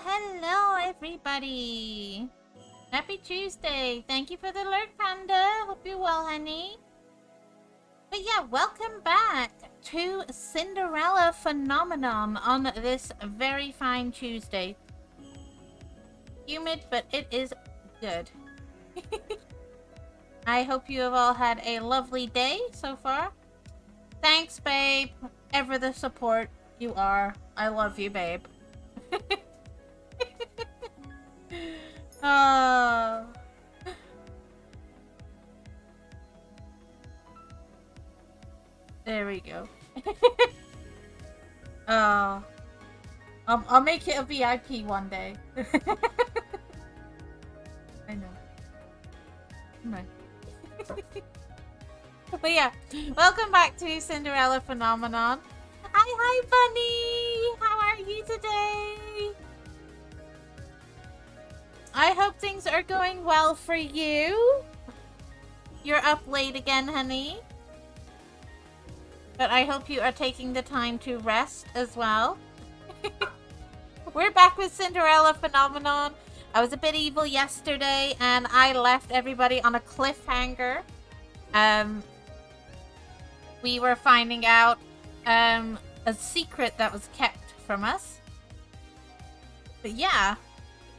Hello everybody! Happy Tuesday! Thank you for the alert, Panda. Hope you're well, honey. But yeah, welcome back to Cinderella Phenomenon on this very fine Tuesday. Humid, but it is good. I hope you have all had a lovely day so far. Thanks, babe. Ever the support you are. I love you, babe. Oh. There we go. Oh. I'll make it a VIP one day. I know. Right. But yeah, welcome back to Cinderella Phenomenon. Hi, Bunny! How are you today? I hope things are going well for you. You're up late again, honey. But I hope you are taking the time to rest as well. We're back with Cinderella Phenomenon. I was a bit evil yesterday and I left everybody on a cliffhanger. We were finding out a secret that was kept from us. But yeah,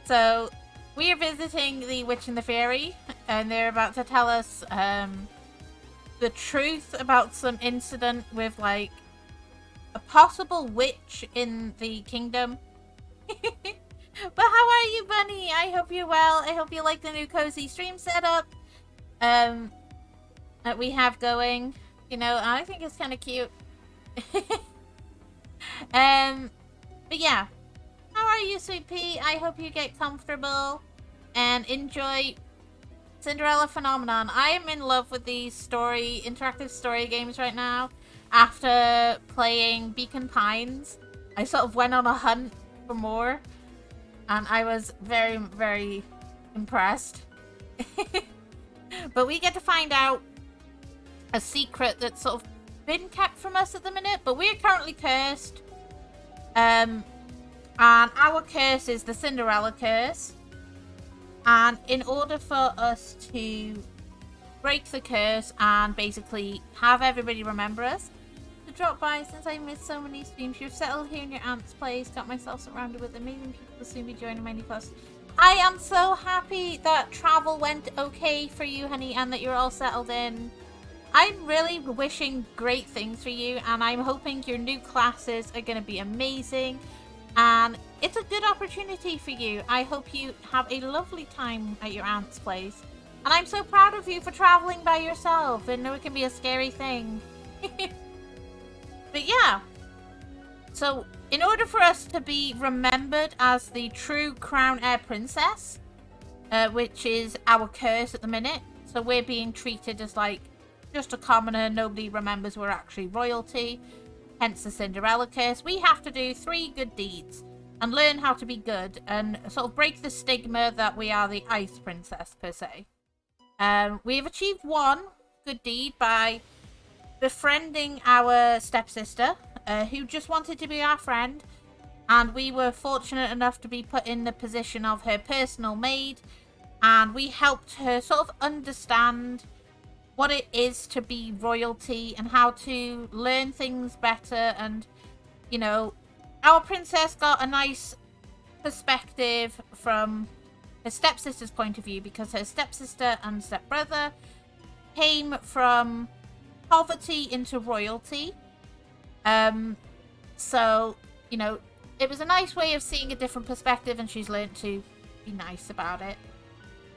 so we are visiting the Witch and the Fairy, and they're about to tell us the truth about some incident with, like, a possible witch in the kingdom. But how are you, Bunny? I hope you're well. I hope you like the new cozy stream setup that we have going. You know, I think it's kind of cute. But yeah. How are you, Sweet Pea? I hope you get comfortable and enjoy Cinderella Phenomenon. I am in love with these interactive story games right now. After playing Beacon Pines, I sort of went on a hunt for more, and I was very, very impressed. But we get to find out a secret that's sort of been kept from us at the minute, but we're currently cursed. And our curse is the Cinderella curse. And in order for us to break the curse and basically have everybody remember us, to drop by since I missed so many streams. You've settled here in your aunt's place, got myself surrounded with amazing people to soon be joining my new class. I am so happy that travel went okay for you, honey, and that you're all settled in. I'm really wishing great things for you, and I'm hoping your new classes are going to be amazing. And it's a good opportunity for you. I hope you have a lovely time at your aunt's place. And I'm so proud of you for traveling by yourself. I know it can be a scary thing. But yeah. So, in order for us to be remembered as the true crown heir princess, which is our curse at the minute, so we're being treated as like just a commoner, nobody remembers we're actually royalty. Hence the Cinderella curse. We have to do 3 good deeds and learn how to be good and sort of break the stigma that we are the ice princess per se. We have achieved 1 good deed by befriending our stepsister, who just wanted to be our friend, and we were fortunate enough to be put in the position of her personal maid, and we helped her sort of understand what it is to be royalty and how to learn things better. And, you know, our princess got a nice perspective from her stepsister's point of view, because her stepsister and stepbrother came from poverty into royalty. So, you know, it was a nice way of seeing a different perspective, and she's learned to be nice about it.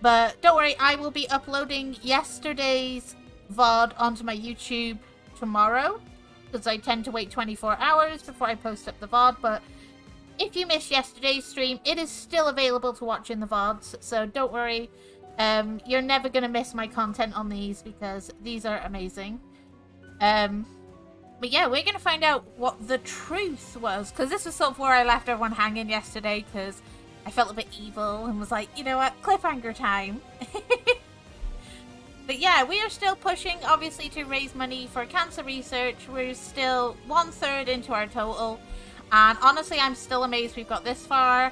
But don't worry, I will be uploading yesterday's VOD onto my YouTube tomorrow, because I tend to wait 24 hours before I post up the VOD. But if you missed yesterday's stream, it is still available to watch in the VODs, so don't worry. You're never going to miss my content on these, because these are amazing. But yeah, we're going to find out what the truth was, because this was sort of where I left everyone hanging yesterday, because I felt a bit evil and was like, you know what, cliffhanger time. But yeah, we are still pushing, obviously, to raise money for cancer research. We're still 1/3 into our total. And honestly, I'm still amazed we've got this far.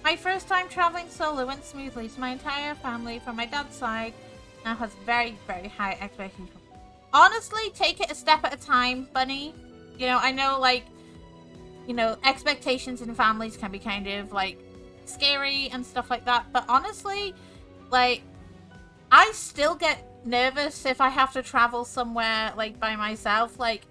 My first time traveling solo went smoothly, so my entire family from my dad's side now has very, very high expectations. Honestly, take it a step at a time, Bunny. You know, I know, like, you know, expectations in families can be kind of, like, scary and stuff like that. But honestly, like, I still get nervous if I have to travel somewhere, like, by myself. Like,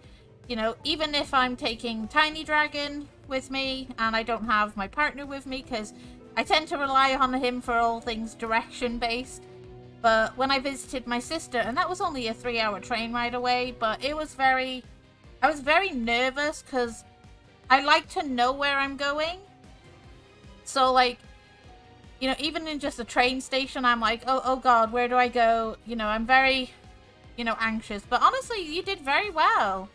you know, even if I'm taking Tiny Dragon with me and I don't have my partner with me, because I tend to rely on him for all things direction-based. But when I visited my sister, and that was only a 3-hour train ride away, but it was I was very nervous because I like to know where I'm going. So, like, you know, even in just a train station, I'm like, oh God, where do I go? You know, I'm very, you know, anxious. But honestly, you did very well.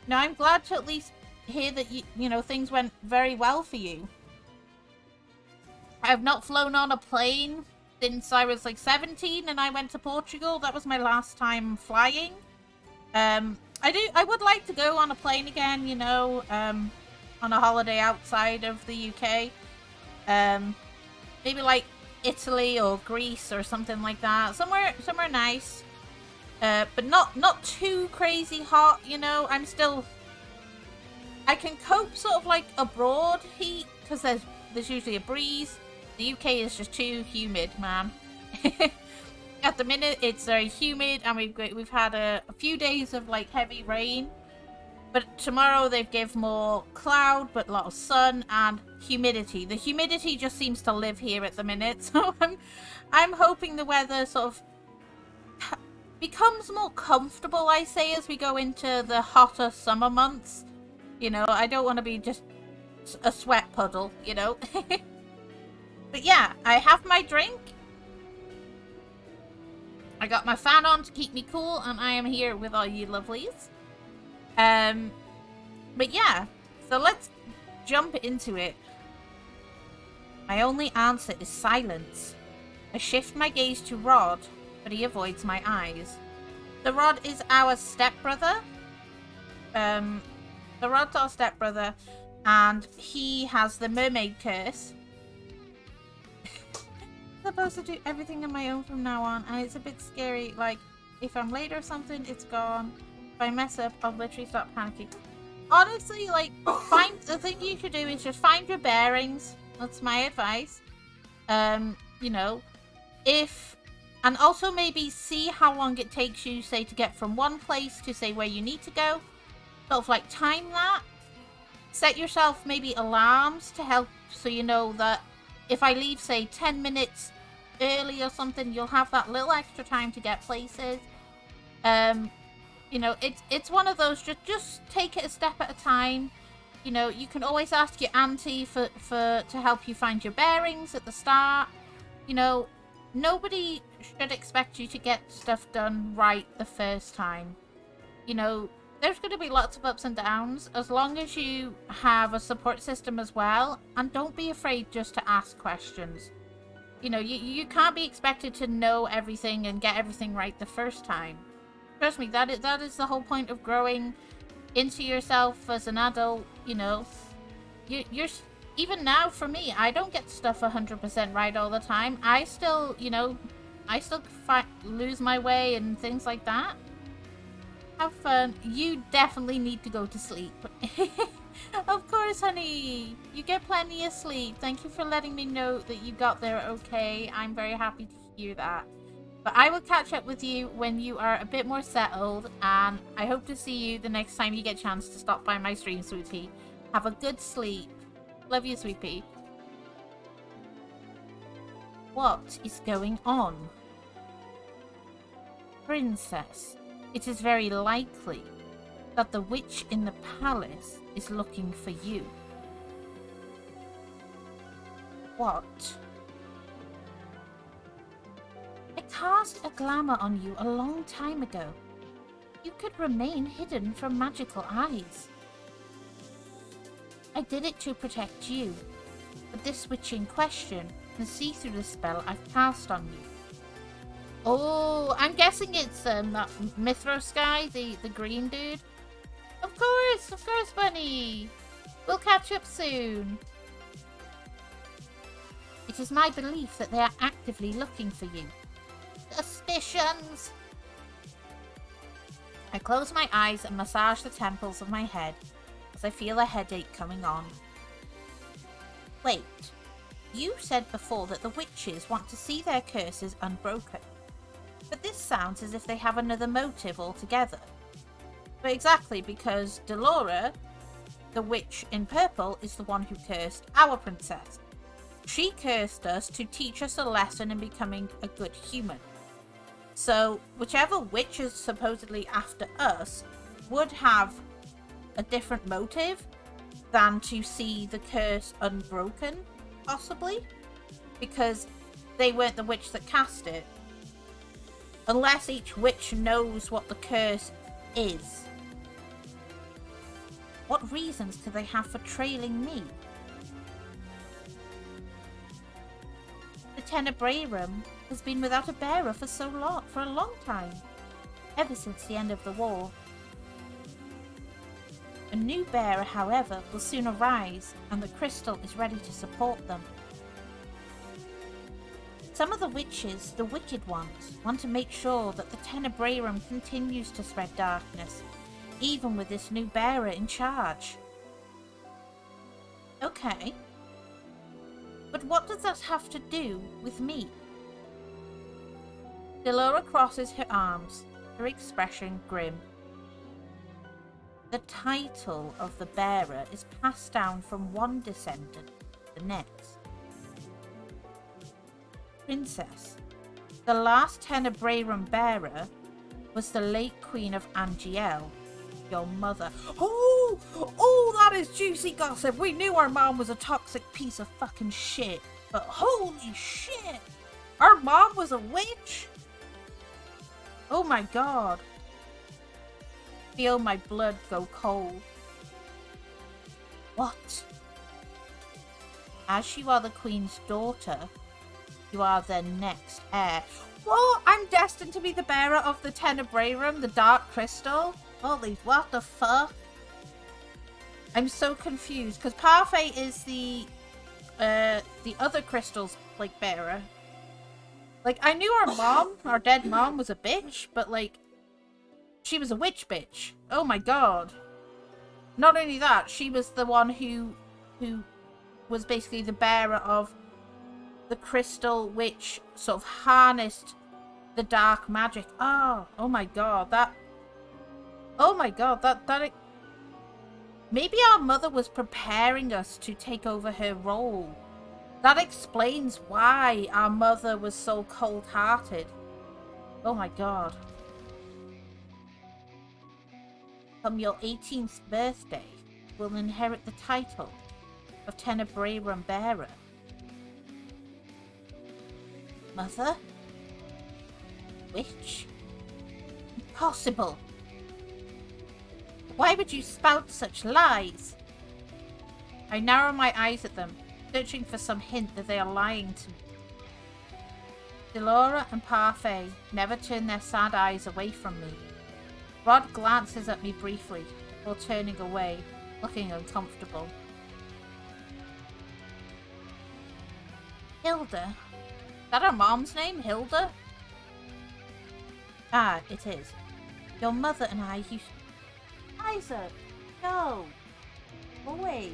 No, I'm glad to at least hear that, you know, things went very well for you. I've not flown on a plane since I was like 17 and I went to Portugal. That was my last time flying. I would like to go on a plane again, you know, on a holiday outside of the UK. Maybe like Italy or Greece or something like that. Somewhere nice. But not too crazy hot, you know. I can cope sort of like abroad heat because there's usually a breeze. The UK is just too humid, man. At the minute, it's very humid, and we've had a few days of like heavy rain. But tomorrow they've give more cloud, but a lot of sun and humidity. The humidity just seems to live here at the minute, so I'm hoping the weather sort of becomes more comfortable, I say, as we go into the hotter summer months. You know, I don't want to be just a sweat puddle, you know. But yeah, I have my drink. I got my fan on to keep me cool, and I am here with all you lovelies. But yeah, so let's jump into it. My only answer is silence. I shift my gaze to Rod, but he avoids my eyes. The Rod is our stepbrother. The Rod's our stepbrother, and he has the mermaid curse. I'm supposed to do everything on my own from now on, and it's a bit scary. Like, if I'm late or something, it's gone. If I mess up, I'll literally start panicking. Honestly, like, the thing you should do is just find your bearings. That's my advice. You know, and also maybe see how long it takes you, say, to get from one place to, say, where you need to go. Sort of, like, time that. Set yourself maybe alarms to help, so you know that if I leave, say, 10 minutes early or something, you'll have that little extra time to get places. You know, it's one of those, just take it a step at a time. You know, you can always ask your auntie to help you find your bearings at the start. You know, nobody should expect you to get stuff done right the first time. You know, there's going to be lots of ups and downs, as long as you have a support system as well, and don't be afraid just to ask questions. You know, you can't be expected to know everything and get everything right the first time. Trust me, that is the whole point of growing into yourself as an adult. You know, you're even now, for me, I don't get stuff 100% right all the time. I still, you know, lose my way and things like that. Have fun. You definitely need to go to sleep. Of course, honey. You get plenty of sleep. Thank you for letting me know that you got there okay. I'm very happy to hear that. But I will catch up with you when you are a bit more settled, and I hope to see you the next time you get a chance to stop by my stream, sweetie. Have a good sleep. Love you, sweetie. What is going on? Princess, it is very likely that the witch in the palace is looking for you. What? I cast a glamour on you a long time ago. You could remain hidden from magical eyes. I did it to protect you, but this witch in question can see through the spell I've cast on you. Oh, I'm guessing it's that Mithros guy, the green dude. Of course, Bunny. We'll catch up soon. It is my belief that they are actively looking for you. Suspicions! I close my eyes and massage the temples of my head as I feel a headache coming on. Wait, you said before that the witches want to see their curses unbroken. But this sounds as if they have another motive altogether. But exactly, because Delora, the witch in purple, is the one who cursed our princess. She cursed us to teach us a lesson in becoming a good human. So, whichever witch is supposedly after us would have a different motive than to see the curse unbroken, possibly, because they weren't the witch that cast it. Unless each witch knows what the curse is. What reasons do they have for trailing me? The Tenebrarum has been without a bearer for a long time, ever since the end of the war. A new bearer, however, will soon arise, and the crystal is ready to support them. Some of the witches, the wicked ones, want to make sure that the Tenebrarum continues to spread darkness, even with this new bearer in charge. Okay. But what does that have to do with me? Delora crosses her arms, her expression grim. The title of the bearer is passed down from one descendant to the next. Princess, the last Tenebrarum bearer was the late Queen of Angiel, your mother. Oh, that is juicy gossip. We knew our mom was a toxic piece of fucking shit, but holy shit, our mom was a witch? Oh my god. Feel my blood go cold. What? As you are the Queen's daughter, you are their next heir. What? I'm destined to be the bearer of the Tenebrarum, the Dark Crystal? Holy, what the fuck? I'm so confused, because Parfait is the other crystal's, like, bearer. Like, I knew our dead mom was a bitch, but, like, she was a witch bitch. Oh my god. Not only that, she was the one who was basically the bearer of the crystal which sort of harnessed the dark magic. Oh my god, that maybe our mother was preparing us to take over her role. That explains why our mother was so cold-hearted. Oh my god. From your 18th birthday, will inherit the title of Tenebrarum bearer. Mother? Witch? Impossible! Why would you spout such lies? I narrow my eyes at them, searching for some hint that they are lying to me. Delora and Parfait never turn their sad eyes away from me. Rod glances at me briefly, before turning away, looking uncomfortable. Hilda? Is that her mom's name, Hilda? Ah, it is. Your mother and I used... Isaac! No! Go away.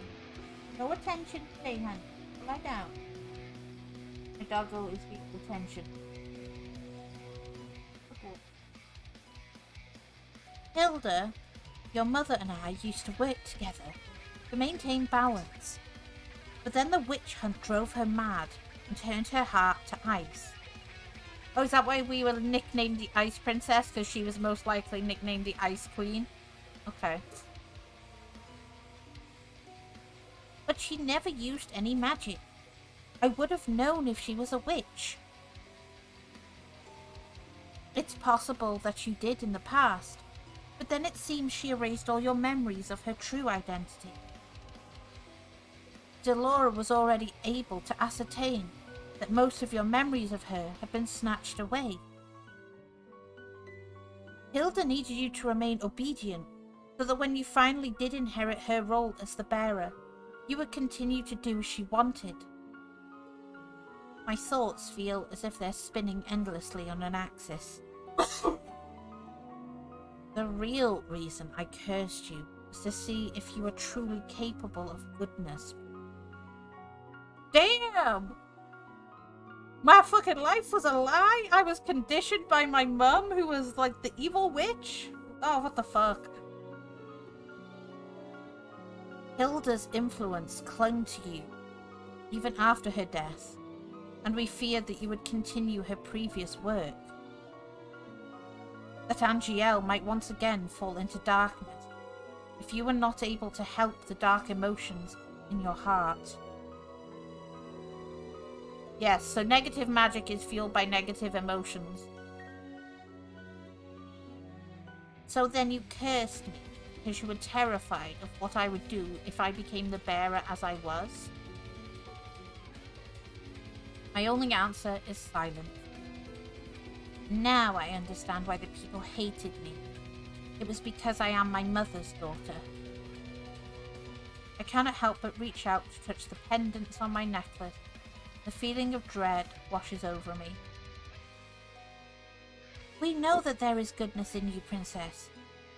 No attention today, honey. Lie down. My doggo is being attention. Hilda, your mother and I used to work together to maintain balance. But then the witch hunt drove her mad and turned her heart to ice. Oh, is that why we were nicknamed the Ice Princess? Because she was most likely nicknamed the Ice Queen? Okay. But she never used any magic. I would have known if she was a witch. It's possible that you did in the past, but then it seems she erased all your memories of her true identity. Delora was already able to ascertain that most of your memories of her had been snatched away. Hilda needed you to remain obedient, so that when you finally did inherit her role as the bearer, you would continue to do as she wanted. My thoughts feel as if they're spinning endlessly on an axis. The real reason I cursed you was to see if you were truly capable of goodness. Damn! My fucking life was a lie? I was conditioned by my mum, who was like the evil witch? Oh, what the fuck? Hilda's influence clung to you, even after her death, and we feared that you would continue her previous work. That Angielle might once again fall into darkness if you were not able to help the dark emotions in your heart. Yes, so negative magic is fueled by negative emotions. So then you cursed me because you were terrified of what I would do if I became the bearer as I was? My only answer is silence. Now I understand why the people hated me. It was because I am my mother's daughter. I cannot help but reach out to touch the pendants on my necklace. The feeling of dread washes over me. We know that there is goodness in you, Princess.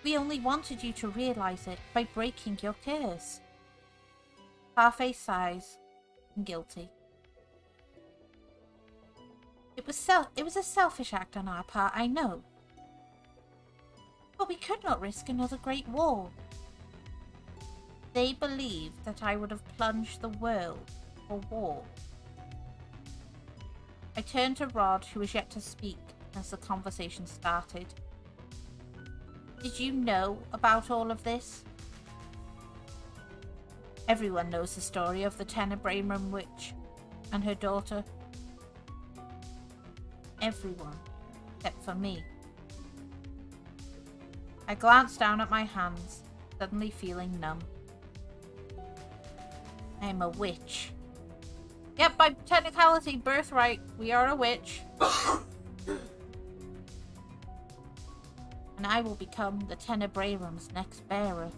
We only wanted you to realize it by breaking your curse. Parfait sighs, guilty. It was a selfish act on our part, I know. But we could not risk another great war. They believed that I would have plunged the world for war. I turned to Rod, who was yet to speak as the conversation started. Did you know about all of this? Everyone knows the story of the Tenebraeum witch and her daughter. Everyone, except for me. I glanced down at my hands, suddenly feeling numb. I am a witch. Yep, by technicality, birthright, we are a witch. And I will become the Tenebraeum's next bearer.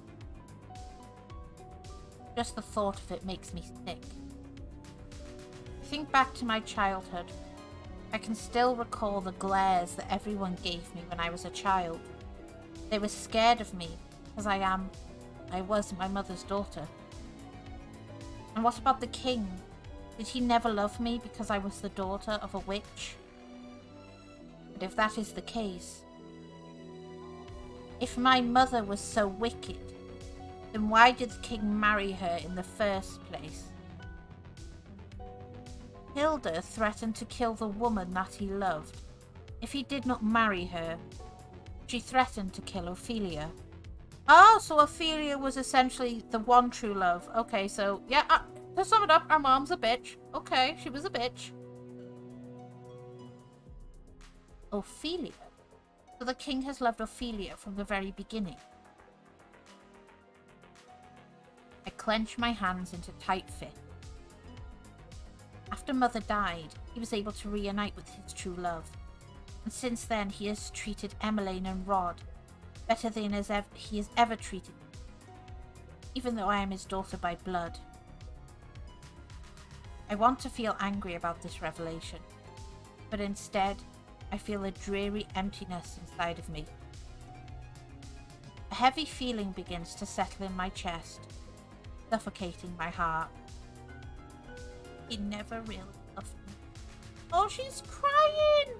Just the thought of it makes me sick. I think back to my childhood. I can still recall the glares that everyone gave me when I was a child. They were scared of me because I was my mother's daughter. And what about the king? Did he never love me because I was the daughter of a witch? But if that is the case, if my mother was so wicked, then why did the king marry her in the first place? Hilda threatened to kill the woman that he loved. If he did not marry her, she threatened to kill Ophelia. Oh, so Ophelia was essentially the one true love. Okay, so, yeah, to sum it up, our mom's a bitch. Okay, she was a bitch. Ophelia? So the king has loved Ophelia from the very beginning. I clenched my hands into tight fists. After Mother died, he was able to reunite with his true love. And since then, he has treated Emmeline and Rod better than he has ever treated me, even though I am his daughter by blood. I want to feel angry about this revelation, but instead, I feel a dreary emptiness inside of me. A heavy feeling begins to settle in my chest, suffocating my heart. He never really loved me. Oh, she's crying!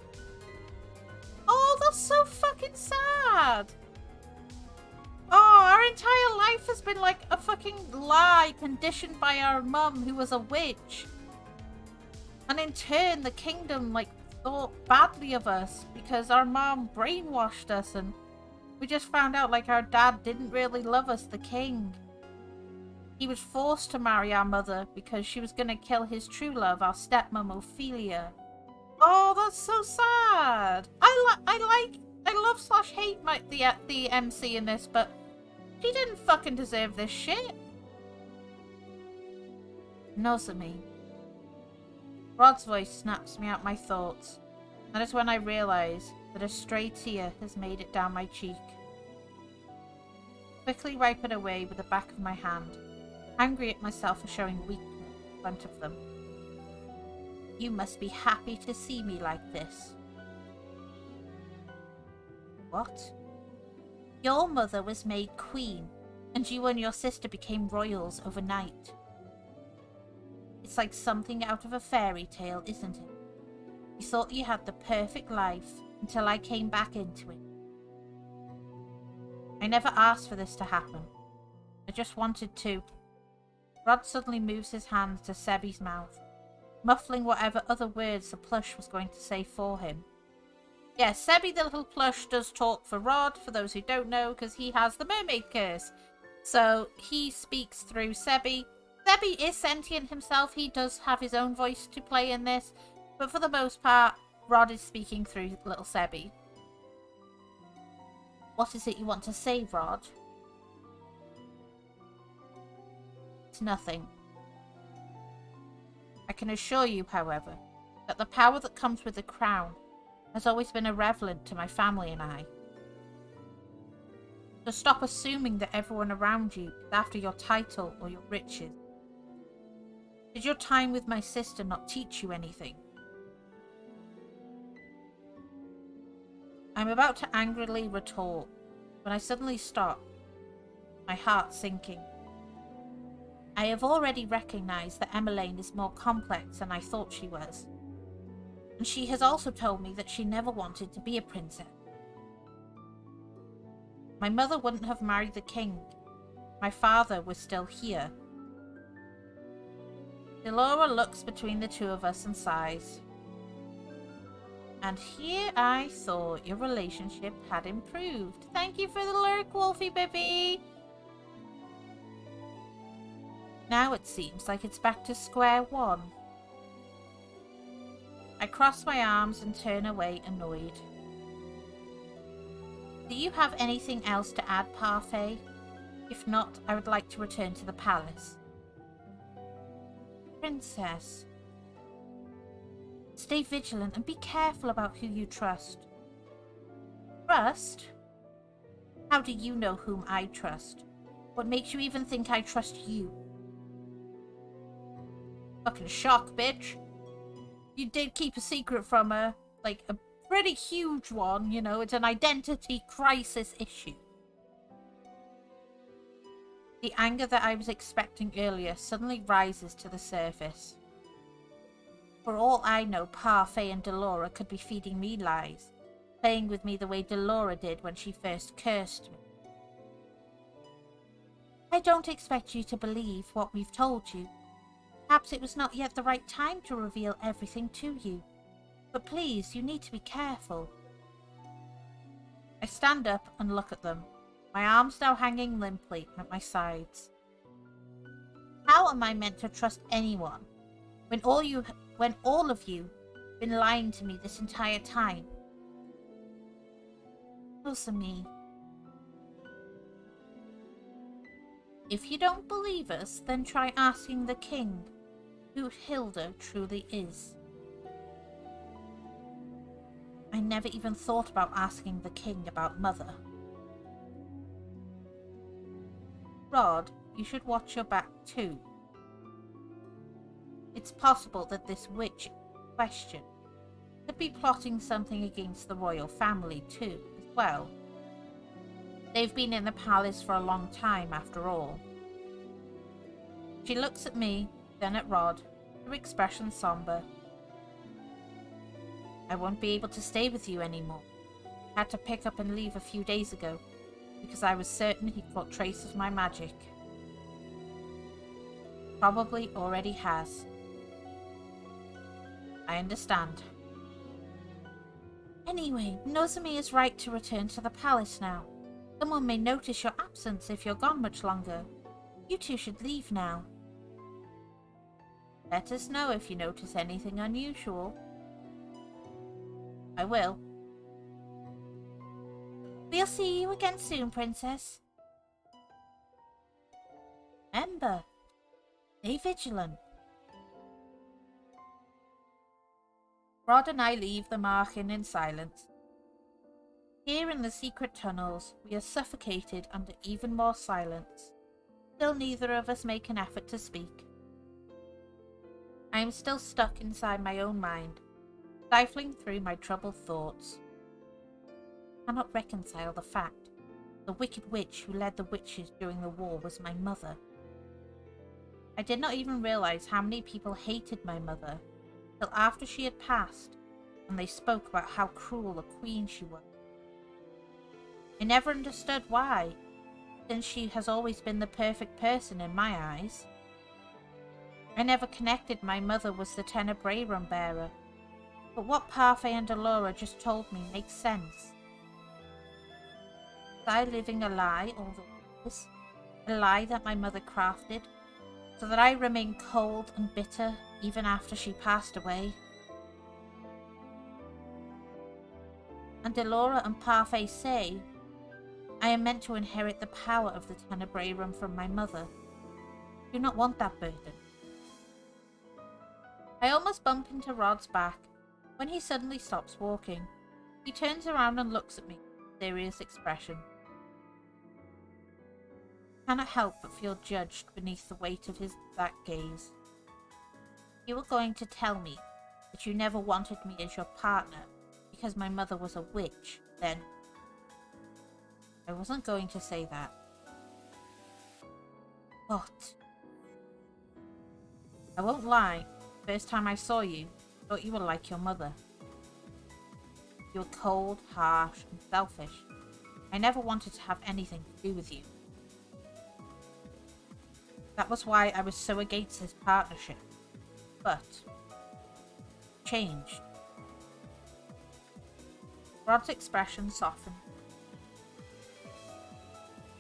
Oh, that's so fucking sad! Oh, our entire life has been like a fucking lie conditioned by our mum, who was a witch. And in turn, the kingdom, like, thought badly of us because our mom brainwashed us, and we just found out, like, our dad didn't really love us, the king. He was forced to marry our mother because she was going to kill his true love, our stepmom Ophelia. Oh, that's so sad. I love / hate the MC in this, but he didn't fucking deserve this shit. Nozomi. Rod's voice snaps me out my thoughts. That is when I realize that a stray tear has made it down my cheek. Quickly wipe it away with the back of my hand, angry at myself for showing weakness in front of them. You must be happy to see me like this. What? Your mother was made queen, and you and your sister became royals overnight. It's like something out of a fairy tale, isn't it? You thought you had the perfect life until I came back into it. I never asked for this to happen. I just wanted to. Rod suddenly moves his hand to Sebby's mouth, muffling whatever other words the plush was going to say for him. Yes, Sebby the little plush does talk for Rod, for those who don't know, because he has the mermaid curse. So he speaks through Sebby. Sebby is sentient himself. He does have his own voice to play in this. But for the most part, Rod is speaking through little Sebby. What is it you want to say, Rod? It's nothing. I can assure you, however, that the power that comes with the crown has always been irrelevant to my family and I. So stop assuming that everyone around you is after your title or your riches. Did your time with my sister not teach you anything? I'm about to angrily retort when I suddenly stop, my heart sinking. I have already recognized that Emmeline is more complex than I thought she was. And she has also told me that she never wanted to be a princess. My mother wouldn't have married the king. My father was still here. Delora looks between the two of us and sighs. And here I thought your relationship had improved. Thank you for the lurk, Wolfie baby. Now it seems like it's back to square one. I cross my arms and turn away annoyed. Do you have anything else to add, Parfait? If not, I would like to return to the palace. Princess. Stay vigilant and be careful about who you trust. Trust? How do you know whom I trust? What makes you even think I trust you? Fucking shock, bitch. You did keep a secret from her, like a pretty huge one, you know, it's an identity crisis issue. The anger that I was expecting earlier suddenly rises to the surface. For all I know, Parfait and Delora could be feeding me lies, playing with me the way Delora did when she first cursed me. I don't expect you to believe what we've told you. Perhaps it was not yet the right time to reveal everything to you. But please, you need to be careful. I stand up and look at them, my arms now hanging limply at my sides. How am I meant to trust anyone when all of you have been lying to me this entire time? Rosamy. If you don't believe us, then try asking the king who Hilda truly is. I never even thought about asking the king about Mother. Rod, you should watch your back too. It's possible that this witch in question could be plotting something against the royal family too, as well. They've been in the palace for a long time, after all. She looks at me, then at Rod, her expression somber. I won't be able to stay with you anymore. I had to pick up and leave a few days ago, because I was certain he'd caught trace of my magic. Probably already has. I understand. Anyway, Nozomi is right to return to the palace now. Someone may notice your absence if you're gone much longer. You two should leave now. Let us know if you notice anything unusual. I will. We'll see you again soon, Princess. Remember, stay vigilant. Rod and I leave the Marchen in silence. Here in the secret tunnels, we are suffocated under even more silence. Still neither of us make an effort to speak. I am still stuck inside my own mind, stifling through my troubled thoughts. I cannot reconcile the fact the wicked witch who led the witches during the war was my mother. I did not even realize how many people hated my mother till after she had passed, and they spoke about how cruel a queen she was. I never understood why, since she has always been the perfect person in my eyes. I never connected my mother was the Tenebrae rum bearer, but what Parfait and Delora just told me makes sense. Was I living a lie all the years? A lie that my mother crafted, so that I remain cold and bitter even after she passed away? And Delora and Parfait say I am meant to inherit the power of the Tenebrae rum from my mother. I do not want that burden. I almost bump into Rod's back when he suddenly stops walking. He turns around and looks at me with a serious expression. I cannot help but feel judged beneath the weight of that gaze. You were going to tell me that you never wanted me as your partner because my mother was a witch, then. I wasn't going to say that. But I won't lie, the first time I saw you, I thought you were like your mother. You were cold, harsh, and selfish. I never wanted to have anything to do with you. That was why I was so against this partnership. But changed. Rod's expression softened.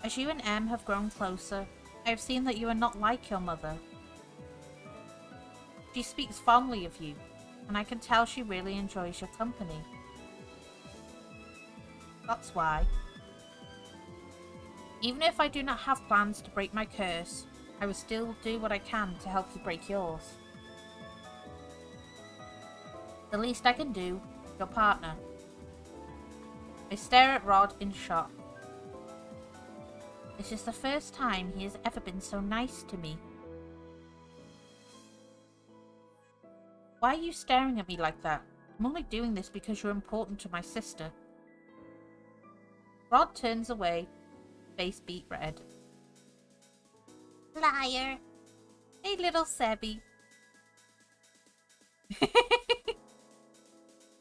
As you and Em have grown closer, I have seen that you are not like your mother. She speaks fondly of you, and I can tell she really enjoys your company. That's why. Even if I do not have plans to break my curse, I will still do what I can to help you break yours. The least I can do, your partner. I stare at Rod in shock. This is the first time he has ever been so nice to me. Why are you staring at me like that? I'm only doing this because you're important to my sister. Rod turns away, face beet red. Liar. Hey, little Sebby.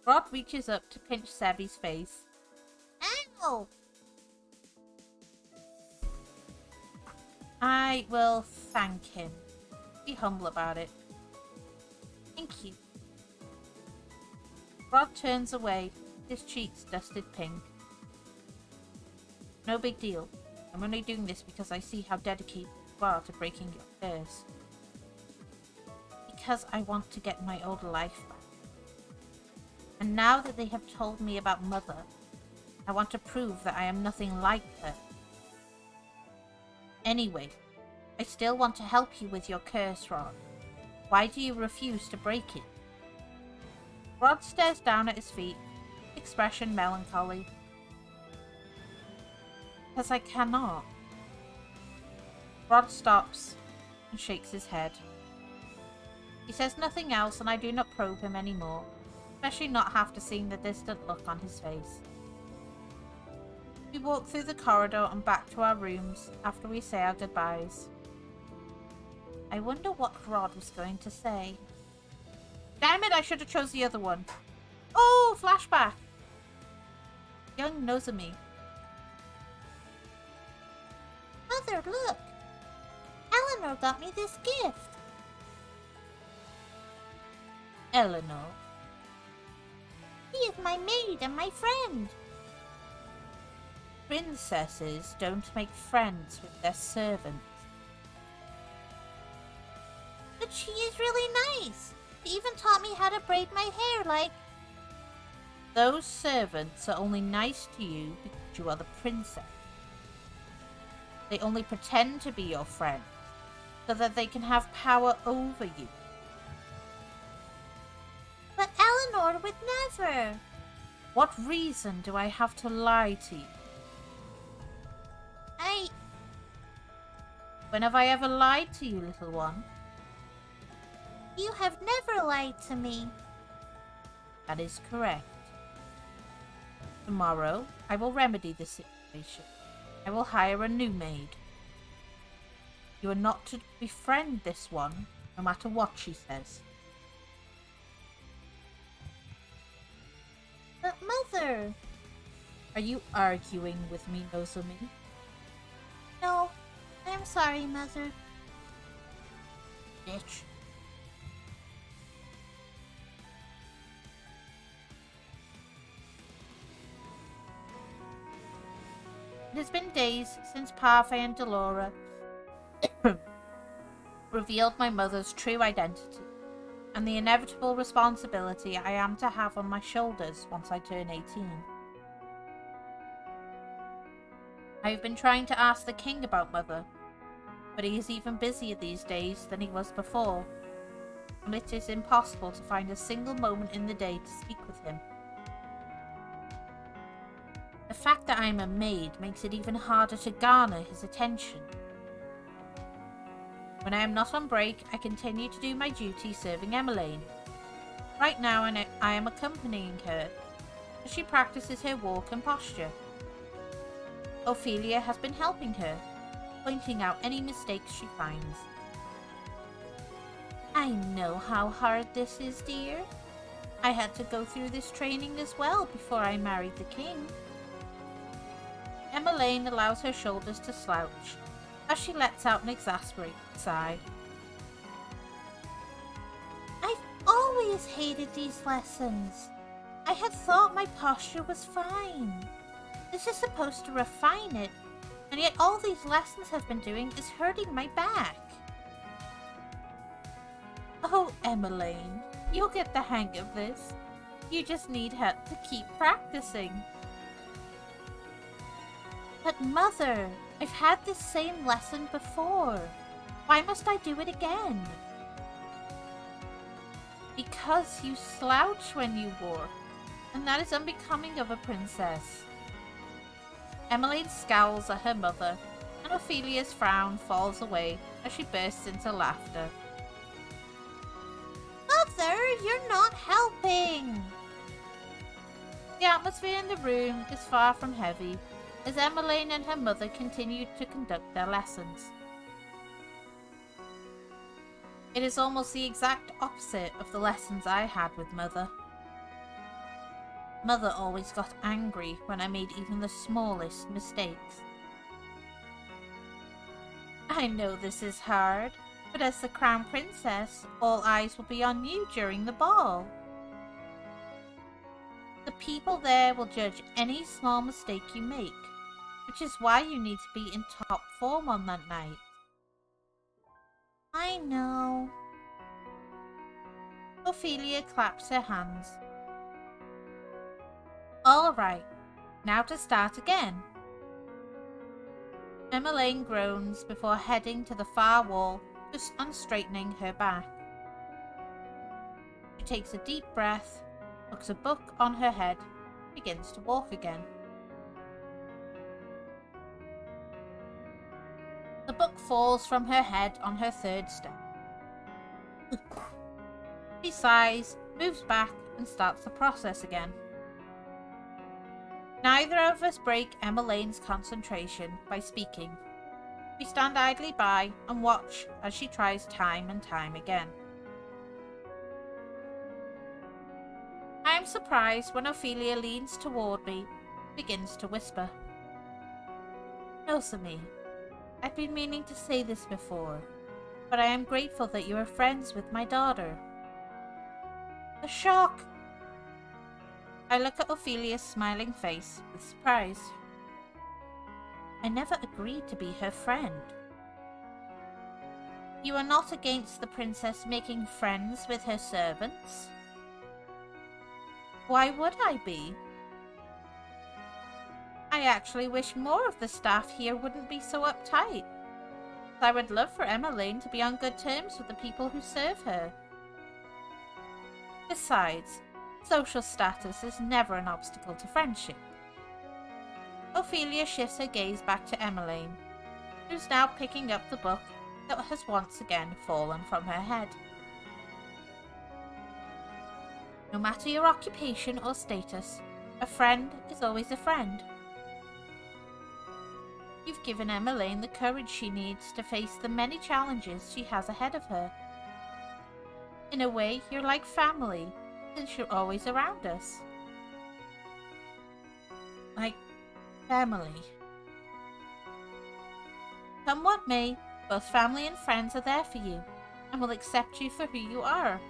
Rod reaches up to pinch Sebby's face. Ow! I will thank him. Be humble about it. Thank you. Rod turns away, his cheeks dusted pink. No big deal. I'm only doing this because I see how dedicated you are to breaking your curse. Because I want to get my old life back. And now that they have told me about Mother, I want to prove that I am nothing like her. Anyway, I still want to help you with your curse, Rod. Why do you refuse to break it? Rod stares down at his feet, expression melancholy. Because I cannot. Rod stops and shakes his head. He says nothing else, and I do not probe him anymore, especially not after seeing the distant look on his face. We walk through the corridor and back to our rooms after we say our goodbyes. I wonder what Rod was going to say. Damn it, I should have chose the other one. Oh, flashback. Young Nozomi. Mother, look. Eleanor got me this gift. Eleanor? She is my maid and my friend. Princesses don't make friends with their servants. But she is really nice. She even taught me how to braid my hair like... Those servants are only nice to you because you are the princess. They only pretend to be your friend so that they can have power over you. But Eleanor would never. What reason do I have to lie to you? When have I ever lied to you, little one? You have never lied to me. That is correct. Tomorrow, I will remedy the situation. I will hire a new maid. You are not to befriend this one, no matter what she says. But Mother... Are you arguing with me, Nozomi? No, I'm sorry, Mother. Bitch. It has been days since Parfait and Delora revealed my mother's true identity and the inevitable responsibility I am to have on my shoulders once I turn 18. I have been trying to ask the king about Mother, but he is even busier these days than he was before, and it is impossible to find a single moment in the day to speak with him. The fact that I am a maid makes it even harder to garner his attention. When I am not on break, I continue to do my duty serving Emmeline. Right now I am accompanying her as she practices her walk and posture. Ophelia has been helping her, pointing out any mistakes she finds. I know how hard this is, dear. I had to go through this training as well before I married the king. Emmeline allows her shoulders to slouch as she lets out an exasperated sigh. I've always hated these lessons. I had thought my posture was fine. This is supposed to refine it, and yet all these lessons have been doing is hurting my back. Oh, Emmeline, you'll get the hang of this. You just need help to keep practicing. But Mother, I've had this same lesson before. Why must I do it again? Because you slouch when you walk, and that is unbecoming of a princess. Emmeline scowls at her mother, and Ophelia's frown falls away as she bursts into laughter. Mother, you're not helping! The atmosphere in the room is far from heavy, as Emmeline and her mother continue to conduct their lessons. It is almost the exact opposite of the lessons I had with Mother. Mother always got angry when I made even the smallest mistakes. I know this is hard, but as the Crown Princess, all eyes will be on you during the ball. The people there will judge any small mistake you make, which is why you need to be in top form on that night. I know. Ophelia claps her hands. All right, now to start again. Emmeline groans before heading to the far wall, just unstraightening her back. She takes a deep breath, hooks a book on her head, begins to walk again. The book falls from her head on her third step. She sighs, moves back, and starts the process again. Neither of us break Emmeline's concentration by speaking. We stand idly by and watch as she tries time and time again. I am surprised when Ophelia leans toward me, begins to whisper. Nozomi, I've been meaning to say this before, but I am grateful that you are friends with my daughter. A shock! I look at Ophelia's smiling face with surprise. I never agreed to be her friend. You are not against the princess making friends with her servants? Why would I be? I actually wish more of the staff here wouldn't be so uptight. I would love for Emmeline to be on good terms with the people who serve her. Besides, social status is never an obstacle to friendship. Ophelia shifts her gaze back to Emmeline, who's now picking up the book that has once again fallen from her head. No matter your occupation or status, a friend is always a friend. You've given Emmeline the courage she needs to face the many challenges she has ahead of her. In a way, you're like family, since you're always around us. Like family. Come what may, both family and friends are there for you, and will accept you for who you are.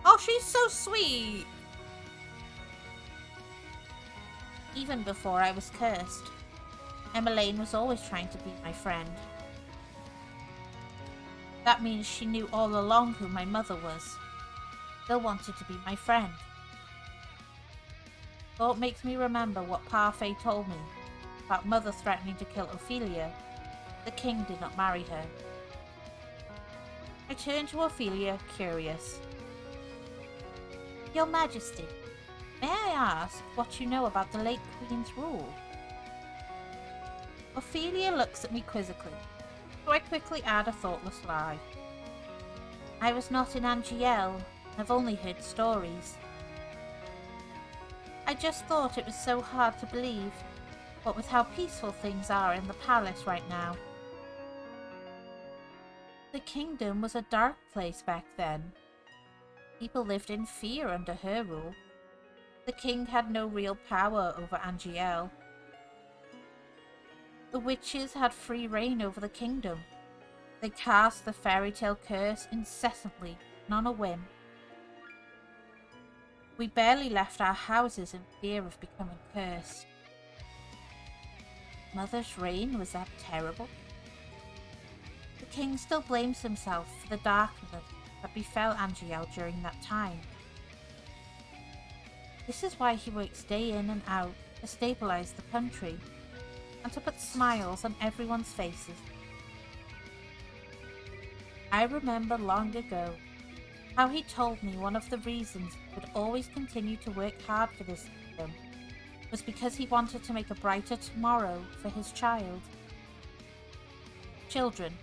Oh, she's so sweet! Even before I was cursed, Emmeline was always trying to be my friend. That means she knew all along who my mother was. Still wanted to be my friend. Thought makes me remember what Parfait told me about mother threatening to kill Ophelia. The king did not marry her. I turned to Ophelia, curious. Your Majesty, may I ask what you know about the late Queen's rule? Ophelia looks at me quizzically, so I quickly add a thoughtless lie. I was not in Angiel. I've only heard stories. I just thought it was so hard to believe, what with how peaceful things are in the palace right now. The kingdom was a dark place back then. People lived in fear under her rule. The king had no real power over Angiel. The witches had free reign over the kingdom. They cast the fairy tale curse incessantly and on a whim. We barely left our houses in fear of becoming cursed. Mother's reign was that terrible? The king still blames himself for the darkness that befell Angiel during that time. This is why he works day in and out to stabilize the country and to put smiles on everyone's faces. I remember long ago how he told me one of the reasons he would always continue to work hard for this kingdom was because he wanted to make a brighter tomorrow for his child. Children.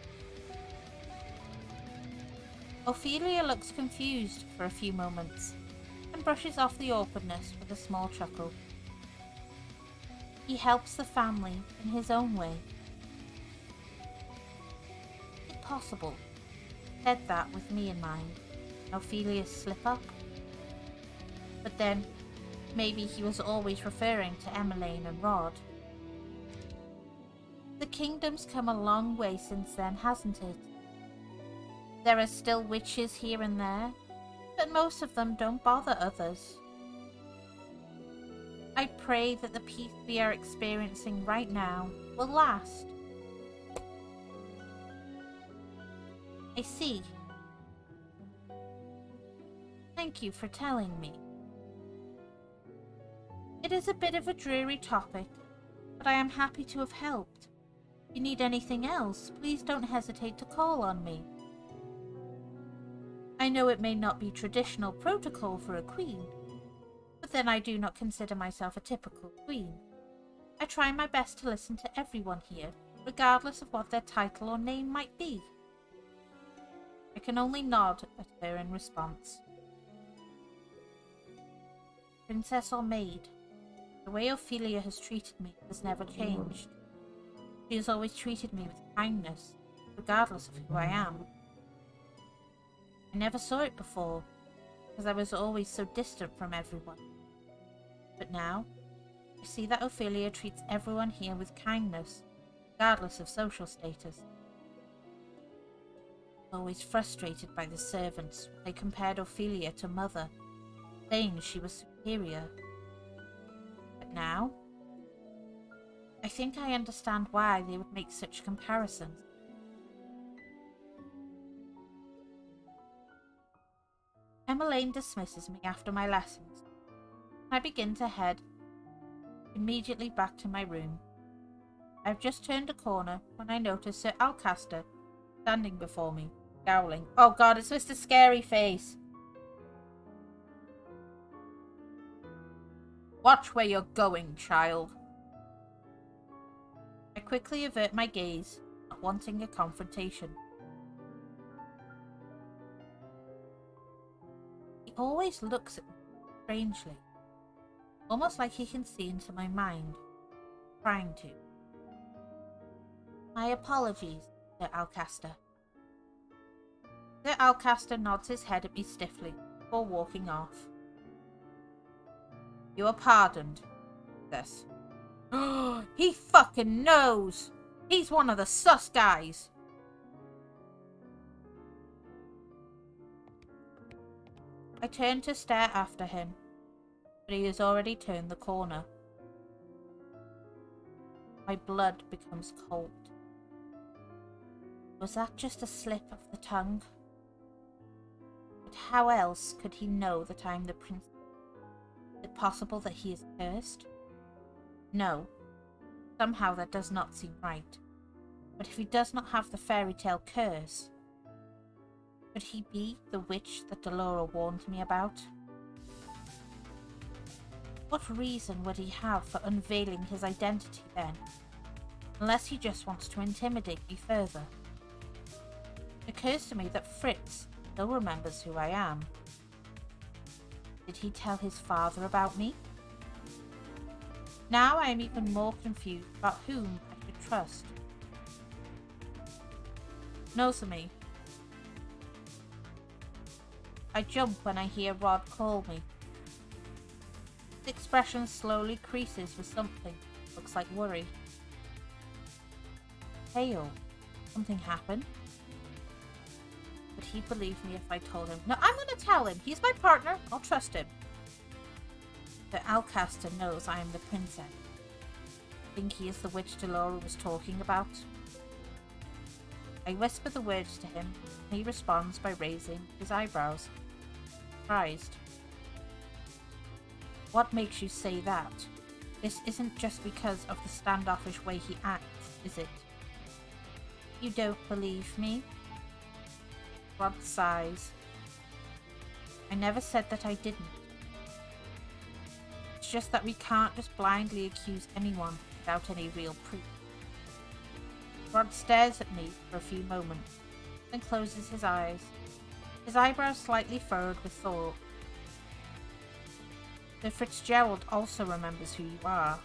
Ophelia looks confused for a few moments and brushes off the awkwardness with a small chuckle. He helps the family in his own way. Is it possible? Said that with me in mind. Ophelia's slip up? But then, maybe he was always referring to Emmeline and Rod. The kingdom's come a long way since then, hasn't it? There are still witches here and there, but most of them don't bother others. I pray that the peace we are experiencing right now will last. I see. Thank you for telling me. It is a bit of a dreary topic, but I am happy to have helped. If you need anything else, please don't hesitate to call on me. I know it may not be traditional protocol for a queen, but then I do not consider myself a typical queen. I try my best to listen to everyone here, regardless of what their title or name might be. I can only nod at her in response. Princess or maid, the way Ophelia has treated me has never changed. She has always treated me with kindness, regardless of who I am. I never saw it before, because I was always so distant from everyone. But now, I see that Ophelia treats everyone here with kindness, regardless of social status. Always frustrated by the servants when they compared Ophelia to Mother, saying she was superior. But now, I think I understand why they would make such comparisons. Emmeline dismisses me after my lessons. I begin to head immediately back to my room. I've just turned a corner when I notice Sir Alcaster standing before me, scowling. Oh God, it's Mr. Scary Face. Watch where you're going, child. I quickly avert my gaze, not wanting a confrontation. He always looks at me strangely, almost like he can see into my mind, trying to. My apologies, Sir Alcaster. Sir Alcaster nods his head at me stiffly before walking off. You are pardoned, this. He fucking knows! He's one of the sus guys! I turn to stare after him, but he has already turned the corner. My blood becomes cold. Was that just a slip of the tongue? But how else could he know that I am the prince? Is it possible that he is cursed? No. Somehow that does not seem right. But if he does not have the fairy tale curse, could he be the witch that Delora warned me about? What reason would he have for unveiling his identity then? Unless he just wants to intimidate me further. It occurs to me that Fritz still remembers who I am. Did he tell his father about me? Now I am even more confused about whom I should trust. Nozomi. I jump when I hear Rod call me. His expression slowly creases with something that looks like worry. Hale, something happened? Would he believe me if I told him? No, I'm gonna tell him. He's my partner. I'll trust him. The Alcaster knows I am the princess. I think he is the witch Delora was talking about. I whisper the words to him, and he responds by raising his eyebrows. Surprised. What makes you say that? This isn't just because of the standoffish way he acts, is it? You don't believe me? Rod sighs. I never said that I didn't. It's just that we can't just blindly accuse anyone without any real proof. Rod stares at me for a few moments, then closes his eyes, his eyebrows slightly furrowed with thought. Sir Fitzgerald also remembers who you are.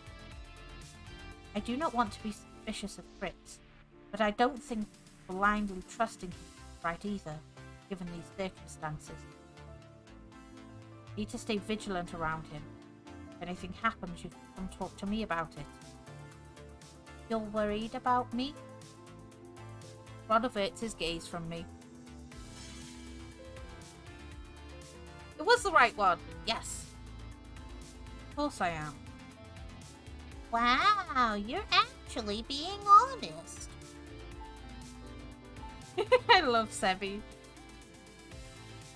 I do not want to be suspicious of Fritz, but I don't think blindly trusting him is right either, given these circumstances. Need to stay vigilant around him. If anything happens, you can come talk to me about it. You're worried about me? Rod averts his gaze from me. It was the right one, yes. Of course I am. Wow, you're actually being honest. I love Sebi.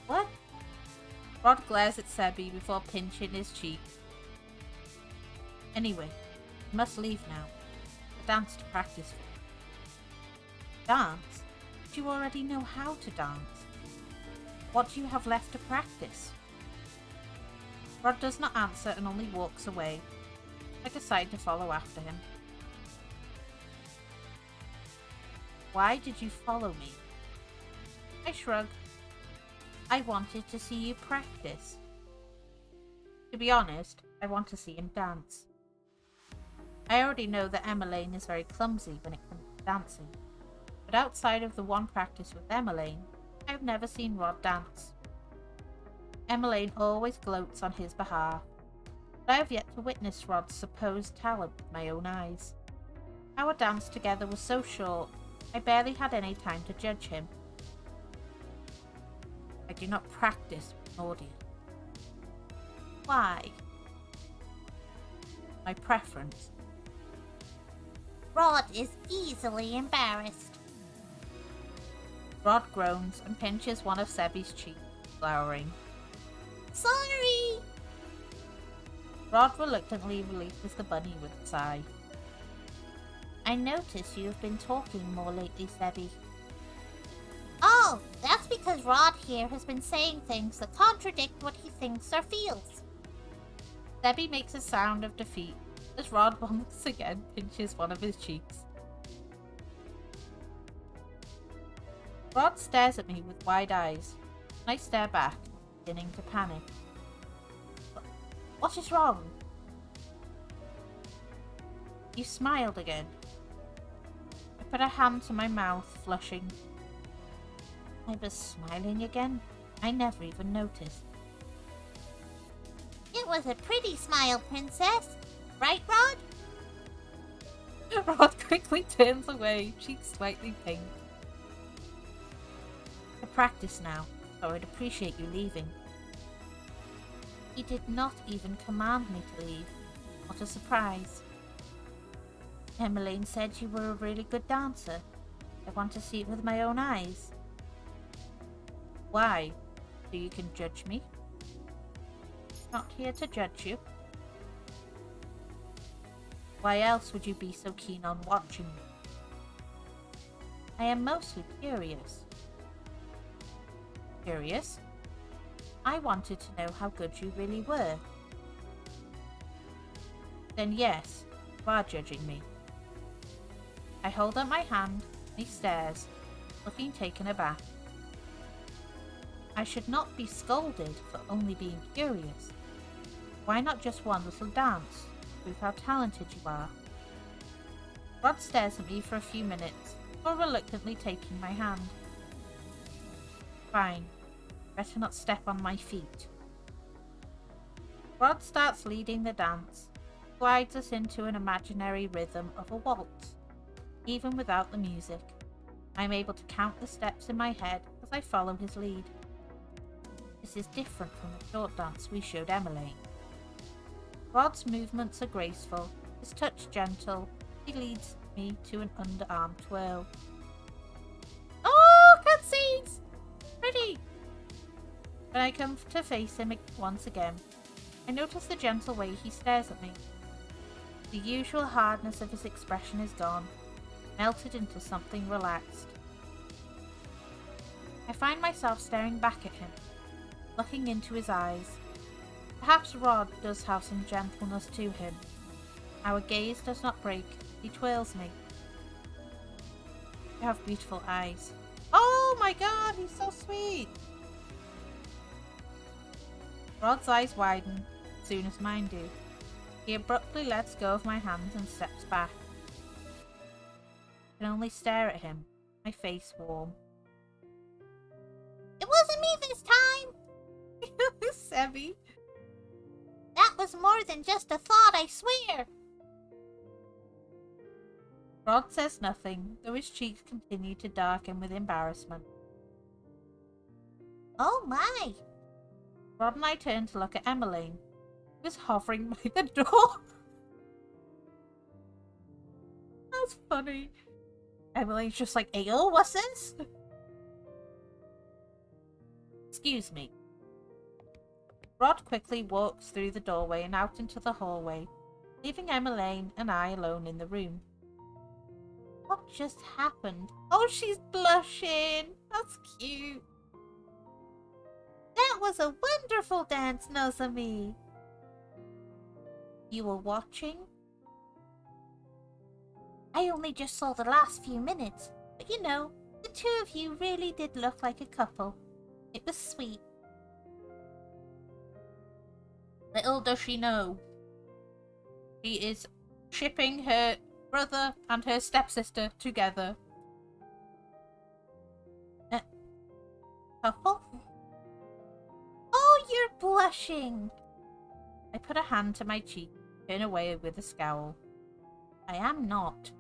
What? Rod glares at Sebi before pinching his cheek. Anyway, I must leave now. A dance to practice for. Dance? Do you already know how to dance? What do you have left to practice? Rod does not answer and only walks away. I decide to follow after him. Why did you follow me? I shrug. I wanted to see you practice. To be honest, I want to see him dance. I already know that Emmeline is very clumsy when it comes to dancing, but outside of the one practice with Emmeline, I have never seen Rod dance. Emmeline always gloats on his behalf, but I have yet to witness Rod's supposed talent with my own eyes. Our dance together was so short, I barely had any time to judge him. I do not practice with an audience. Why? My preference. Rod is easily embarrassed. Rod groans and pinches one of Sebi's cheeks, glowering. Sorry! Rod reluctantly releases the bunny with a sigh. I notice you have been talking more lately, Sebi. Oh, that's because Rod here has been saying things that contradict what he thinks or feels. Sebi makes a sound of defeat as Rod once again pinches one of his cheeks. Rod stares at me with wide eyes, and I stare back. beginning to panic. What is wrong? You smiled again. I put a hand to my mouth, flushing. I was smiling again? I never even noticed. It was a pretty smile, Princess. Right, Rod? Rod quickly turns away, cheeks slightly pink. I practice now, so I'd appreciate you leaving. He did not even command me to leave. What a surprise. Emmeline said you were a really good dancer. I want to see it with my own eyes. Why? So you can judge me? Not here to judge you. Why else would you be so keen on watching me? I am mostly curious. Curious? I wanted to know how good you really were. Then yes, you are judging me. I hold up my hand, and he stares, looking taken aback. I should not be scolded for only being curious. Why not just one little dance? Prove how talented you are. Rod stares at me for a few minutes, before reluctantly taking my hand. Fine. Better not step on my feet. Rod starts leading the dance, glides us into an imaginary rhythm of a waltz. Even without the music, I'm able to count the steps in my head as I follow his lead. This is different from the short dance we showed Emmeline. Rod's movements are graceful, his touch gentle. He leads me to an underarm twirl. Oh, cutscenes! Pretty! When I come to face him once again, I notice the gentle way he stares at me. The usual hardness of his expression is gone, melted into something relaxed. I find myself staring back at him, looking into his eyes. Perhaps Rod does have some gentleness to him. Our gaze does not break. He twirls me. You have beautiful eyes. Oh my god, he's so sweet! Rod's eyes widen as soon as mine do. He abruptly lets go of my hands and steps back. I can only stare at him, my face warm. It wasn't me this time! Sebby. That was more than just a thought, I swear! Rod says nothing, though his cheeks continue to darken with embarrassment. Oh my! Rod and I turn to look at Emmeline, who is hovering by the door. That's funny. Emmeline's just like, "Ayo, what's this?" Excuse me. Rod quickly walks through the doorway and out into the hallway, leaving Emmeline and I alone in the room. What just happened? Oh, she's blushing. That's cute. That was a wonderful dance, Nozomi. You were watching? I only just saw the last few minutes, but you know, the two of you really did look like a couple. It was sweet. Little does she know, she is shipping her brother and her stepsister together. Couple? Oh, you're blushing. I put a hand to my cheek, turn away with a scowl. I am not.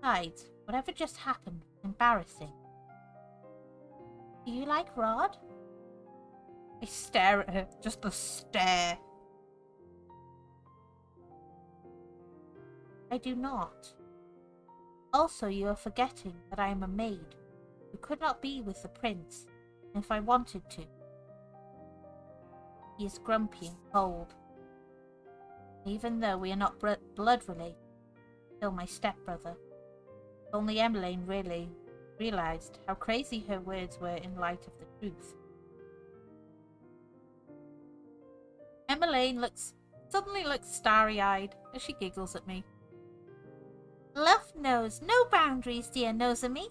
Besides, whatever just happened was embarrassing. Do you like Rod? I stare at her, just a stare. I do not. Also, you are forgetting that I am a maid who could not be with the prince if I wanted to. He is grumpy and cold. Even though we are not blood related, still my stepbrother. If only Emmeline really realized how crazy her words were in light of the truth. Emmeline suddenly looks starry-eyed as she giggles at me. Love knows no boundaries, dear Nozomi.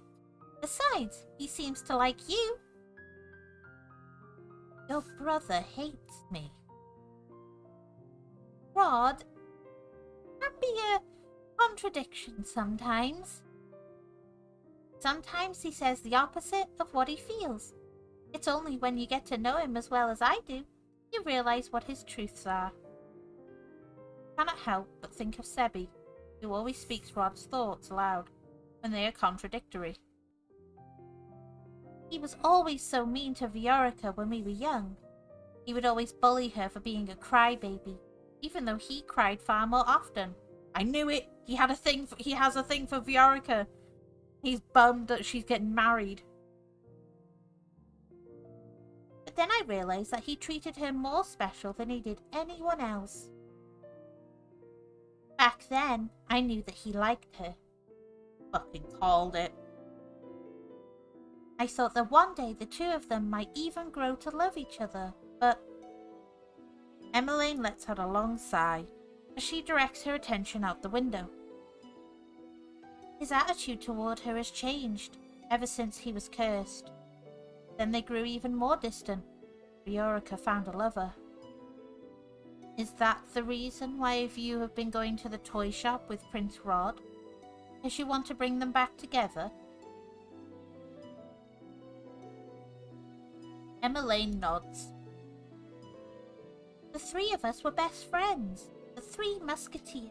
Besides, he seems to like you. Your brother hates me. Rod can be a contradiction sometimes. Sometimes he says the opposite of what he feels. It's only when you get to know him as well as I do, you realize what his truths are. I cannot help but think of Sebi, who always speaks Rod's thoughts aloud when they are contradictory. He was always so mean to Viorica when we were young. He would always bully her for being a crybaby, even though he cried far more often. I knew it! He has a thing for Viorica. He's bummed that she's getting married. But then I realized that he treated her more special than he did anyone else. Back then, I knew that he liked her. Fucking called it. I thought that one day the two of them might even grow to love each other, but... Emmeline lets out a long sigh as she directs her attention out the window. His attitude toward her has changed ever since he was cursed. Then they grew even more distant. Viorica found a lover. Is that the reason why you have been going to the toy shop with Prince Rod? Does you want to bring them back together? Emmeline nods. The three of us were best friends. The three musketeers.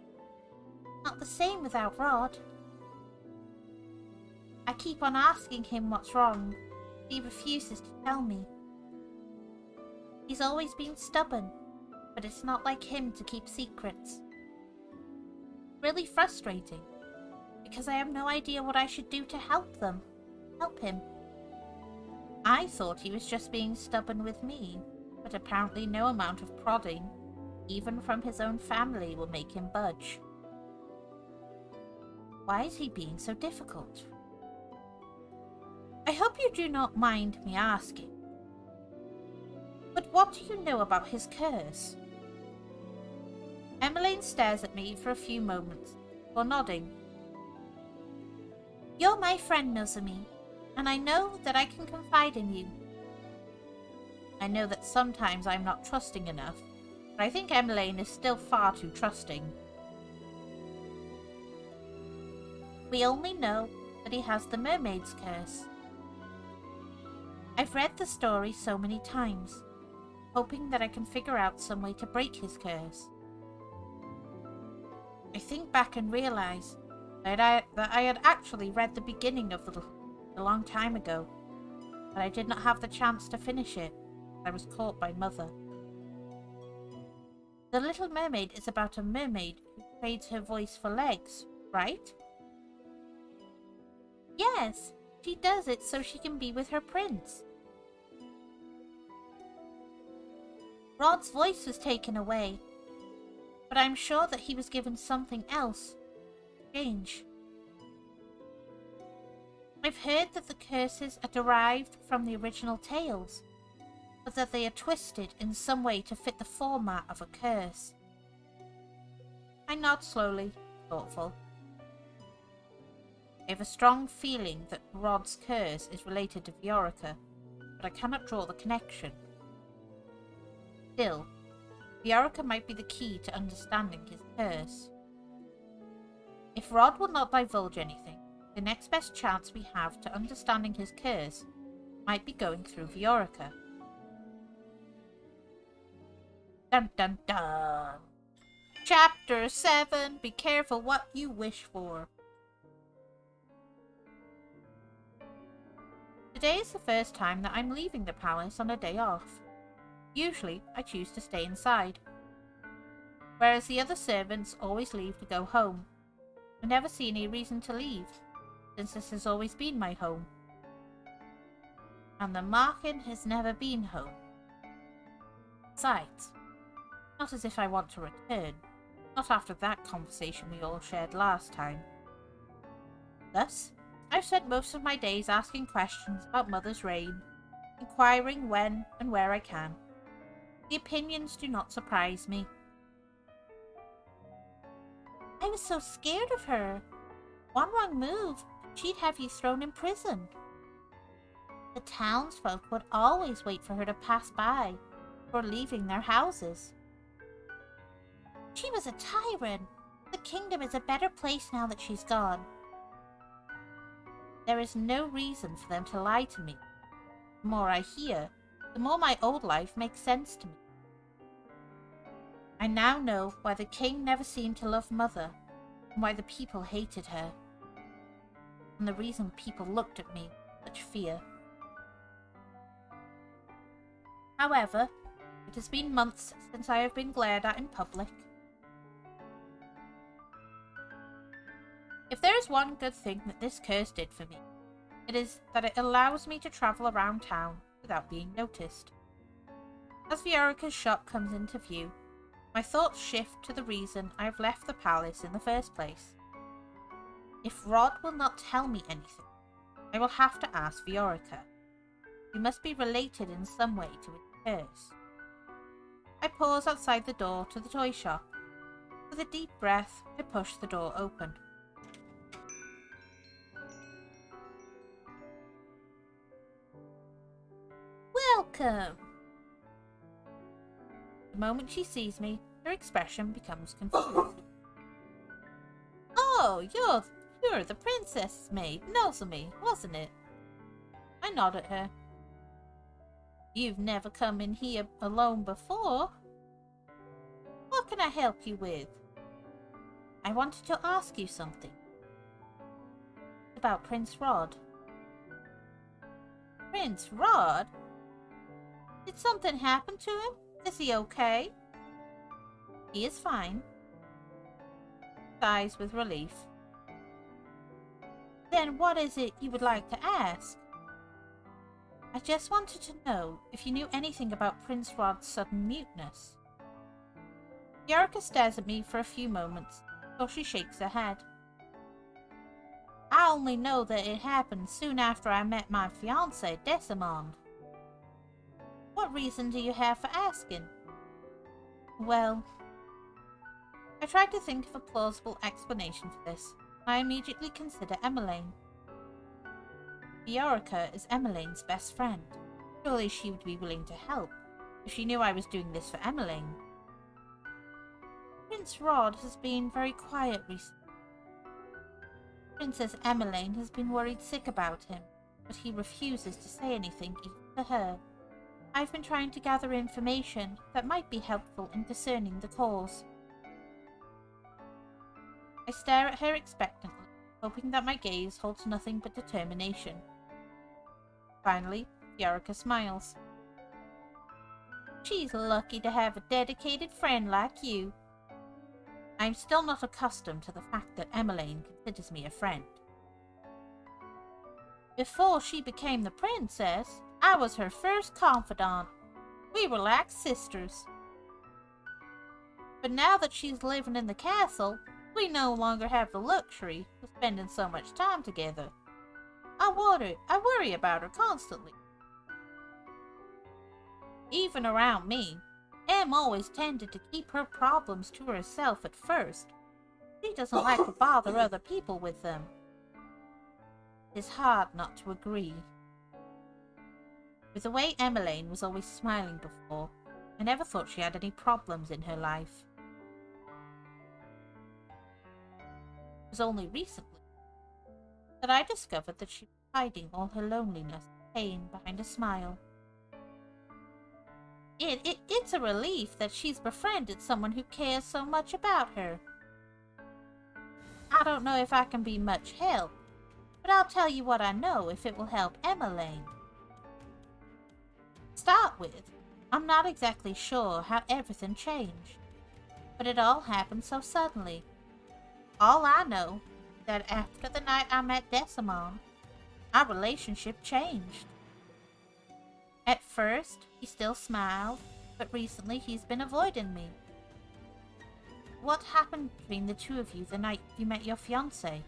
Not the same without Rod. I keep on asking him what's wrong. He refuses to tell me. He's always been stubborn, but it's not like him to keep secrets. Really frustrating, because I have no idea what I should do to help him. I thought he was just being stubborn with me, but apparently no amount of prodding, even from his own family, will make him budge. Why is he being so difficult? I hope you do not mind me asking, but what do you know about his curse? Emmeline stares at me for a few moments, before nodding. You're my friend, Nozomi, and I know that I can confide in you. I know that sometimes I'm not trusting enough, but I think Emmeline is still far too trusting. We only know that he has the mermaid's curse. I've read the story so many times, hoping that I can figure out some way to break his curse. I think back and realize that I had actually read the beginning of the book a long time ago, but I did not have the chance to finish it. I was caught by Mother. The Little Mermaid is about a mermaid who trades her voice for legs, right? Yes, she does it so she can be with her prince. Rod's voice was taken away, but I'm sure that he was given something else. Change. I've heard that the curses are derived from the original tales, but that they are twisted in some way to fit the format of a curse. I nod slowly, thoughtful. I have a strong feeling that Rod's curse is related to Viorica, but I cannot draw the connection. Still, Viorica might be the key to understanding his curse. If Rod will not divulge anything, the next best chance we have to understanding his curse might be going through Viorica. Dun dun dun! Chapter 7. Be careful what you wish for. Today is the first time that I'm leaving the palace on a day off. Usually, I choose to stay inside, whereas the other servants always leave to go home. I never see any reason to leave, since this has always been my home. And the Markin has never been home. Besides, not as if I want to return, not after that conversation we all shared last time. Thus, I've spent most of my days asking questions about Mother's reign, inquiring when and where I can. The opinions do not surprise me. I was so scared of her. One wrong move, and she'd have you thrown in prison. The townsfolk would always wait for her to pass by before leaving their houses. She was a tyrant. The kingdom is a better place now that she's gone. There is no reason for them to lie to me. The more I hear, the more my old life makes sense to me. I now know why the king never seemed to love Mother, and why the people hated her, and the reason people looked at me with such fear. However, it has been months since I have been glared at in public. If there is one good thing that this curse did for me, it is that it allows me to travel around town without being noticed. As Viorica's shop comes into view, my thoughts shift to the reason I have left the palace in the first place. If Rod will not tell me anything, I will have to ask Viorica. We must be related in some way to its curse. I pause outside the door to the toy shop. With a deep breath, I push the door open. Welcome! The moment she sees me, her expression becomes confused. Oh, you're the princess's maid, Nozomi, wasn't it? I nod at her. You've never come in here alone before. What can I help you with? I wanted to ask you something. About Prince Rod. Prince Rod? Did something happen to him? Is he okay? He is fine. Sighs with relief. Then what is it you would like to ask? I just wanted to know if you knew anything about Prince Rod's sudden muteness. Viorica stares at me for a few moments, before she shakes her head. I only know that it happened soon after I met my fiancé, Desimond. What reason do you have for asking? Well, I tried to think of a plausible explanation for this. I immediately consider Emmeline. Viorica is Emmeline's best friend. Surely she would be willing to help, if she knew I was doing this for Emmeline. Prince Rod has been very quiet recently. Princess Emmeline has been worried sick about him, but he refuses to say anything even to her. I've been trying to gather information that might be helpful in discerning the cause. I stare at her expectantly, hoping that my gaze holds nothing but determination. Finally, Viorica smiles. She's lucky to have a dedicated friend like you. I am still not accustomed to the fact that Emmeline considers me a friend. Before she became the princess, I was her first confidant. We were like sisters. But now that she's living in the castle, we no longer have the luxury of spending so much time together. I worry about her constantly. Even around me, Em always tended to keep her problems to herself at first. She doesn't like to bother other people with them. It's hard not to agree. With the way Emmeline was always smiling before, I never thought she had any problems in her life. It was only recently that I discovered that she was hiding all her loneliness and pain behind a smile. It's a relief that she's befriended someone who cares so much about her. I don't know if I can be much help, but I'll tell you what I know if it will help Emmeline. To start with, I'm not exactly sure how everything changed, but it all happened so suddenly. All I know is that after the night I met Desimond, our relationship changed. At first, he still smiled, but recently he's been avoiding me. What happened between the two of you the night you met your fiancé?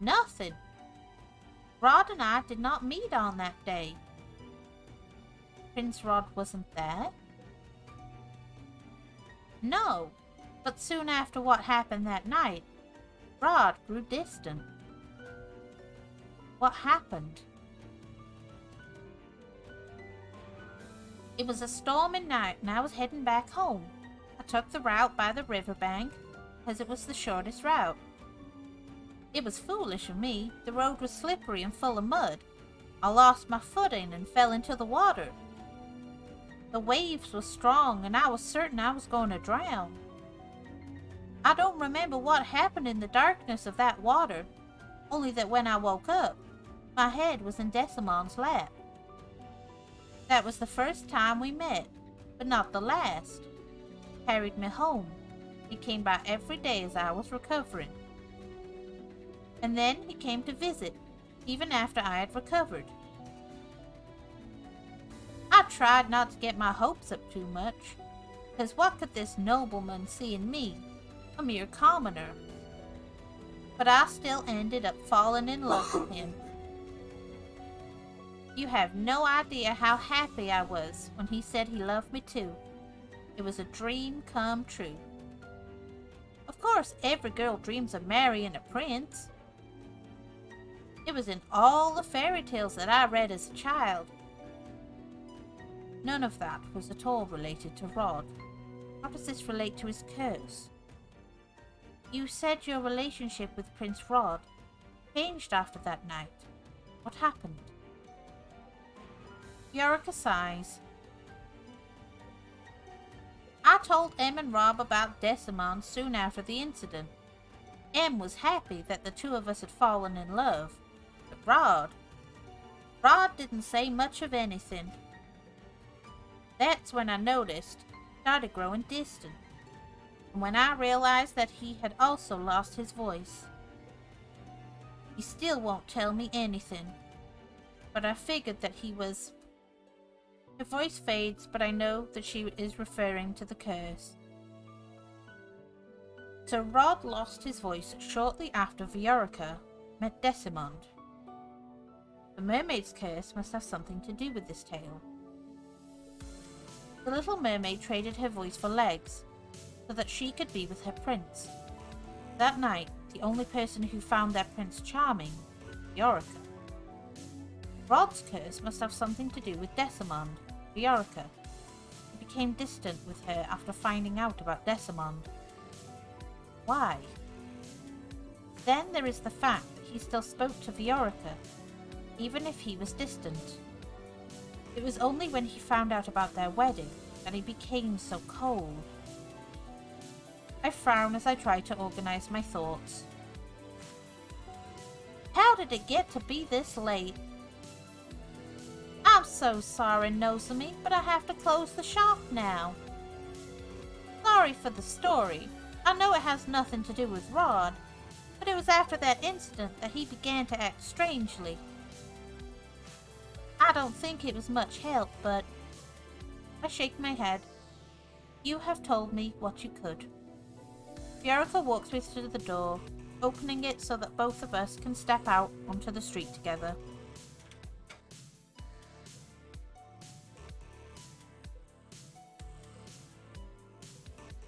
Nothing. Rod and I did not meet on that day. Prince Rod wasn't there? No, but soon after what happened that night, Rod grew distant. What happened? It was a stormy night and I was heading back home. I took the route by the riverbank because it was the shortest route. It was foolish of me. The road was slippery and full of mud. I lost my footing and fell into the water. The waves were strong and I was certain I was going to drown. I don't remember what happened in the darkness of that water, only that when I woke up, my head was in Decimon's lap. That was the first time we met, but not the last. He carried me home. He came by every day as I was recovering. And then he came to visit, even after I had recovered. I tried not to get my hopes up too much, because what could this nobleman see in me, a mere commoner? But I still ended up falling in love with him. You have no idea how happy I was when he said he loved me too. It was a dream come true. Of course, every girl dreams of marrying a prince. It was in all the fairy tales that I read as a child. None of that was at all related to Rod. How does this relate to his curse? You said your relationship with Prince Rod changed after that night. What happened? Viorica sighs. I told Em and Rob about Decimon soon after the incident. Em was happy that the two of us had fallen in love. But Rod didn't say much of anything. That's when I noticed he started growing distant. And when I realized that he had also lost his voice. He still won't tell me anything. But I figured that he was... Her voice fades, but I know that she is referring to the curse. So Rod lost his voice shortly after Viorica met Decimond. The mermaid's curse must have something to do with this tale. The little mermaid traded her voice for legs, so that she could be with her prince. That night, the only person who found their prince charming, Viorica. Rod's curse must have something to do with Decimond, Viorica. He became distant with her after finding out about Decimond. Why? Then there is the fact that he still spoke to Viorica, even if he was distant. It was only when he found out about their wedding that he became so cold. I frown as I try to organize my thoughts. How did it get to be this late? I'm so sorry, Nozomi, but I have to close the shop now. Sorry for the story. I know it has nothing to do with Rod, but it was after that incident that he began to act strangely. I don't think it was much help, but... I shake my head. You have told me what you could. Viorica walks me to the door, opening it so that both of us can step out onto the street together.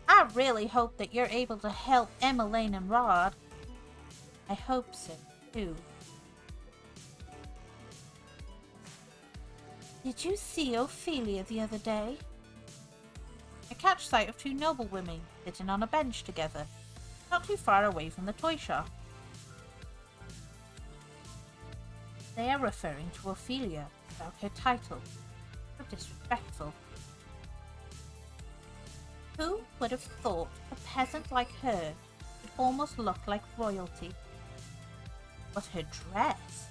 I really hope that you're able to help Emmeline and Rod. I hope so, too. Did you see Ophelia the other day? I catch sight of two noblewomen sitting on a bench together, not too far away from the toy shop. They are referring to Ophelia without her title. How disrespectful. Who would have thought a peasant like her could almost look like royalty? But her dress!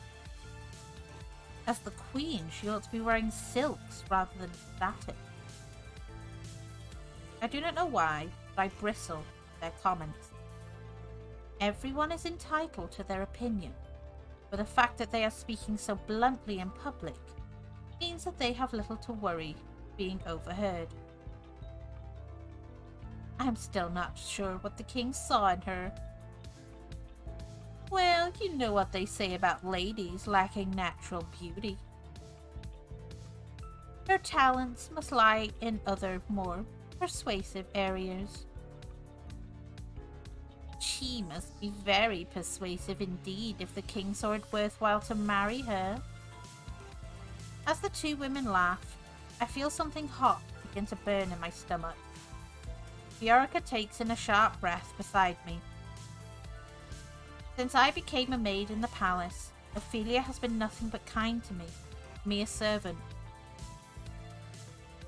As the queen, she ought to be wearing silks rather than satin. I do not know why, but I bristle at their comments. Everyone is entitled to their opinion, but the fact that they are speaking so bluntly in public means that they have little to worry being overheard. I am still not sure what the king saw in her. Well, you know what they say about ladies lacking natural beauty. Her talents must lie in other, more persuasive areas. She must be very persuasive indeed if the king saw it worthwhile to marry her. As the two women laugh, I feel something hot begin to burn in my stomach. Viorica takes in a sharp breath beside me. Since I became a maid in the palace, Ophelia has been nothing but kind to me a servant.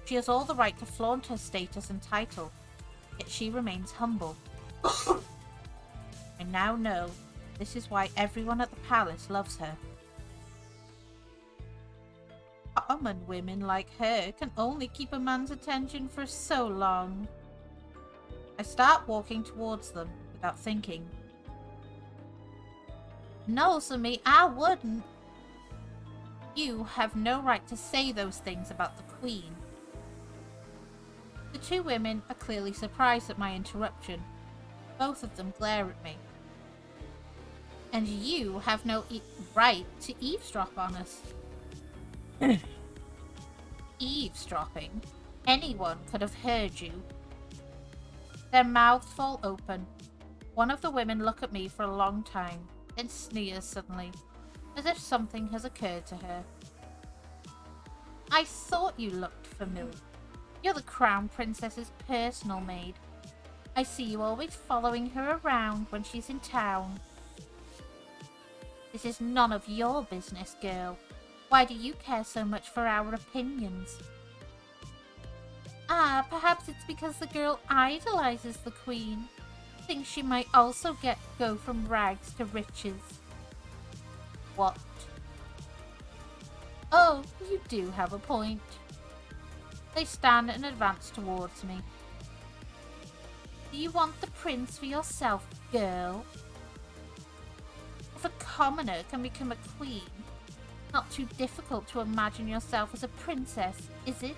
She has all the right to flaunt her status and title, yet she remains humble. I now know this is why everyone at the palace loves her. Common women like her can only keep a man's attention for so long. I start walking towards them without thinking. No, Sumi, I wouldn't. You have no right to say those things about the Queen. The two women are clearly surprised at my interruption. Both of them glare at me. And you have no right to eavesdrop on us. Eavesdropping? Anyone could have heard you. Their mouths fall open. One of the women look at me for a long time, then sneers suddenly, as if something has occurred to her. I thought you looked familiar. You're the Crown Princess's personal maid. I see you always following her around when she's in town. This is none of your business, girl. Why do you care so much for our opinions? Ah, perhaps it's because the girl idolizes the Queen. Thinks she might also go from rags to riches. What? Oh, you do have a point. They stand and advance towards me. Do you want the prince for yourself, girl? If a commoner can become a queen, not too difficult to imagine yourself as a princess, is it?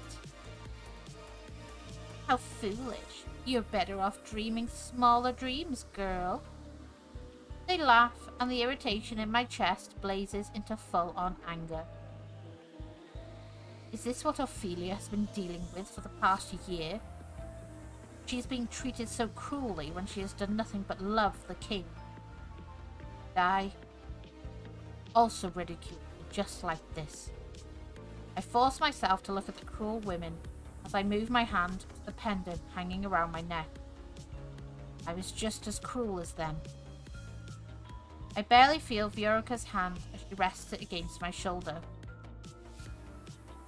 How foolish. You're better off dreaming smaller dreams, girl. They laugh, and the irritation in my chest blazes into full-on anger. Is this what Ophelia has been dealing with for the past year? She's being treated so cruelly when she has done nothing but love the king. I also ridicule me just like this. I force myself to look at the cruel women as I move my hand to the pendant hanging around my neck. I was just as cruel as them. I barely feel Viorica's hand as she rests it against my shoulder.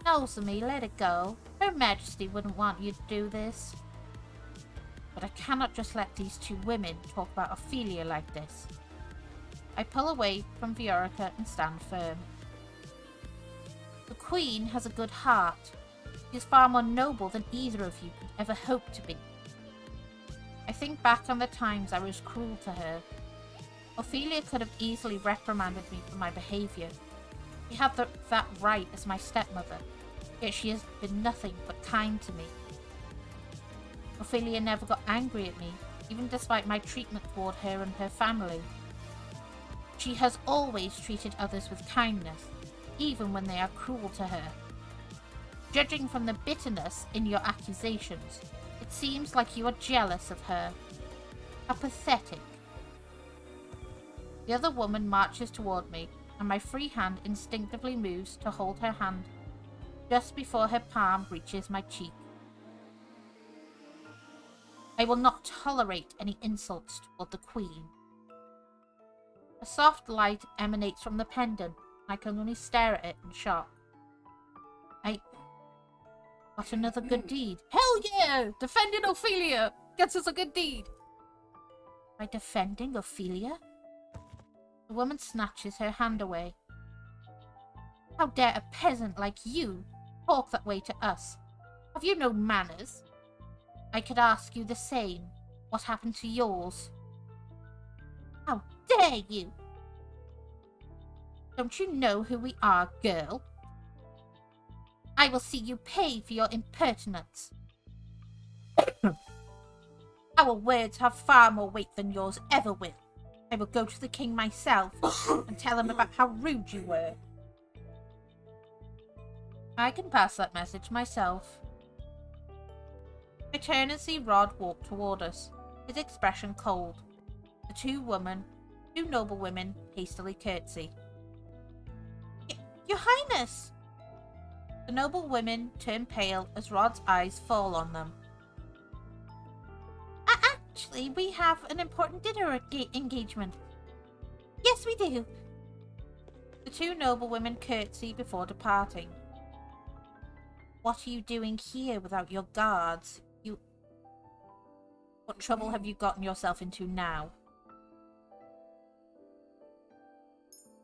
No, Sumi, let it go. Her Majesty wouldn't want you to do this. But I cannot just let these two women talk about Ophelia like this. I pull away from Viorica and stand firm. The Queen has a good heart. She is far more noble than either of you could ever hope to be. I think back on the times I was cruel to her. Ophelia could have easily reprimanded me for my behaviour. She had that right as my stepmother, yet she has been nothing but kind to me. Ophelia never got angry at me, even despite my treatment toward her and her family. She has always treated others with kindness, even when they are cruel to her. Judging from the bitterness in your accusations, it seems like you are jealous of her. How pathetic. The other woman marches toward me, and my free hand instinctively moves to hold her hand just before her palm reaches my cheek. I will not tolerate any insults toward the Queen. A soft light emanates from the pendant, and I can only stare at it in shock. What another good deed. Hell yeah! Defending Ophelia gets us a good deed. By defending Ophelia? The woman snatches her hand away. How dare a peasant like you talk that way to us? Have you no manners? I could ask you the same. What happened to yours? How dare you? Don't you know who we are, girl? I will see you pay for your impertinence. Our words have far more weight than yours ever will. I will go to the king myself and tell him about how rude you were. I can pass that message myself. I turn and see Rod walk toward us, his expression cold. The two noble women, hastily curtsy. Your Highness! The noble women turn pale as Rod's eyes fall on them. Actually, we have an important dinner engagement. Yes, we do. The two noble women curtsy before departing. What are you doing here without your guards? What trouble have you gotten yourself into now?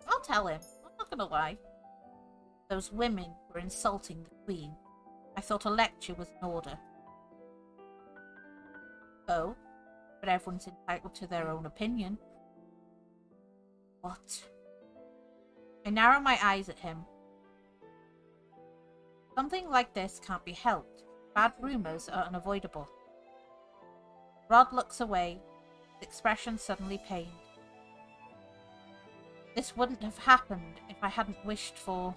I'll tell him. I'm not gonna lie. Those women were insulting the Queen. I thought a lecture was in order. Oh, but everyone's entitled to their own opinion. What? I narrow my eyes at him. Something like this can't be helped. Bad rumours are unavoidable. Rod looks away, his expression suddenly pained. This wouldn't have happened if I hadn't wished for...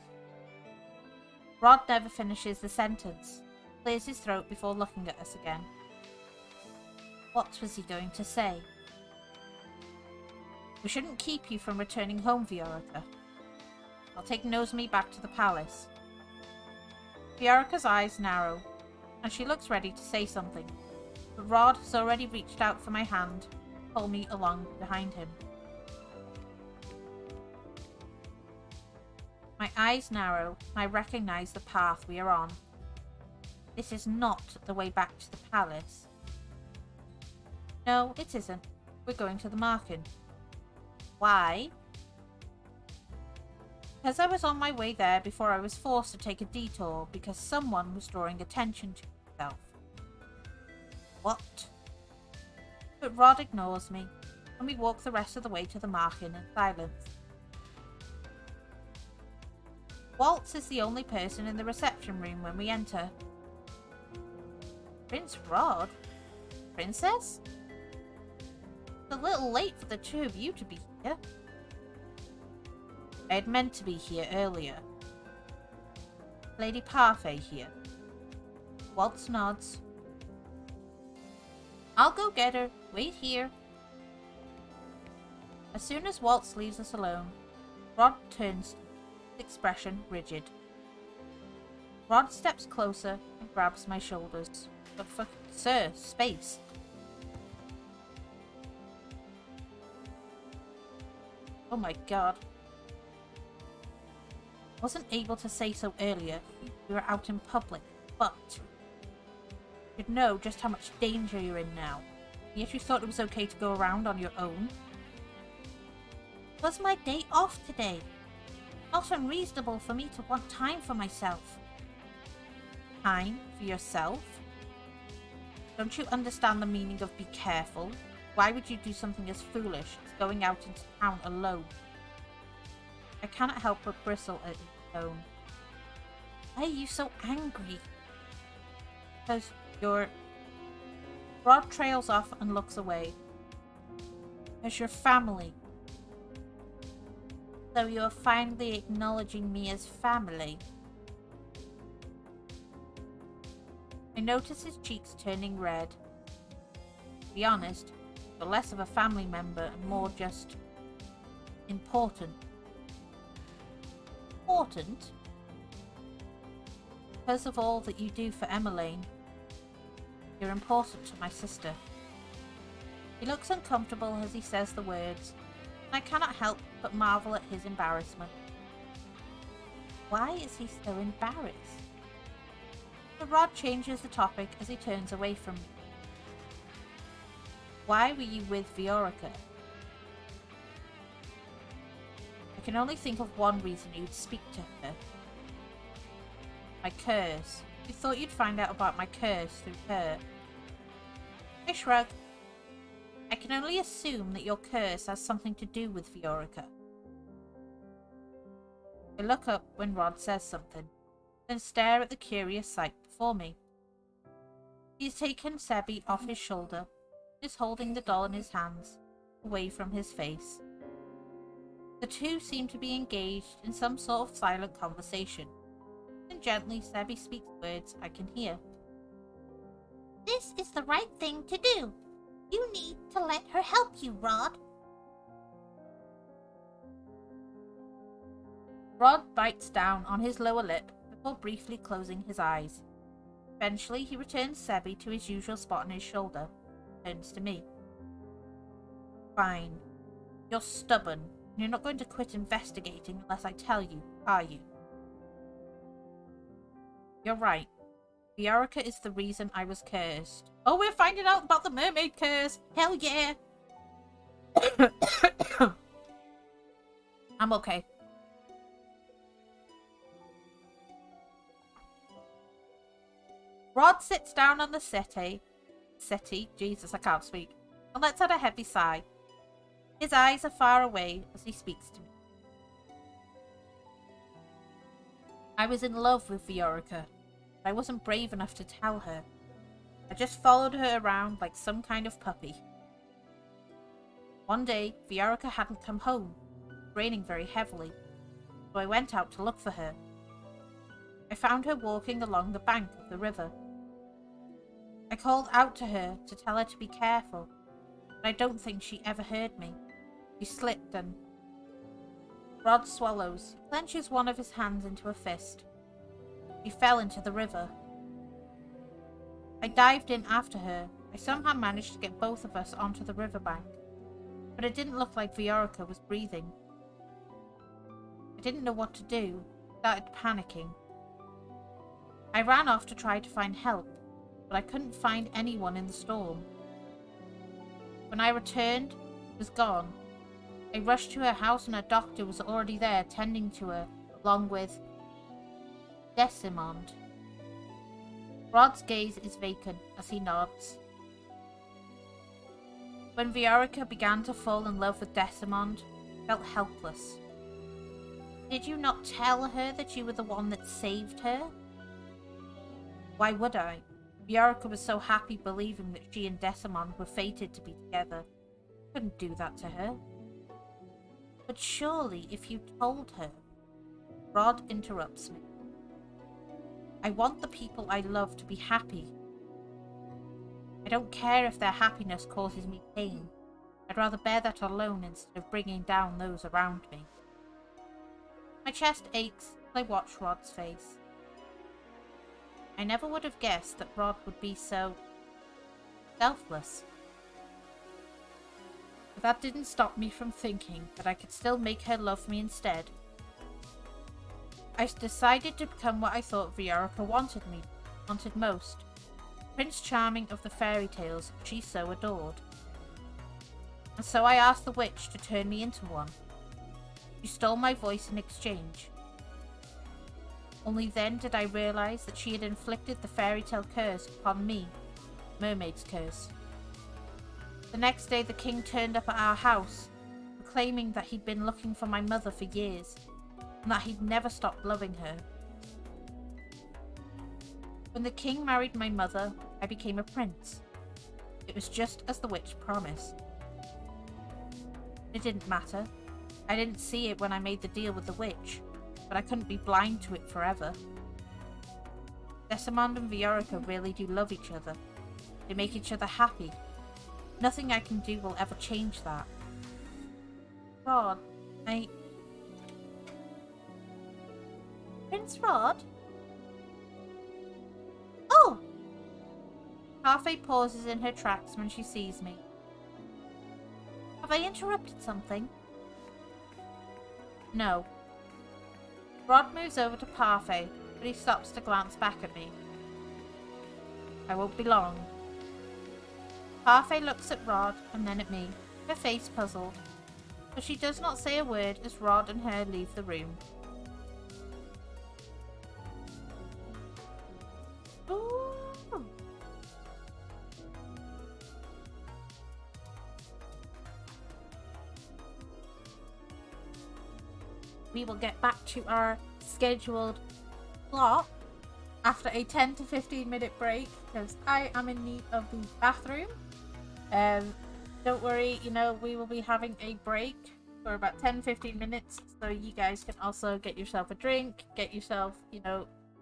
Rod never finishes the sentence, clears his throat before looking at us again. What was he going to say? We shouldn't keep you from returning home, Viorica. I'll take Nozomi back to the palace. Viorica's eyes narrow, and she looks ready to say something, but Rod has already reached out for my hand, pull me along behind him. My eyes narrow, and I recognize the path we are on. This is not the way back to the palace. No, it isn't. We're going to the market. Why? Because I was on my way there before I was forced to take a detour because someone was drawing attention to himself. What? But Rod ignores me, and we walk the rest of the way to the market in silence. Waltz is the only person in the reception room when we enter. Prince Rod? Princess? It's a little late for the two of you to be here. I had meant to be here earlier. Lady Parfait here. Waltz nods. I'll go get her. Wait here. As soon as Waltz leaves us alone, Rod turns, his expression rigid. Rod steps closer and grabs my shoulders. But sir, space. Oh my god. Wasn't able to say so earlier. We were out in public, but you'd know just how much danger you're in now. Yet you thought it was okay to go around on your own. It was my day off today. Not unreasonable for me to want time for myself. Time for yourself? Don't you understand the meaning of be careful? Why would you do something as foolish as going out into town alone? I cannot help but bristle at his tone. Why are you so angry? Because you're... Rod trails off and looks away. Because you're family. So you're finally acknowledging me as family? I notice his cheeks turning red. To be honest, you're less of a family member and more just... important. Important? Because of all that you do for Emmeline. You're important to my sister. He looks uncomfortable as he says the words, and I cannot help but marvel at his embarrassment. Why is he so embarrassed? The Rod changes the topic as he turns away from me. Why were you with Viorica? I can only think of one reason you'd speak to her. My curse. You thought you'd find out about my curse through her. I shrug. I can only assume that your curse has something to do with Viorica. I look up when Rod says something, then stare at the curious sight before me. He has taken Sebi off his shoulder, and is holding the doll in his hands, away from his face. The two seem to be engaged in some sort of silent conversation, and gently Sebi speaks words I can hear. This is the right thing to do. You need to let her help you, Rod. Rod bites down on his lower lip, but before briefly closing his eyes. Eventually, he returns Sebi to his usual spot on his shoulder. Turns to me. Fine. You're stubborn. You're not going to quit investigating unless I tell you, are you? You're right. Viorica is the reason I was cursed. Oh, we're finding out about the mermaid curse! Hell yeah! I'm okay. Rod sits down on the settee, Jesus, I can't speak, and lets out a heavy sigh. His eyes are far away as he speaks to me. I was in love with Viorica, but I wasn't brave enough to tell her. I just followed her around like some kind of puppy. One day, Viorica hadn't come home, raining very heavily, so I went out to look for her. I found her walking along the bank of the river. I called out to her to tell her to be careful, but I don't think she ever heard me. She slipped and... Rod swallows, clenches one of his hands into a fist. She fell into the river. I dived in after her. I somehow managed to get both of us onto the riverbank, but it didn't look like Viorica was breathing. I didn't know what to do, started panicking. I ran off to try to find help, but I couldn't find anyone in the storm. When I returned, she was gone. I rushed to her house and her doctor was already there tending to her, along with Desimond. Rod's gaze is vacant as he nods. When Viorica began to fall in love with Desimond, I felt helpless. Did you not tell her that you were the one that saved her? Why would I? Viorica was so happy believing that she and Desimond were fated to be together. I couldn't do that to her. But surely, if you told her... Rod interrupts me. I want the people I love to be happy. I don't care if their happiness causes me pain. I'd rather bear that alone instead of bringing down those around me. My chest aches as I watch Rod's face. I never would have guessed that Rod would be so... selfless. But that didn't stop me from thinking that I could still make her love me instead. I decided to become what I thought Viorica wanted most. Prince Charming of the fairy tales she so adored. And so I asked the witch to turn me into one. She stole my voice in exchange. Only then did I realise that she had inflicted the fairy tale curse upon me, Mermaid's curse. The next day the king turned up at our house, proclaiming that he'd been looking for my mother for years, and that he'd never stopped loving her. When the king married my mother, I became a prince. It was just as the witch promised. It didn't matter. I didn't see it when I made the deal with the witch, but I couldn't be blind to it forever. Desimond and Viorica really do love each other. They make each other happy. Nothing I can do will ever change that. Rod, Prince Rod? Oh! Parfait pauses in her tracks when she sees me. Have I interrupted something? No. Rod moves over to Parfait, but he stops to glance back at me. I won't be long. Parfait looks at Rod and then at me, her face puzzled, but she does not say a word as Rod and her leave the room. Ooh. We will get back to our scheduled plot after a 10 to 15 minute break because I am in need of the bathroom. Don't worry, we will be having a break for about 10-15 minutes so you guys can also get yourself a drink, get yourself,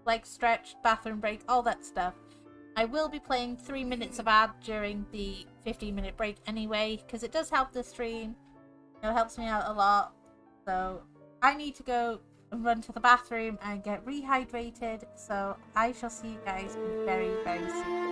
legs stretched, bathroom break, all that stuff. I will be playing 3 minutes of ad during the 15-minute break anyway because it does help the stream. It helps me out a lot. So I need to go run to the bathroom and get rehydrated. So I shall see you guys very, very soon.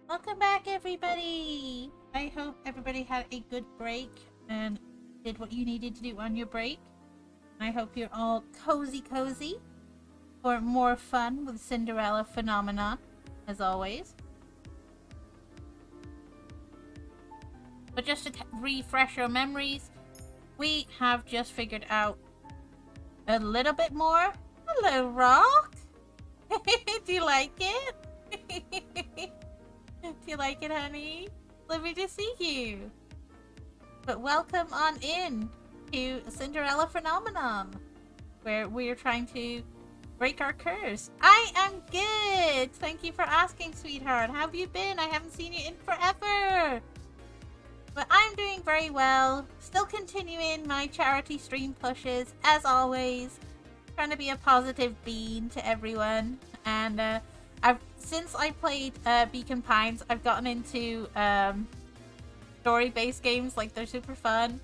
Welcome back, everybody! I hope everybody had a good break and did what you needed to do on your break. I hope you're all cozy for more fun with Cinderella Phenomenon, as always. But just to refresh your memories, we have just figured out a little bit more. Hello, Rock! Do you like it? Do you like it, honey? Lovely to see you. But welcome on in to Cinderella Phenomenon, where we're trying to break our curse. I am good. Thank you for asking, sweetheart. How have you been? I haven't seen you in forever. But I'm doing very well. Still continuing my charity stream pushes, as always. Trying to be a positive bean to everyone. And since I played Beacon Pines, I've gotten into story-based games. Like, they're super fun.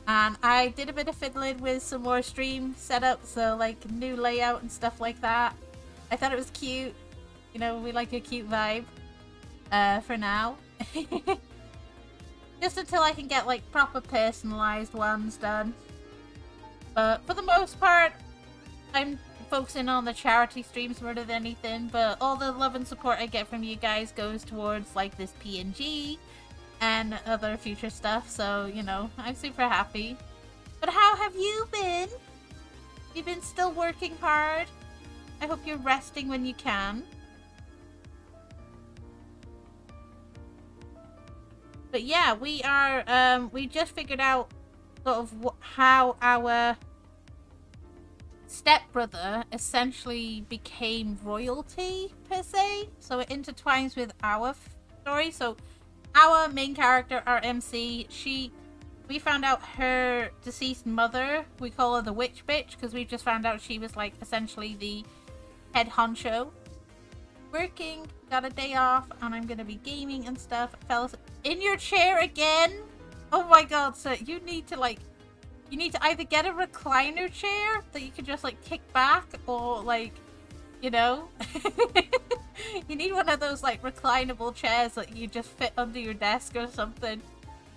And I did a bit of fiddling with some more stream setups, so like new layout and stuff like that. I thought it was cute. You know, we like a cute vibe for now. Just until I can get like proper personalized ones done. But for the most part, I'm focusing on the charity streams more than anything, but all the love and support I get from you guys goes towards like this PNG and other future stuff, so you know, I'm super happy. But how have you been? You've been still working hard? I hope you're resting when you can. But yeah, we are we just figured out sort of how our stepbrother essentially became royalty, per se. So it intertwines with our story. So our main character, our MC, we found out her deceased mother, we call her the witch bitch, because we just found out she was like essentially the head honcho. Working, got a day off, and I'm gonna be gaming and stuff. Fellas, in your chair again? Oh my god, so you need to either get a recliner chair that you can just like kick back, or like, you know, you need one of those like reclinable chairs that you just fit under your desk or something.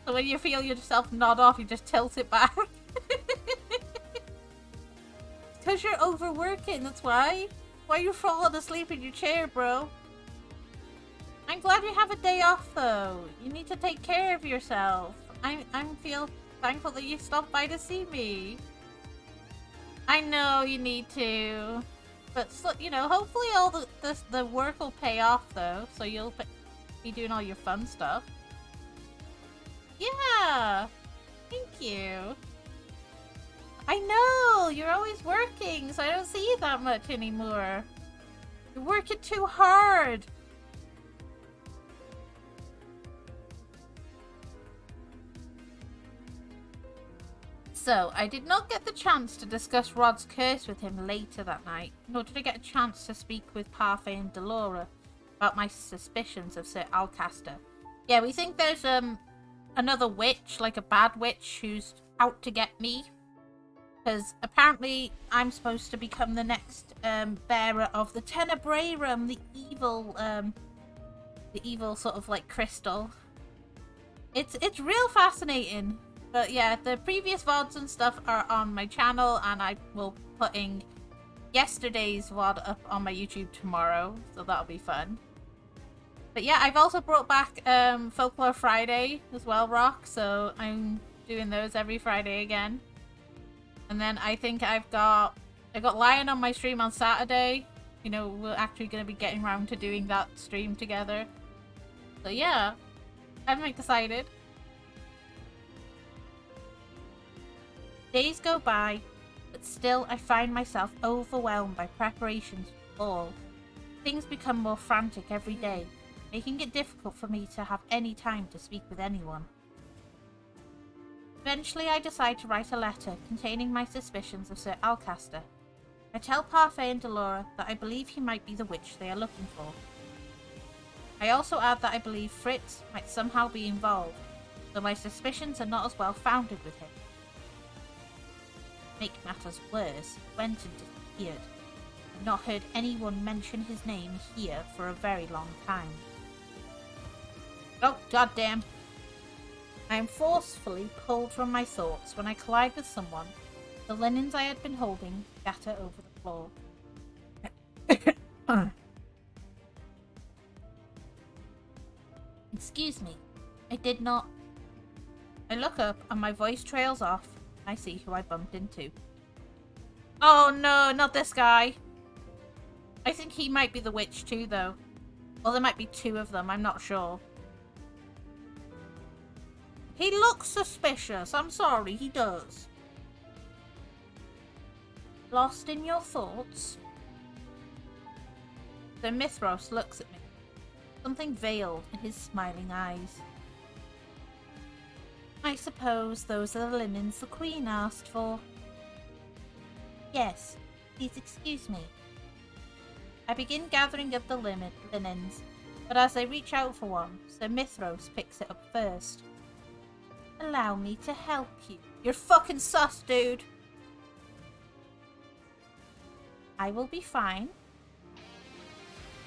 So when you feel yourself nod off, you just tilt it back. Because you're overworking, that's why. Why you're falling asleep in your chair, bro. I'm glad you have a day off though. You need to take care of yourself. I feel thankful that you stopped by to see me. I know you need to, but so, you know, hopefully all the work will pay off though, so you'll be doing all your fun stuff. Yeah, thank you. I know you're always working, so I don't see you that much anymore. You're working too hard. So, I did not get the chance to discuss Rod's curse with him later that night, nor did I get a chance to speak with Parfait and Delora about my suspicions of Sir Alcaster. Yeah, we think there's another witch, like a bad witch, who's out to get me. Because apparently I'm supposed to become the next bearer of the Tenebrarum, the evil sort of like crystal. It's real fascinating. But yeah, the previous VODs and stuff are on my channel, and I will putting yesterday's VOD up on my YouTube tomorrow, so that'll be fun. But yeah, I've also brought back Folklore Friday as well, Rock, so I'm doing those every Friday again. And then I think I got Lion on my stream on Saturday. You know, we're actually going to be getting around to doing that stream together. So yeah, I'm excited. Days go by, but still I find myself overwhelmed by preparations for the ball. Things become more frantic every day, making it difficult for me to have any time to speak with anyone. Eventually I decide to write a letter containing my suspicions of Sir Alcaster. I tell Parfait and Delora that I believe he might be the witch they are looking for. I also add that I believe Fritz might somehow be involved, though my suspicions are not as well founded with him. To make matters worse, Quentin disappeared. I've not heard anyone mention his name here for a very long time. Oh, goddamn. I am forcefully pulled from my thoughts when I collide with someone. The linens I had been holding scatter over the floor. Excuse me. I did not. I look up and my voice trails off. I see who I bumped into. Oh no, not this guy. I think he might be the witch too, though. Or there might be two of them, I'm not sure. He looks suspicious. I'm sorry, he does. Lost in your thoughts? Sir Mithros looks at me. Something veiled in his smiling eyes. I suppose those are the linens the Queen asked for. Yes, please excuse me. I begin gathering up the linens, but as I reach out for one, Sir Mithros picks it up first. Allow me to help you. You're fucking sus, dude. I will be fine.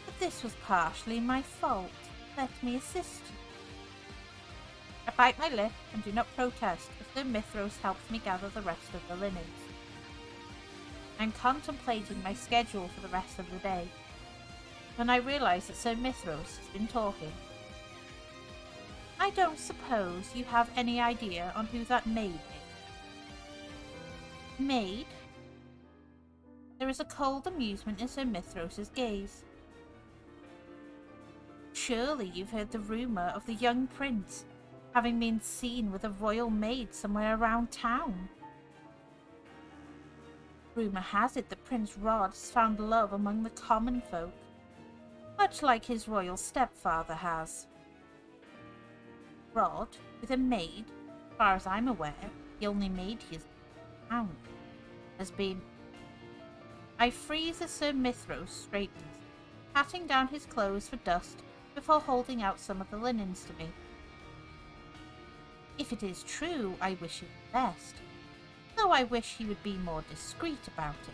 But this was partially my fault. Let me assist you. I bite my lip and do not protest as Sir Mithros helps me gather the rest of the linens. I'm contemplating my schedule for the rest of the day when I realise that Sir Mithros has been talking. I don't suppose you have any idea on who that maid is? Maid? There is a cold amusement in Sir Mithros' gaze. Surely you've heard the rumour of the young prince having been seen with a royal maid somewhere around town. Rumour has it that Prince Rod has found love among the common folk, much like his royal stepfather has. Rod, with a maid, as far as I'm aware, the only maid he has found, has been... I freeze as Sir Mithros straightens, patting down his clothes for dust before holding out some of the linens to me. If it is true, I wish him the best, though I wish he would be more discreet about it.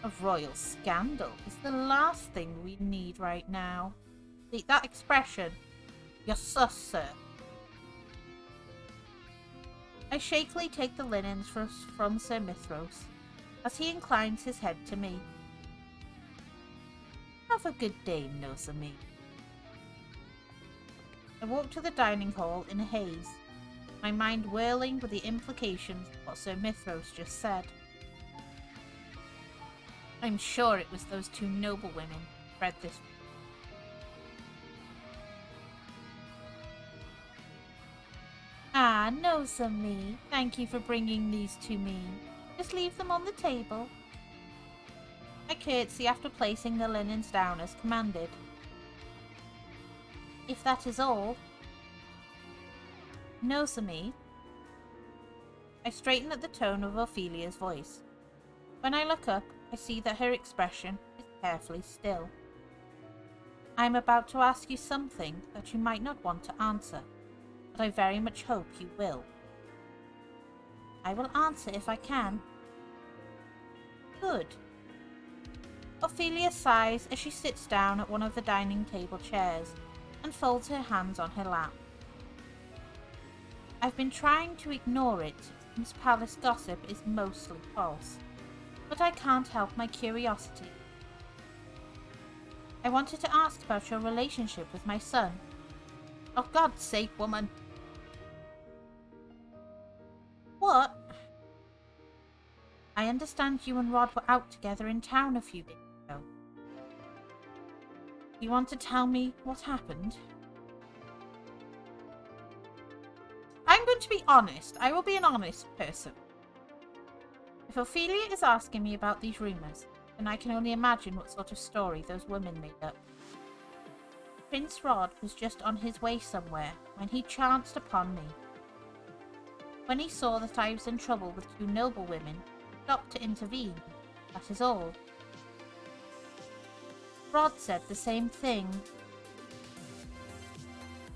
A royal scandal is the last thing we need right now. That expression, you're sus, sir. I shakily take the linens from Sir Mithros as he inclines his head to me. Have a good day, Nozomi. I walk to the dining hall in a haze, my mind whirling with the implications of what Sir Mithros just said. I'm sure it was those two noblewomen who read this. Ah, Nozomi, thank you for bringing these to me. Just leave them on the table. I curtsy after placing the linens down as commanded. If that is all. Nozomi. I straighten at the tone of Ophelia's voice. When I look up, I see that her expression is carefully still. I am about to ask you something that you might not want to answer, but I very much hope you will. I will answer if I can. Good. Ophelia sighs as she sits down at one of the dining table chairs and folds her hands on her lap. I've been trying to ignore it since palace gossip is mostly false, but I can't help my curiosity. I wanted to ask about your relationship with my son. Oh, God's sake, woman. What? I understand you and Rod were out together in town a few days ago. You want to tell me what happened? I'm going to be honest. I will be an honest person. If Ophelia is asking me about these rumours, then I can only imagine what sort of story those women made up. Prince Rod was just on his way somewhere when he chanced upon me. When he saw that I was in trouble with two noblewomen, he stopped to intervene. That is all. Rod said the same thing.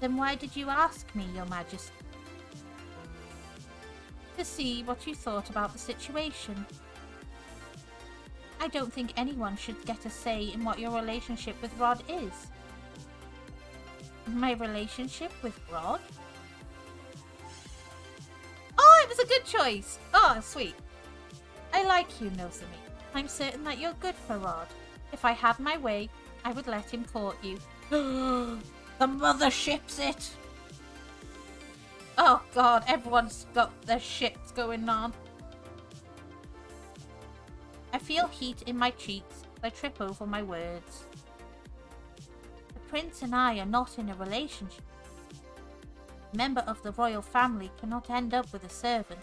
Then why did you ask me, Your Majesty? To see what you thought about the situation. I don't think anyone should get a say in what your relationship with Rod is. My relationship with Rod? Oh, it was a good choice. Oh, sweet. I like you, Nozomi. I'm certain that you're good for Rod. If I had my way, I would let him court you. The mother ships it. Oh god, everyone's got their ships going on. I feel heat in my cheeks as I trip over my words. The prince and I are not in a relationship. A member of the royal family cannot end up with a servant.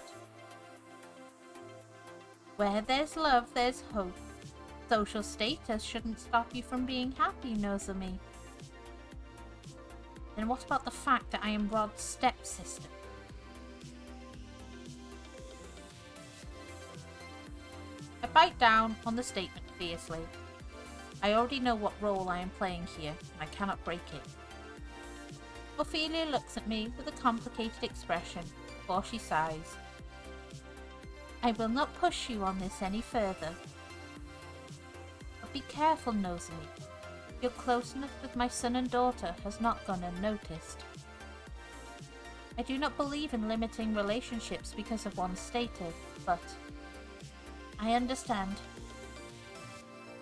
Where there's love, there's hope. Social status shouldn't stop you from being happy, Nozomi. Then what about the fact that I am Rod's stepsister? I bite down on the statement fiercely. I already know what role I am playing here, and I cannot break it. Ophelia looks at me with a complicated expression before she sighs. I will not push you on this any further. But be careful, Nozomi. Your closeness with my son and daughter has not gone unnoticed. I do not believe in limiting relationships because of one's status, but I understand.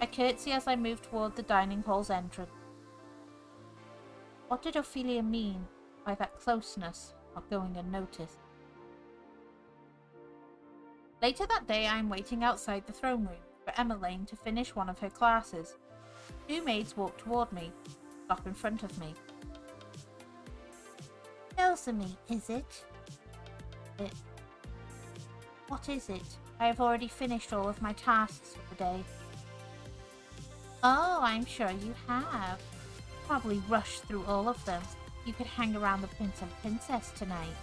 I curtsy as I move toward the dining hall's entrance. What did Ophelia mean by that closeness not going unnoticed? Later that day, I am waiting outside the throne room for Emmeline to finish one of her classes. Two maids walk toward me, stop in front of me. Nozomi, is it? What is it? I have already finished all of my tasks for the day. Oh, I'm sure you have. Probably rushed through all of them. You could hang around the prince and princess tonight.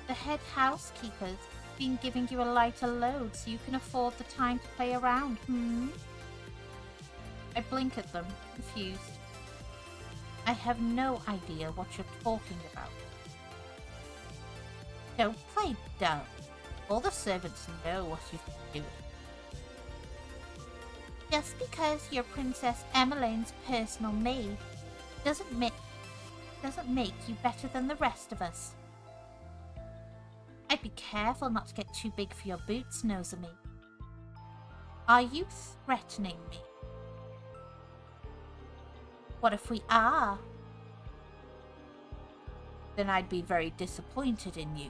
The head housekeeper's been giving you a lighter load so you can afford the time to play around, I blink at them, confused. I have no idea what you're talking about. Don't play dumb. All the servants know what you've been doing. Just because you're Princess Emmeline's personal maid doesn't make you better than the rest of us. I'd be careful not to get too big for your boots, Nozomi. Are you threatening me? What if we are? Then I'd be very disappointed in you.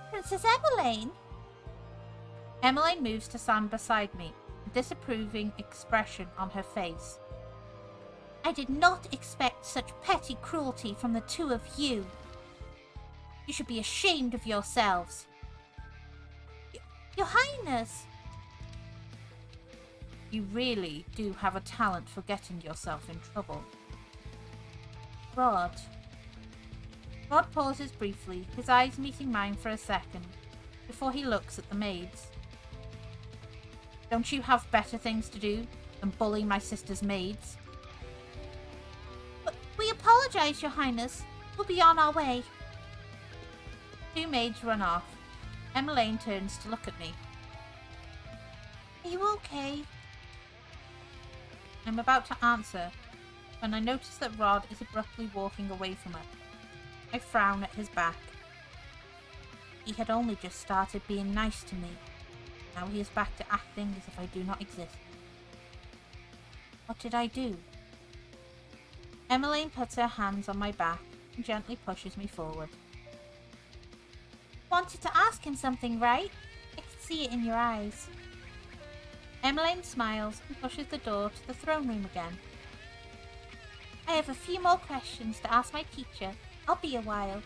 Princess Emmeline? Emmeline moves to stand beside me, a disapproving expression on her face. I did not expect such petty cruelty from the two of you. You should be ashamed of yourselves. Your Highness! You really do have a talent for getting yourself in trouble. Rod. Rod pauses briefly, his eyes meeting mine for a second, before he looks at the maids. Don't you have better things to do than bully my sister's maids? But we apologize, Your Highness. We'll be on our way. Two maids run off. Emmeline turns to look at me. Are you okay? I'm about to answer when I notice that Rod is abruptly walking away from her. I frown at his back. He had only just started being nice to me. Now he is back to acting as if I do not exist. What did I do? Emmeline puts her hands on my back and gently pushes me forward. Wanted to ask him something, right? I can see it in your eyes. Emmeline smiles and pushes the door to the throne room again. I have a few more questions to ask my teacher. I'll be a while.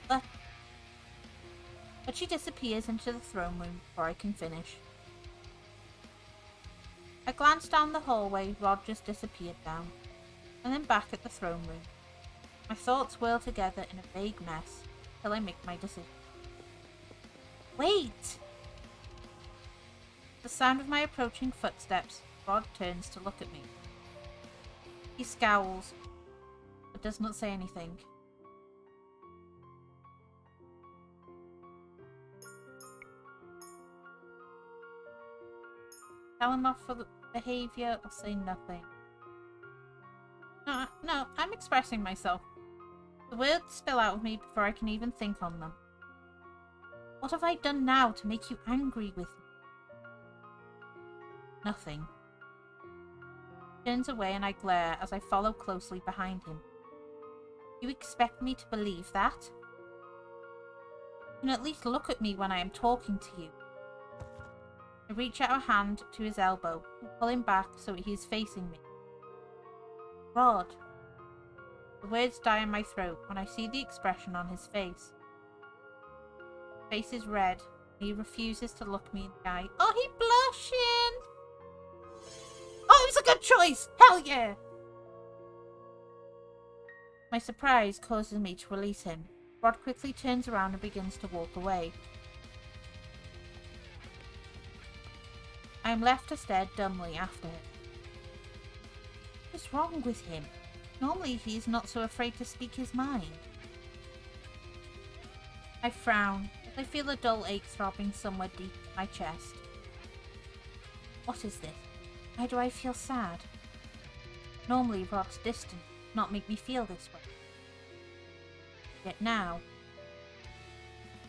But she disappears into the throne room before I can finish. I glance down the hallway Rod just disappeared down, and then back at the throne room. My thoughts whirl together in a vague mess till I make my decision. Wait! The sound of my approaching footsteps, Rod turns to look at me. He scowls, but does not say anything. Tell him off for the behaviour or say nothing? No, I'm expressing myself. The words spill out of me before I can even think on them. What have I done now to make you angry with me? Nothing. He turns away and I glare as I follow closely behind him. You expect me to believe that? You can at least look at me when I am talking to you. I reach out a hand to his elbow and pull him back so he is facing me. Rod. The words die in my throat when I see the expression on his face. His face is red and he refuses to look me in the eye. Oh, he's blushing! Oh, it was a good choice! Hell yeah! My surprise causes me to release him. Rod quickly turns around and begins to walk away. I am left to stare dumbly after him. What is wrong with him? Normally he is not so afraid to speak his mind. I frown as I feel a dull ache throbbing somewhere deep in my chest. What is this? Why do I feel sad? Normally Rod's distance does not make me feel this way. Yet now,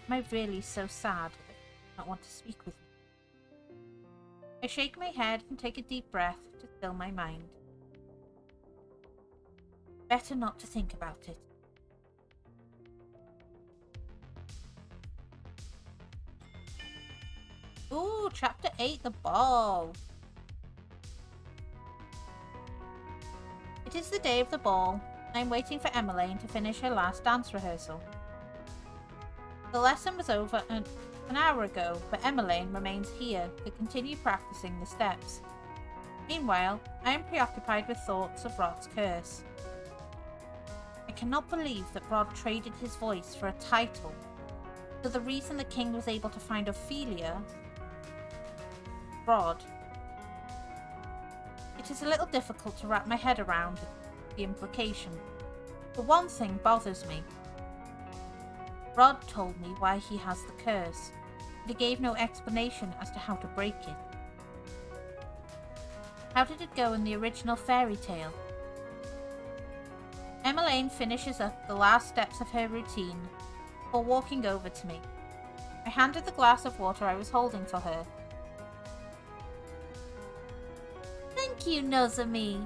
am I really so sad that he does not want to speak with me? I shake my head and take a deep breath to still my mind. Better not to think about it. Ooh, Chapter 8, The Ball. It is the day of the ball. I am waiting for Emmeline to finish her last dance rehearsal. The lesson was over an hour ago, but Emmeline remains here to continue practicing the steps. Meanwhile, I am preoccupied with thoughts of Rod's curse. I cannot believe that Rod traded his voice for a title. So the reason the king was able to find Ophelia, Rod. It is a little difficult to wrap my head around the implication, but one thing bothers me. Rod told me why he has the curse, but he gave no explanation as to how to break it. How did it go in the original fairy tale? Emmeline finishes up the last steps of her routine before walking over to me. I handed the glass of water I was holding for her. Thank you, Nozomi.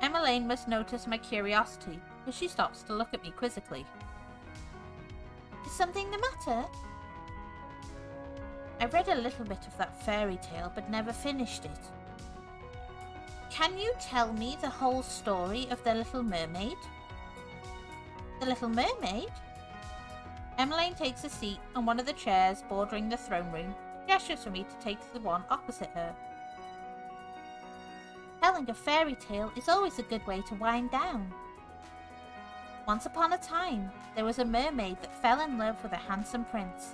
Emmeline must notice my curiosity, as she stops to look at me quizzically. Is something the matter? I read a little bit of that fairy tale, but never finished it. Can you tell me the whole story of the Little Mermaid? The Little Mermaid? Emmeline takes a seat on one of the chairs bordering the throne room and gestures for me to take the one opposite her. Telling a fairy tale is always a good way to wind down. Once upon a time, there was a mermaid that fell in love with a handsome prince.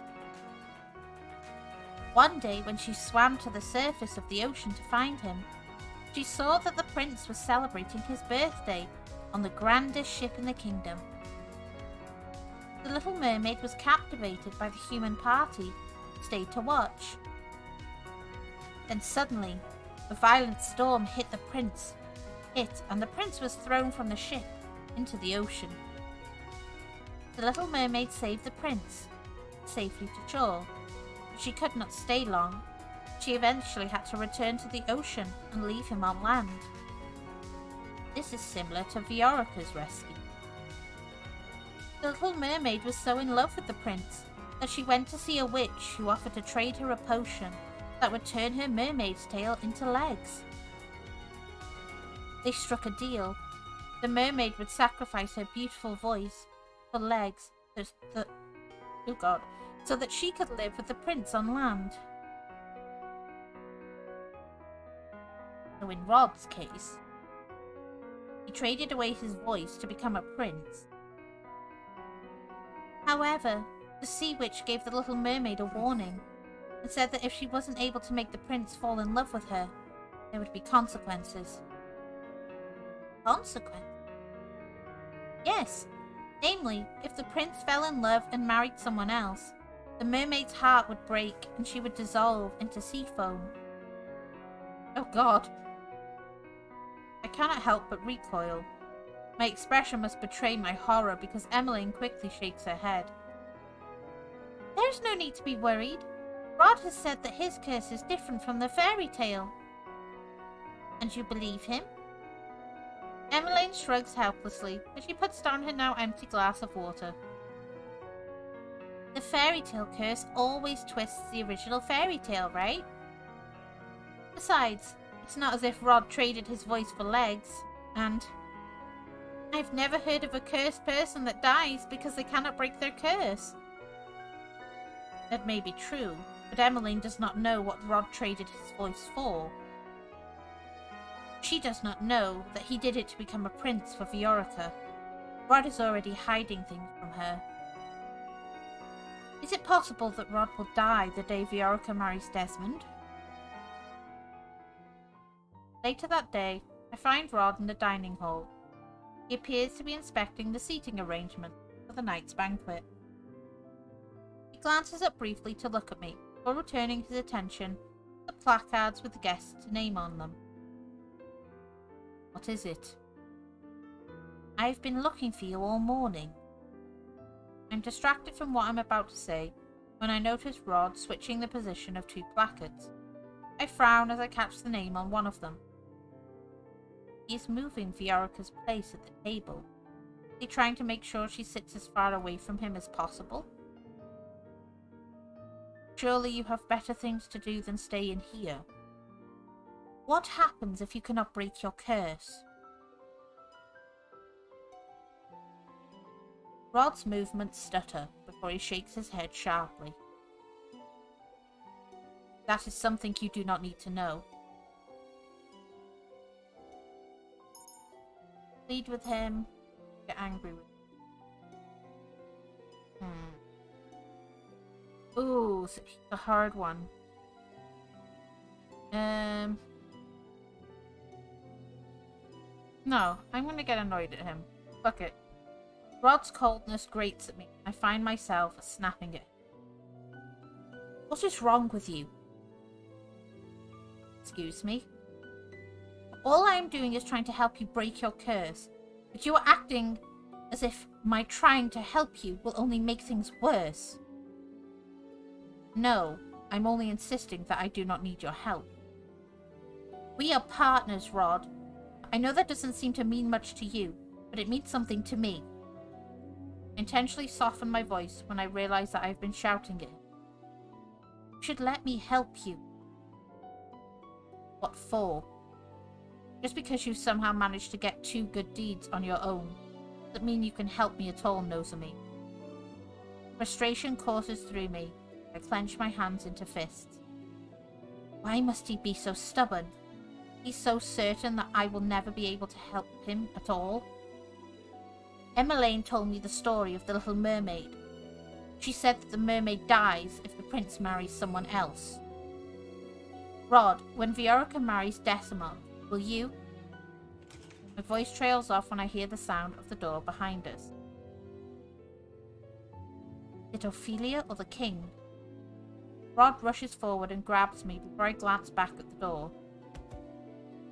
One day, when she swam to the surface of the ocean to find him, she saw that the prince was celebrating his birthday on the grandest ship in the kingdom. The little mermaid was captivated by the human party and stayed to watch. Then suddenly, a violent storm hit and the prince was thrown from the ship into the ocean. The little mermaid saved the prince safely to shore, but she could not stay long. She eventually had to return to the ocean and leave him on land. This is similar to Viorica's rescue. The little mermaid was so in love with the prince that she went to see a witch who offered to trade her a potion that would turn her mermaid's tail into legs. They struck a deal. The mermaid would sacrifice her beautiful voice for legs so that she could live with the prince on land. So in Rod's case, he traded away his voice to become a prince. However, the sea witch gave the little mermaid a warning and said that if she wasn't able to make the prince fall in love with her, there would be consequences. Consequences? Yes, namely, if the prince fell in love and married someone else, the mermaid's heart would break and she would dissolve into sea foam. Oh God. I cannot help but recoil. My expression must betray my horror because Emmeline quickly shakes her head. There's no need to be worried. Rod has said that his curse is different from the fairy tale. And you believe him? Emmeline shrugs helplessly as she puts down her now empty glass of water. The fairy tale curse always twists the original fairy tale, right? Besides, it's not as if Rod traded his voice for legs, and I've never heard of a cursed person that dies because they cannot break their curse. That may be true, but Emmeline does not know what Rod traded his voice for. She does not know that he did it to become a prince for Viorica. Rod is already hiding things from her. Is it possible that Rod will die the day Viorica marries Desmond? Later that day, I find Rod in the dining hall. He appears to be inspecting the seating arrangement for the night's banquet. He glances up briefly to look at me, before returning his attention to the placards with the guest's name on them. What is it? I've been looking for you all morning. I'm distracted from what I'm about to say when I notice Rod switching the position of two placards. I frown as I catch the name on one of them. He is moving Viorica's place at the table. Is he trying to make sure she sits as far away from him as possible? Surely you have better things to do than stay in here. What happens if you cannot break your curse? Rod's movements stutter before he shakes his head sharply. That is something you do not need to know. Plead with him, get angry with him. Ooh, it's a hard one. No, I'm gonna get annoyed at him. Fuck it. Rod's coldness grates at me. I find myself snapping at him. What is wrong with you? Excuse me? All I am doing is trying to help you break your curse, but you are acting as if my trying to help you will only make things worse. No, I'm only insisting that I do not need your help. We are partners, Rod. I know that doesn't seem to mean much to you, but it means something to me. I intentionally soften my voice when I realize that I've been shouting at him. You should let me help you. What for? Just because you somehow managed to get 2 good deeds on your own doesn't mean you can help me at all, Nozomi. Frustration courses through me. I clench my hands into fists. Why must he be so stubborn? He's so certain that I will never be able to help him at all. Emmeline told me the story of the Little Mermaid. She said that the mermaid dies if the prince marries someone else. Rod, when Viorica marries Decimond, will you? My voice trails off when I hear the sound of the door behind us. Is it Ophelia or the king? Rod rushes forward and grabs me before I glance back at the door.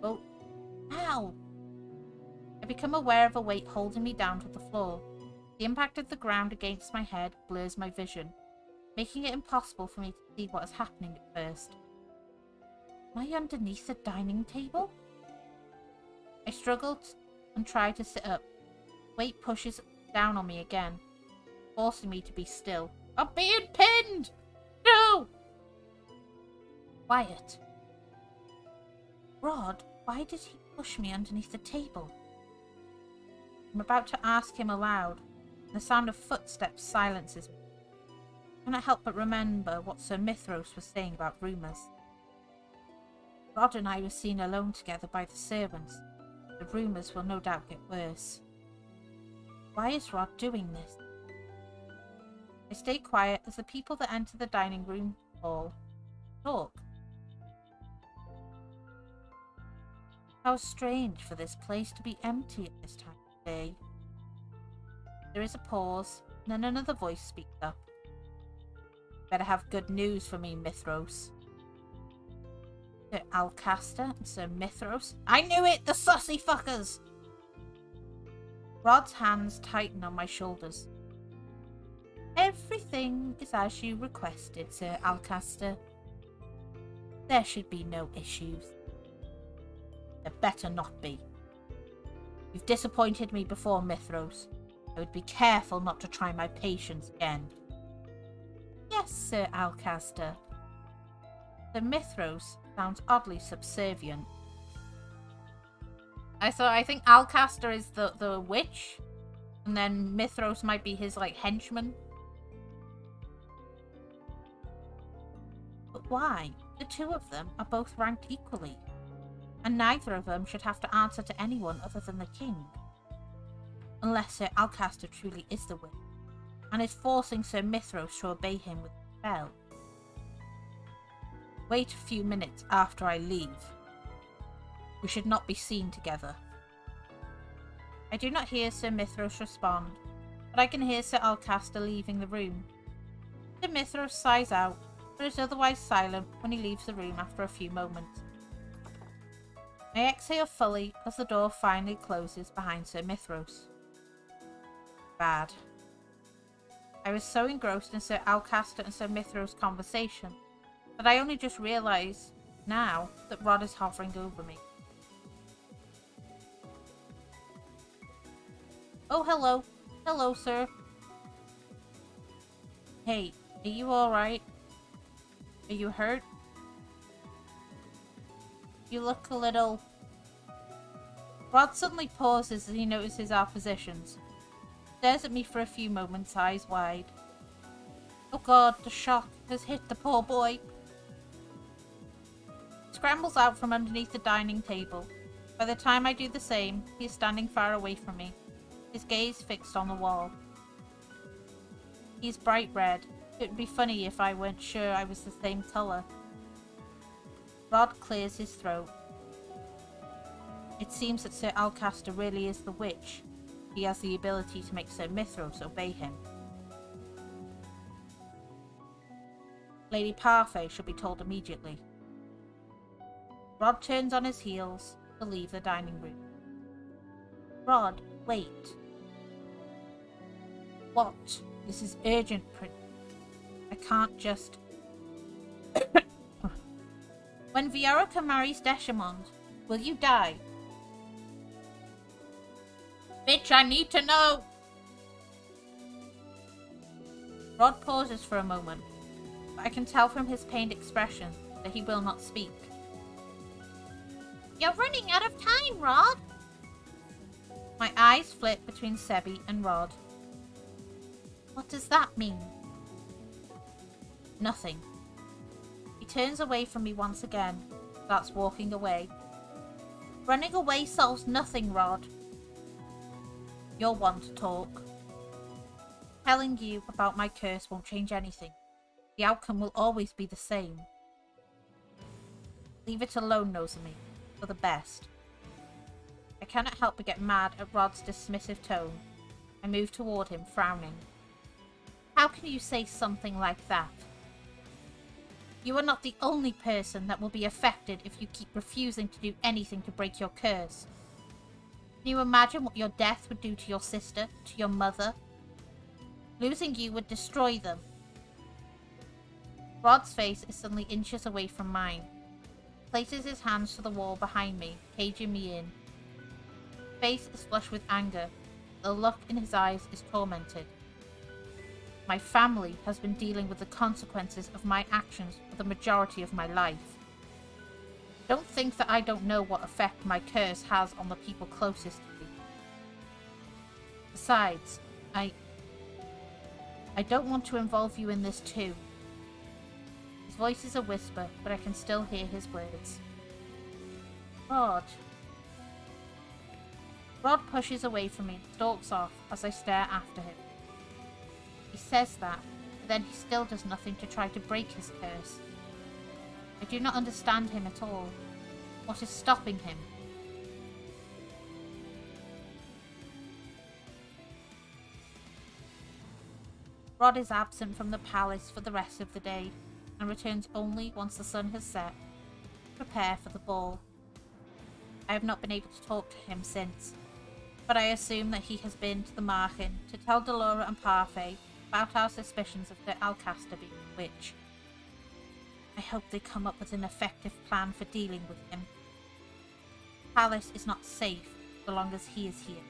Oh, ow! I become aware of a weight holding me down to the floor. The impact of the ground against my head blurs my vision, making it impossible for me to see what is happening at first. Am I underneath the dining table? I struggle and try to sit up. Weight pushes down on me again, forcing me to be still. I'm being pinned! No! Quiet. Rod, why did he push me underneath the table? I'm about to ask him aloud, and the sound of footsteps silences me. I cannot help but remember what Sir Mithros was saying about rumours. Rod and I were seen alone together by the servants. The rumours will no doubt get worse. Why is Rod doing this? I stay quiet as the people that enter the dining room hall talk. How strange for this place to be empty at this time of day. There is a pause, and then another voice speaks up. Better have good news for me, Mithros. Sir Alcaster and Sir Mithros. I knew it! The sussy fuckers! Rod's hands tighten on my shoulders. Everything is as you requested, Sir Alcaster. There should be no issues. There better not be. You've disappointed me before, Mithros. I would be careful not to try my patience again. Yes, Sir Alcaster. Sir Mithros sounds oddly subservient. I think Alcaster is the witch, and then Mithros might be his, like, henchman. But why? The two of them are both ranked equally, and neither of them should have to answer to anyone other than the king. Unless Sir Alcaster truly is the witch, and is forcing Sir Mithros to obey him with a spell. Wait a few minutes after I leave. We should not be seen together. I do not hear Sir Mithros respond, but I can hear Sir Alcaster leaving the room. Sir Mithros sighs out, but is otherwise silent when he leaves the room after a few moments. I exhale fully as the door finally closes behind Sir Mithros. Bad. I was so engrossed in Sir Alcaster and Sir Mithros' conversation that I only just realised now that Rod is hovering over me. Oh, hello. Hello, sir. Hey, are you alright? Are you hurt? You look a little... Rod suddenly pauses as he notices our positions. Stares at me for a few moments, eyes wide. Oh god, the shock has hit the poor boy. Scrambles out from underneath the dining table. By the time I do the same, he is standing far away from me, his gaze fixed on the wall. He's bright red. It would be funny if I weren't sure I was the same colour. Rod clears his throat. It seems that Sir Alcaster really is the witch. He has the ability to make Sir Mithros obey him. Lady Parfait should be told immediately. Rod turns on his heels to leave the dining room. Rod, wait. What? This is urgent, Prince. I can't just... When Viorica marries Deschamond, will you die? Bitch, I need to know! Rod pauses for a moment, but I can tell from his pained expression that he will not speak. You're running out of time, Rod! My eyes flit between Sebi and Rod. What does that mean? Nothing. He turns away from me once again, starts walking away. Running away solves nothing, Rod. You're one to talk. Telling you about my curse won't change anything. The outcome will always be the same. Leave it alone, Nozomi, for the best. I cannot help but get mad at Rod's dismissive tone. I move toward him, frowning. How can you say something like that? You are not the only person that will be affected if you keep refusing to do anything to break your curse. Can you imagine what your death would do to your sister, to your mother? Losing you would destroy them. Rod's face is suddenly inches away from mine. He places his hands to the wall behind me, caging me in. His face is flushed with anger. The look in his eyes is tormented. My family has been dealing with the consequences of my actions for the majority of my life. Don't think that I don't know what effect my curse has on the people closest to me. Besides, I don't want to involve you in this too. His voice is a whisper, but I can still hear his words. Rod. Rod pushes away from me and stalks off as I stare after him. He says that, but then he still does nothing to try to break his curse. I do not understand him at all. What is stopping him? Rod is absent from the palace for the rest of the day, and returns only once the sun has set. prepare for the ball. I have not been able to talk to him since, but I assume that he has been to the Markin to tell Delora and Parfait about our suspicions of Sir Alcaster being a witch. I hope they come up with an effective plan for dealing with him. The palace is not safe so long as he is here.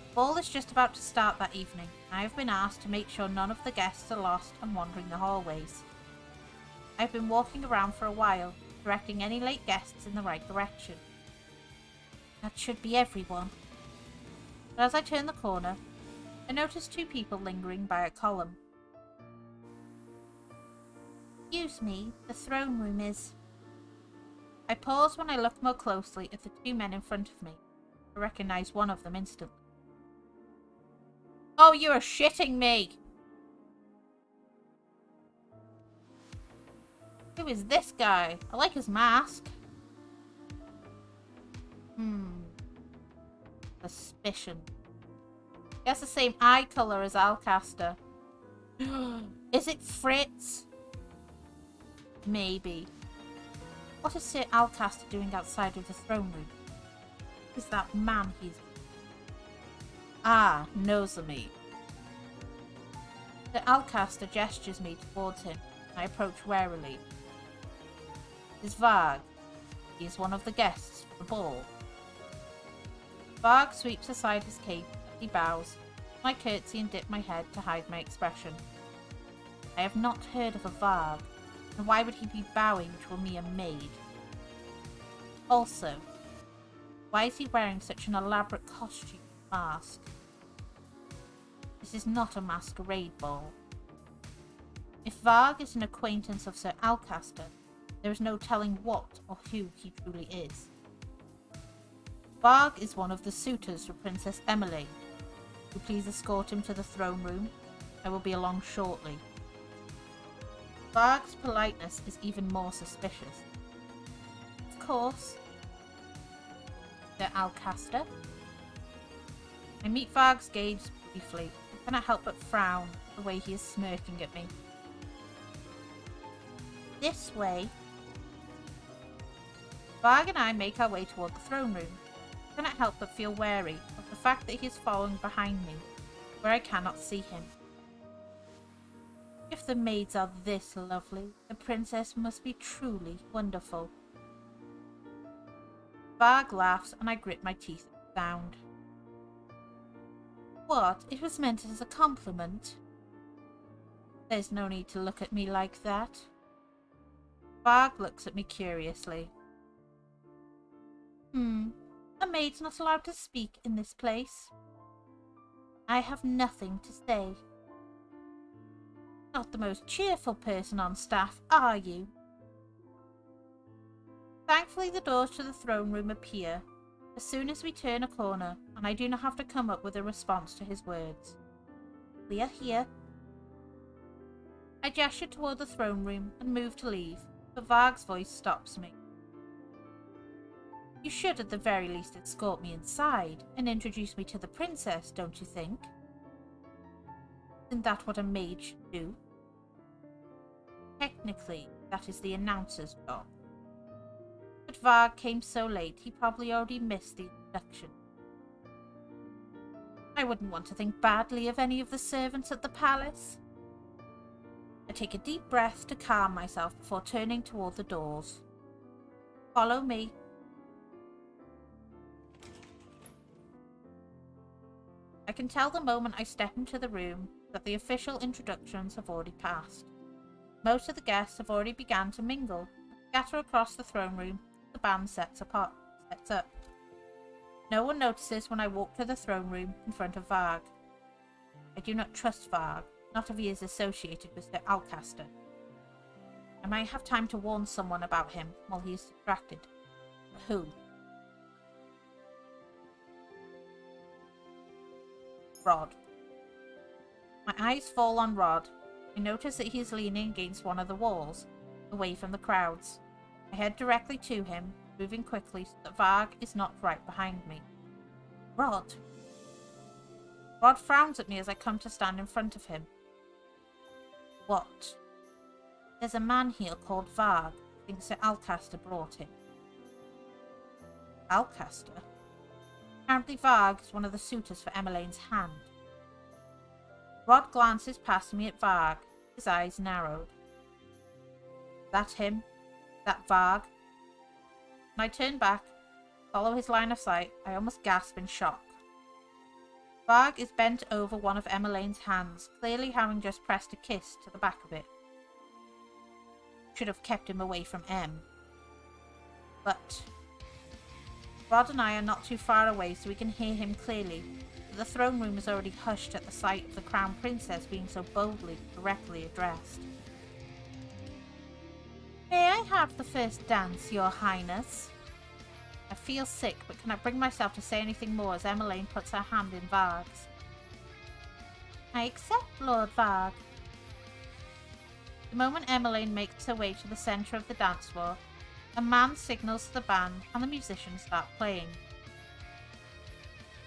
The ball is just about to start that evening, and I have been asked to make sure none of the guests are lost and wandering the hallways. I have been walking around for a while, directing any late guests in the right direction. That should be everyone. But as I turn the corner, I notice two people lingering by a column. Excuse me, the throne room is... I pause when I look more closely at the two men in front of me. I recognize one of them instantly. Oh, you are shitting me! Who is this guy? I like his mask. Suspicion. He has the same eye colour as Alcaster. Is it Fritz? Maybe. What is Sir Alcaster doing outside of the throne room? Is that man he's... Ah, Nozomi. Sir Alcaster gestures me towards him, and I approach warily. This is Varg. He is one of the guests for the ball. Varg sweeps aside his cape as he bows, and I curtsy and dip my head to hide my expression. I have not heard of a Varg, and why would he be bowing to a mere maid? Also, why is he wearing such an elaborate costume and mask? This is not a masquerade ball. If Varg is an acquaintance of Sir Alcaster, there is no telling what or who he truly is. Varg is one of the suitors for Princess Emily. Will you please escort him to the throne room? I will be along shortly. Varg's politeness is even more suspicious. Of course. Sir Alcaster? I meet Varg's gaze briefly. I cannot help but frown the way he is smirking at me. This way. Varg and I make our way toward the throne room. I cannot help but feel wary of the fact that he is following behind me, where I cannot see him. If the maids are this lovely, the princess must be truly wonderful. Varg laughs and I grit my teeth at the sound. What? It was meant as a compliment? There's no need to look at me like that. Varg looks at me curiously. A maid's not allowed to speak in this place. I have nothing to say. Not the most cheerful person on staff, are you? Thankfully, the doors to the throne room appear as soon as we turn a corner, and I do not have to come up with a response to his words. We are here. I gesture toward the throne room and move to leave, but Varg's voice stops me. You should at the very least escort me inside and introduce me to the princess, don't you think? Isn't that what a maid should do? Technically, that is the announcer's job. But Varg came so late, he probably already missed the introduction. I wouldn't want to think badly of any of the servants at the palace. I take a deep breath to calm myself before turning toward the doors. Follow me. I can tell the moment I step into the room that the official introductions have already passed. Most of the guests have already begun to mingle and scatter across the throne room as the band sets up. No one notices when I walk to the throne room in front of Varg. I do not trust Varg, not if he is associated with Sir Alcaster. I might have time to warn someone about him while he is distracted. But who? Rod. My eyes fall on Rod. I notice that he is leaning against one of the walls, away from the crowds. I head directly to him, moving quickly so that Varg is not right behind me. Rod! Rod frowns at me as I come to stand in front of him. What? There's a man here called Varg, thinks Sir Alcaster brought him. Alcaster? Apparently Varg is one of the suitors for Emmeline's hand. Rod glances past me at Varg, his eyes narrowed. That him? That Varg? When I turn back, follow his line of sight, I almost gasp in shock. Varg is bent over one of Emmeline's hands, clearly having just pressed a kiss to the back of it. Should have kept him away from Em. But Rod and I are not too far away, so we can hear him clearly. But the throne room is already hushed at the sight of the Crown Princess being so boldly, directly addressed. May I have the first dance, Your Highness? I feel sick, but cannot bring myself to say anything more as Emmeline puts her hand in Varg's. I accept, Lord Varg. The moment Emmeline makes her way to the centre of the dance floor, a man signals to the band and the musicians start playing.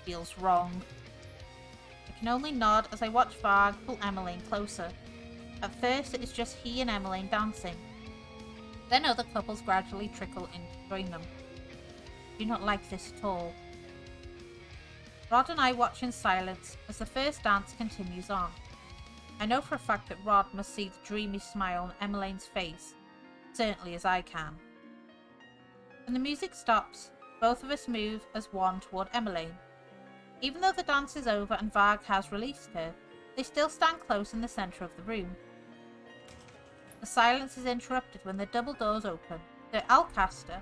Feels wrong. I can only nod as I watch Varg pull Emmeline closer. At first it is just he and Emmeline dancing. Then other couples gradually trickle in to join them. I do not like this at all. Rod and I watch in silence as the first dance continues on. I know for a fact that Rod must see the dreamy smile on Emmeline's face, certainly as I can. When the music stops, both of us move as one toward Emmeline. Even though the dance is over and Varg has released her, they still stand close in the centre of the room. The silence is interrupted when the double doors open. Sir Alcaster,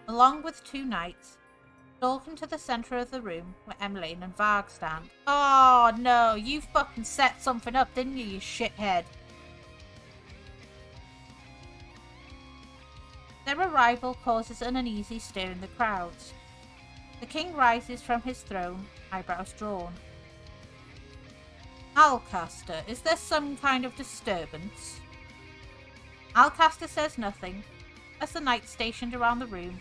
along with two knights, stalk into the centre of the room where Emmeline and Varg stand. Oh no, you fucking set something up, didn't you shithead? Their arrival causes an uneasy stir in the crowds. The king rises from his throne, eyebrows drawn. Alcaster, is there some kind of disturbance? Alcaster says nothing, as the knights stationed around the room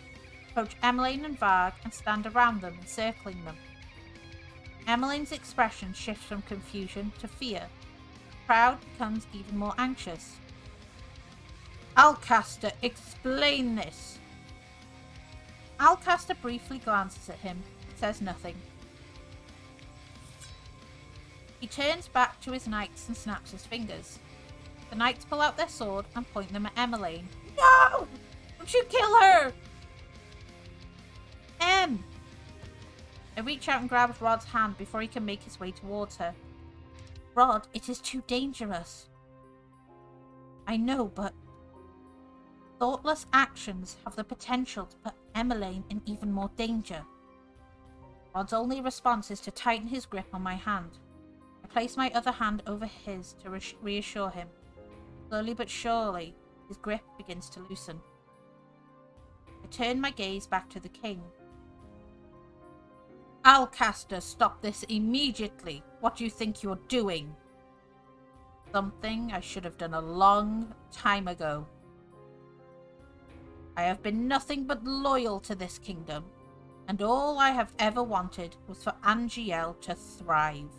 approach Emmeline and Varg and stand around them, encircling them. Emmeline's expression shifts from confusion to fear. The crowd becomes even more anxious. Alcaster, explain this! Alcaster briefly glances at him, but says nothing. He turns back to his knights and snaps his fingers. The knights pull out their sword and point them at Emmeline. No! Don't you kill her! Em! I reach out and grab Rod's hand before he can make his way towards her. Rod, it is too dangerous. I know, but thoughtless actions have the potential to put Emmeline in even more danger. Rod's only response is to tighten his grip on my hand. I place my other hand over his to reassure him. Slowly but surely, his grip begins to loosen. I turn my gaze back to the king. Alcaster, stop this immediately. What do you think you're doing? Something I should have done a long time ago. I have been nothing but loyal to this kingdom, and all I have ever wanted was for Angiel to thrive.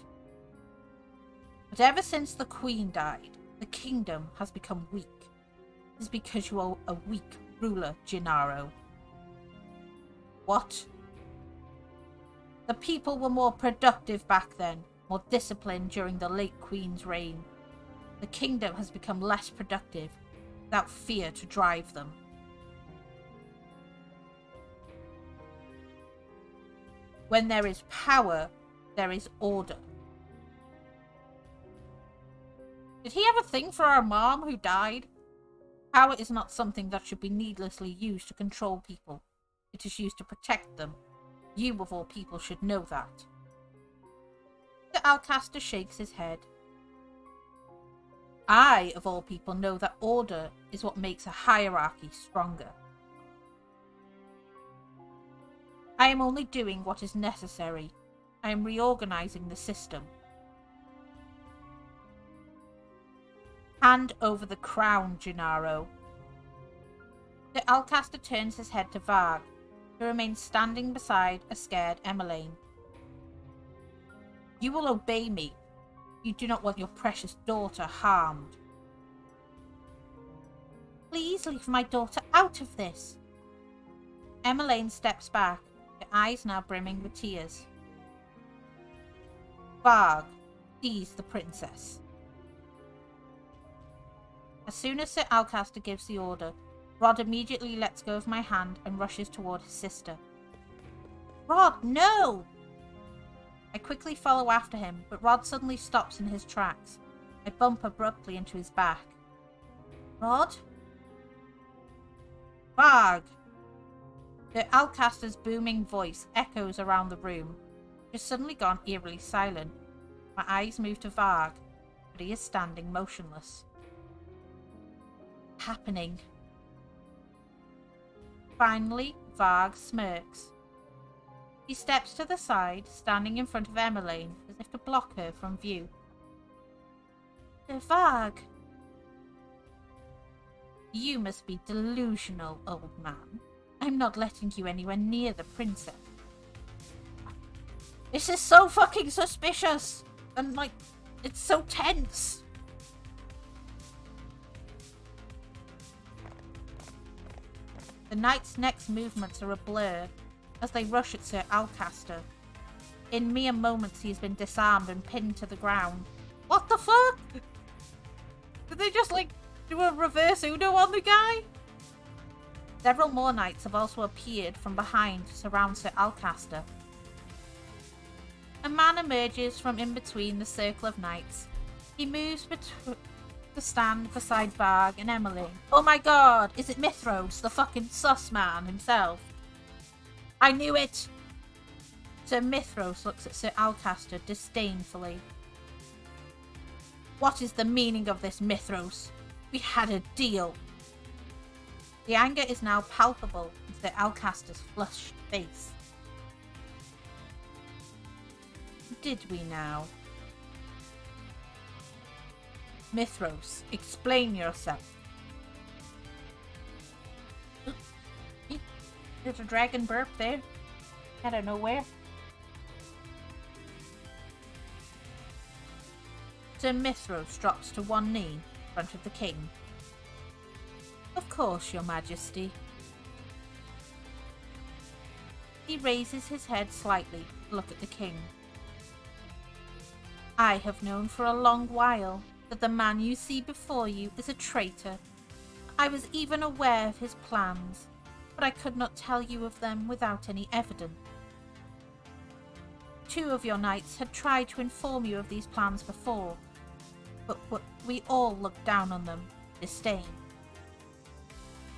But ever since the Queen died, the kingdom has become weak. It is because you are a weak ruler, Gennaro. What? The people were more productive back then, more disciplined during the late Queen's reign. The kingdom has become less productive, without fear to drive them. When there is power, there is order. Did he have a thing for our mom who died? Power is not something that should be needlessly used to control people. It is used to protect them. You, of all people, should know that. The Alcaster shakes his head. I, of all people, know that order is what makes a hierarchy stronger. I am only doing what is necessary. I am reorganizing the system. Hand over the crown, Gennaro. The Alcaster turns his head to Varg, who remains standing beside a scared Emmeline. You will obey me. You do not want your precious daughter harmed. Please leave my daughter out of this. Emmeline steps back, her eyes now brimming with tears. Varg, seize the princess. As soon as Sir Alcaster gives the order, Rod immediately lets go of my hand and rushes toward his sister. Rod, no! I quickly follow after him, but Rod suddenly stops in his tracks. I bump abruptly into his back. Rod? Varg! Sir Alcaster's booming voice echoes around the room. It has suddenly gone eerily silent. My eyes move to Varg, but he is standing motionless. Happening. Finally, Varg smirks. He steps to the side, standing in front of Emmeline, as if to block her from view. Varg. You must be delusional, old man. I'm not letting you anywhere near the princess. This is so fucking suspicious! And, like, it's so tense! The knight's next movements are a blur as they rush at Sir Alcaster. In mere moments he has been disarmed and pinned to the ground. What the fuck? Did they just, like, do a reverse Uno on the guy? Several more knights have also appeared from behind to surround Sir Alcaster. A man emerges from in between the circle of knights. He moves to stand beside Varg and Emmeline. Oh my god, is it Mithros, the fucking sus man himself? I knew it! Sir Mithros looks at Sir Alcaster disdainfully. What is the meaning of this, Mithros? We had a deal. The anger is now palpable in Sir Alcaster's flushed face. Did we now? Mithros, explain yourself. There's a dragon burp there. Out of nowhere. Sir Mithros drops to one knee in front of the king. Of course, your majesty. He raises his head slightly to look at the king. I have known for a long while that the man you see before you is a traitor. I was even aware of his plans, but I could not tell you of them without any evidence. 2 of your knights had tried to inform you of these plans before, but we all looked down on them, disdain.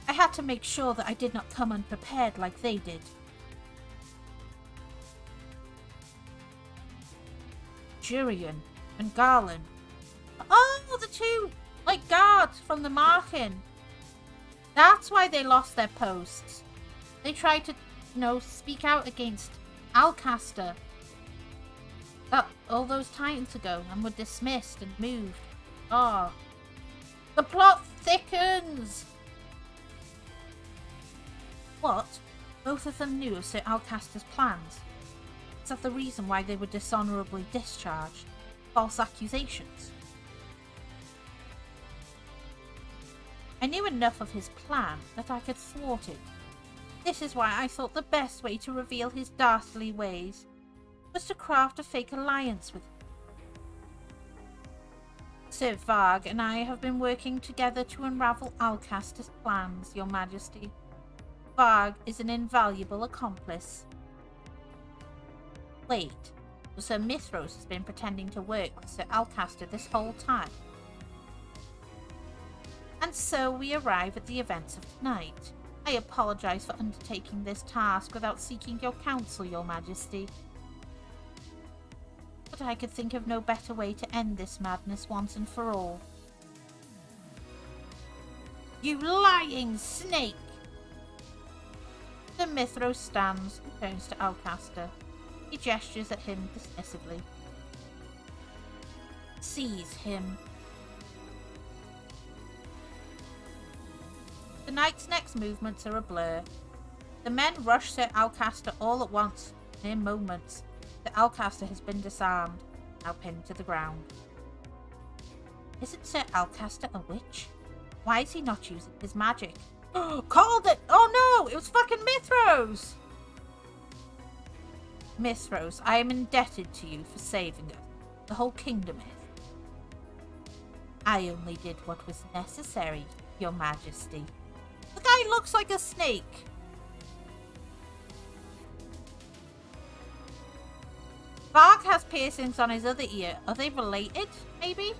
I had to make sure that I did not come unprepared like they did. Jurian and Garland. Oh, the 2, like, guards from the Markin. That's why they lost their posts. They tried to, speak out against Alcaster all those times ago and were dismissed and moved. Ah. The plot thickens! What? Both of them knew of Sir Alcaster's plans. Is that the reason why they were dishonourably discharged? False accusations? I knew enough of his plan that I could thwart it. This is why I thought the best way to reveal his dastardly ways was to craft a fake alliance with him. Sir Varg and I have been working together to unravel Alcaster's plans, your majesty. Varg is an invaluable accomplice. Wait, so Sir Mithros has been pretending to work with Sir Alcaster this whole time? And so we arrive at the events of tonight. I apologise for undertaking this task without seeking your counsel, your majesty. But I could think of no better way to end this madness once and for all. You lying snake! Sir Mithros stands and turns to Alcaster. He gestures at him dismissively. Seize him. The knight's next movements are a blur. The men rush Sir Alcaster all at once. In moments, Sir Alcaster has been disarmed, now pinned to the ground. Isn't Sir Alcaster a witch? Why is he not using his magic? Called it! Oh no! It was fucking Mithros! Mithros, I am indebted to you for saving us. The whole kingdom is. I only did what was necessary, Your Majesty. The guy looks like a snake. Varg has piercings on his other ear. Are they related, maybe?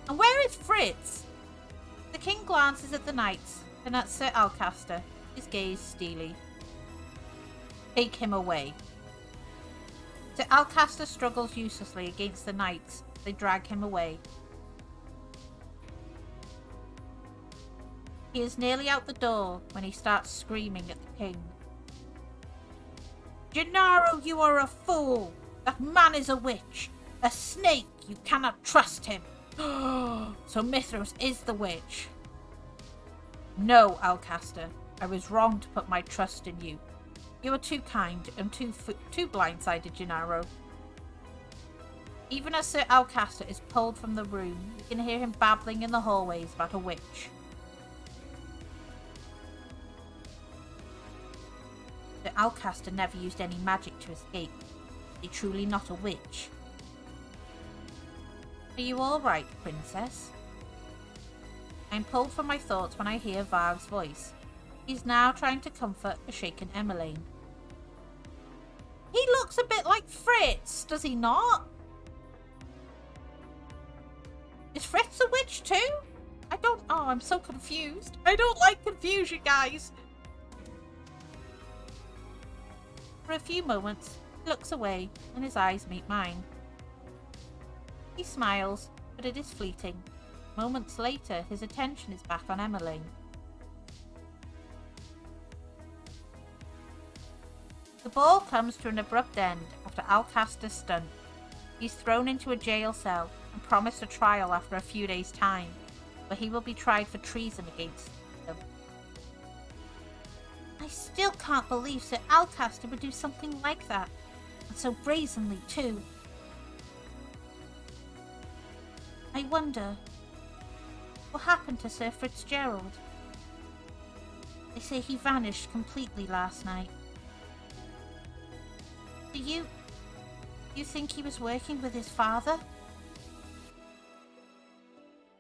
And where is Fritz? The king glances at the knights, and at Sir Alcaster, his gaze steely. Take him away. Sir Alcaster struggles uselessly against the knights. They drag him away. He is nearly out the door when he starts screaming at the king. Gennaro, you are a fool! That man is a witch! A snake! You cannot trust him! So Mithros is the witch. No, Alcaster. I was wrong to put my trust in you. You are too kind and too blindsided, Gennaro. Even as Sir Alcaster is pulled from the room, you can hear him babbling in the hallways about a witch. Sir Alcaster never used any magic to escape. Is he truly not a witch? Are you all right, Princess? I'm pulled from my thoughts when I hear Varg's voice. He's now trying to comfort a shaken Emmeline. He looks a bit like Fritz, does he not? Is Fritz a witch too? Oh, I'm so confused. I don't like confusion, guys. For a few moments, he looks away and his eyes meet mine. He smiles, but it is fleeting. Moments later, his attention is back on Emmeline. The ball comes to an abrupt end after Alcaster's stunt. He's thrown into a jail cell and promised a trial after a few days' time, where he will be tried for treason against them. I still can't believe Sir Alcaster would do something like that, and so brazenly too. I wonder what happened to Sir Fitzgerald. They say he vanished completely last night. Do you think he was working with his father?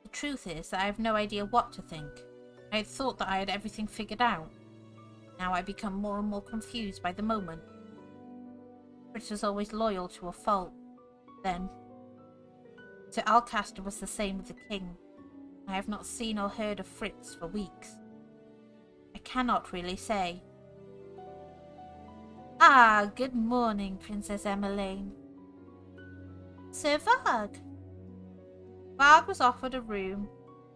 The truth is that I have no idea what to think. I had thought that I had everything figured out. Now I become more and more confused by the moment. Fritz was always loyal to a fault. Then, Sir Alcaster was the same with the king. I have not seen or heard of Fritz for weeks. I cannot really say. Ah, good morning, Princess Emmeline. Sir Varg. Varg was offered a room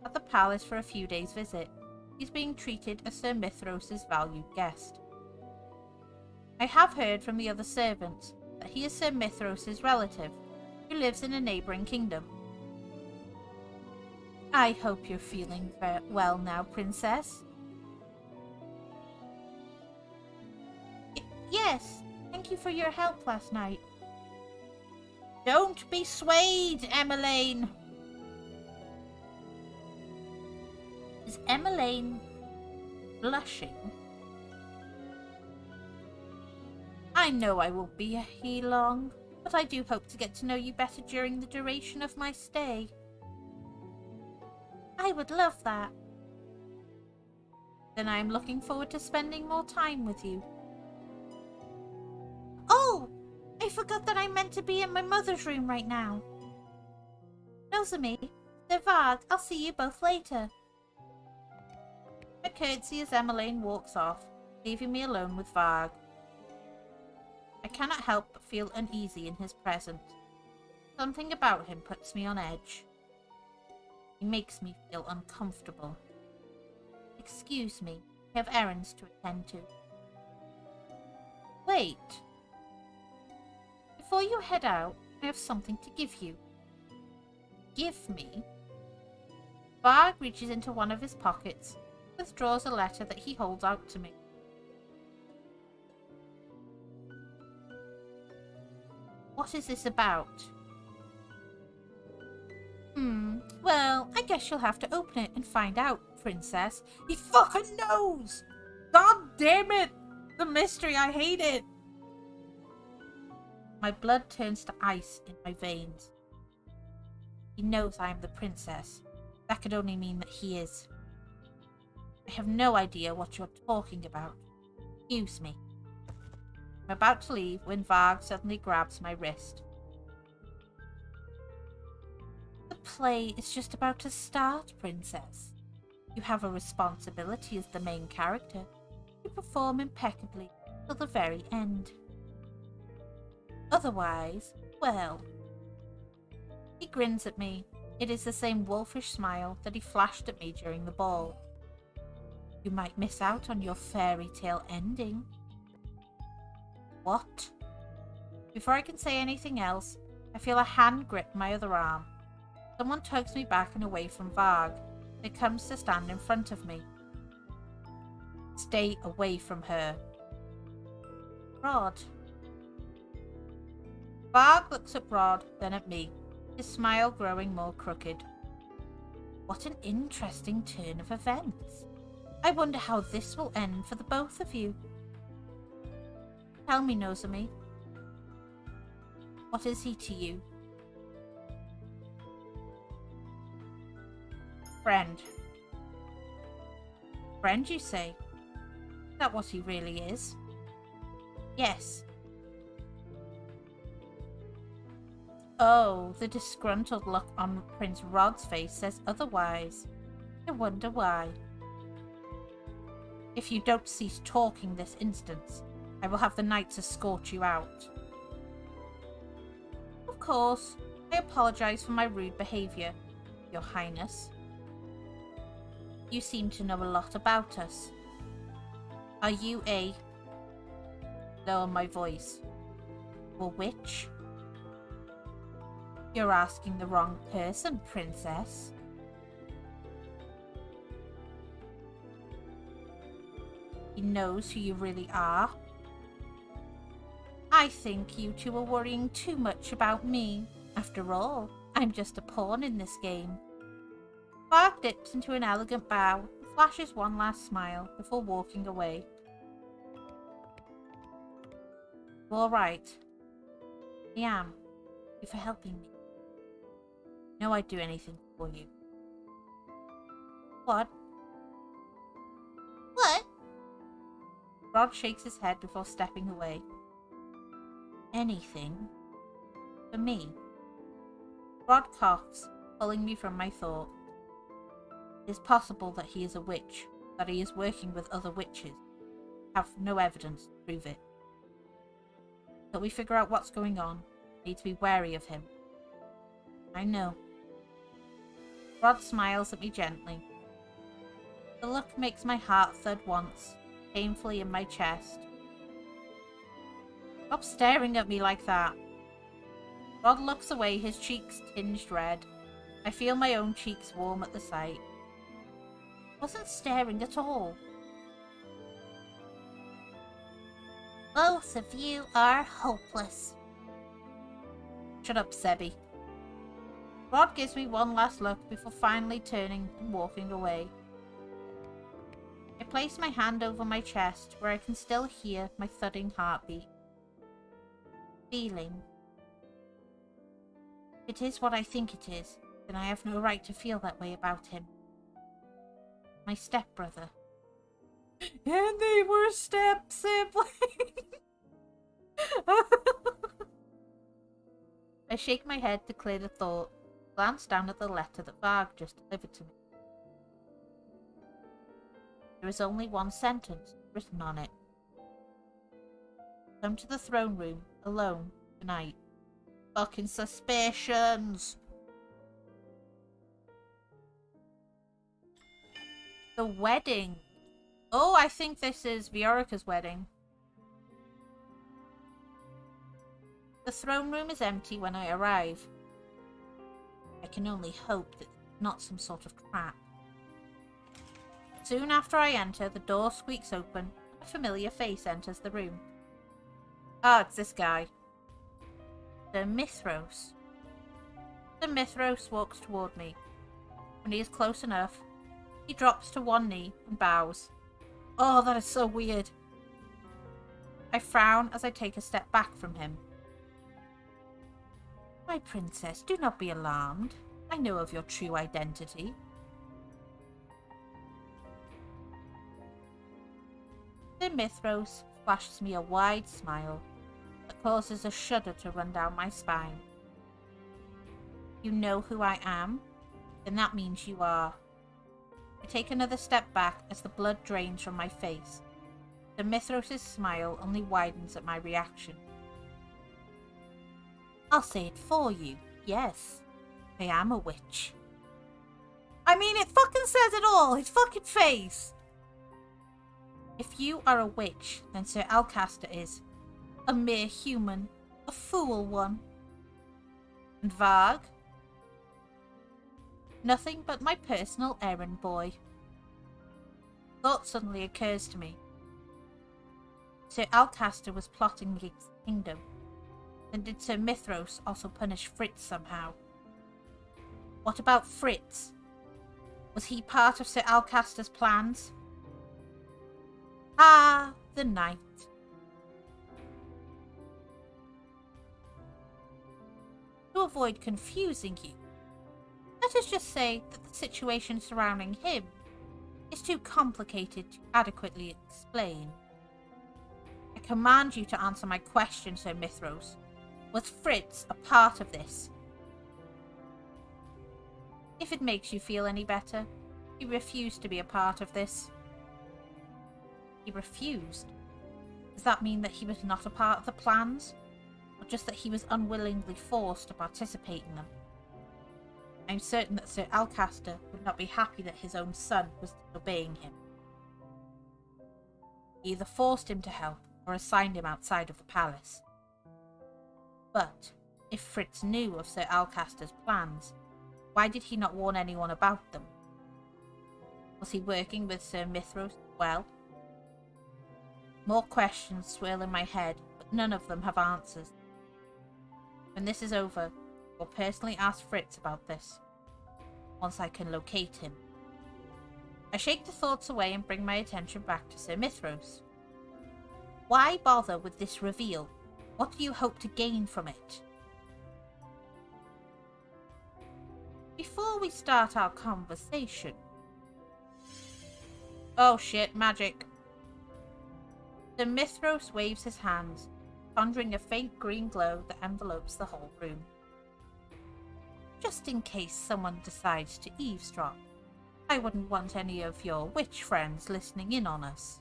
at the palace for a few days' visit. He's being treated as Sir Mithros' valued guest. I have heard from the other servants that he is Sir Mithros' relative, who lives in a neighbouring kingdom. I hope you're feeling well now, Princess. Yes, thank you for your help last night. Don't be swayed, Emmeline. Is Emmeline blushing? I know I won't be here long, but I do hope to get to know you better during the duration of my stay. I would love that. Then I am looking forward to spending more time with you. Oh! I forgot that I'm meant to be in my mother's room right now. Nozomi, Sir Varg, I'll see you both later. A curtsy as Emmeline walks off, leaving me alone with Varg. I cannot help but feel uneasy in his presence. Something about him puts me on edge. He makes me feel uncomfortable. Excuse me, I have errands to attend to. Wait. Before you head out, I have something to give you. Give me? Varg reaches into one of his pockets, withdraws a letter that he holds out to me. What is this about? Well, I guess you'll have to open it and find out princess. He fucking knows! God damn it! The mystery, I hate it! My blood turns to ice in my veins. He knows I am the princess. That could only mean that he is. I have no idea what you're talking about. Excuse me. I'm about to leave when Varg suddenly grabs my wrist. The play is just about to start, princess. You have a responsibility as the main character. You perform impeccably till the very end. Otherwise, well... He grins at me. It is the same wolfish smile that he flashed at me during the ball. You might miss out on your fairy tale ending. What? Before I can say anything else, I feel a hand grip my other arm. Someone tugs me back and away from Varg. It comes to stand in front of me. Stay away from her. Rod. Varg looks at Rod, then at me, his smile growing more crooked. What an interesting turn of events. I wonder how this will end for the both of you. Tell me, Nozomi. What is he to you? Friend. Friend, you say? Is that what he really is? Yes. Oh, the disgruntled look on Prince Rod's face says otherwise. I wonder why. If you don't cease talking this instant, I will have the knights escort you out. Of course, I apologize for my rude behavior, Your Highness. You seem to know a lot about us. Are you a... Lower my voice. A witch? You're asking the wrong person, Princess. He knows who you really are. I think you two are worrying too much about me. After all, I'm just a pawn in this game. Varg dips into an elegant bow and flashes one last smile before walking away. All right. I am. Thank you for helping me. I know I'd do anything for you. What? What? Rod shakes his head before stepping away. Anything? For me? Rod coughs, pulling me from my thought. It is possible that he is a witch, that he is working with other witches. I have no evidence to prove it. Till we figure out what's going on, I need to be wary of him. I know. Rod smiles at me gently. The look makes my heart thud once, painfully in my chest. Stop staring at me like that. Rod looks away, his cheeks tinged red. I feel my own cheeks warm at the sight. I wasn't staring at all. Both of you are hopeless. Shut up, Sebi. Rod gives me one last look before finally turning and walking away. I place my hand over my chest where I can still hear my thudding heartbeat. Feeling. If it is what I think it is, then I have no right to feel that way about him. My stepbrother. And they were step-siblings! I shake my head to clear the thought, glance down at the letter that Varg just delivered to me. There is only one sentence written on it. Come to the throne room, alone, tonight. Fucking suspicions! The wedding. Oh, I think this is Viorica's wedding. The throne room is empty when I arrive. I can only hope that it's not some sort of trap. Soon after I enter, the door squeaks open and a familiar face enters the room. Ah, it's this guy. Sir Mithros. Sir Mithros walks toward me. When he is close enough, He drops to one knee and bows. Oh, that is so weird. I frown as I take a step back from him. My princess, do not be alarmed. I know of your true identity. Sir Mithros flashes me a wide smile that causes a shudder to run down my spine. You know who I am? Then that means you are. I take another step back as the blood drains from my face. Sir Mithros' smile only widens at my reaction. I'll say it for you. Yes, I am a witch. I mean, it fucking says it all. His fucking face. If you are a witch, then Sir Alcaster is. A mere human. A fool one. And Varg? Nothing but my personal errand boy. Thought suddenly occurs to me. Sir Alcaster was plotting against the kingdom. Then did Sir Mithros also punish Fritz somehow? What about Fritz? Was he part of Sir Alcaster's plans? Ah, the night. To avoid confusing you, let us just say that the situation surrounding him is too complicated to adequately explain. I command you to answer my question, Sir Mithros. Was Fritz a part of this? If it makes you feel any better, he refused to be a part of this. He refused? Does that mean that he was not a part of the plans? Or just that he was unwillingly forced to participate in them? I'm certain that Sir Alcaster would not be happy that his own son was disobeying him. He either forced him to help or assigned him outside of the palace. But if Fritz knew of Sir Alcaster's plans, why did he not warn anyone about them? Was he working with Sir Mithros as well? More questions swirl in my head, but none of them have answers. When this is over, I will personally ask Fritz about this, once I can locate him. I shake the thoughts away and bring my attention back to Sir Mithros. Why bother with this reveal? What do you hope to gain from it? Before we start our conversation... Oh shit, magic. Sir Mithros waves his hands, conjuring a faint green glow that envelopes the whole room. Just in case someone decides to eavesdrop, I wouldn't want any of your witch friends listening in on us.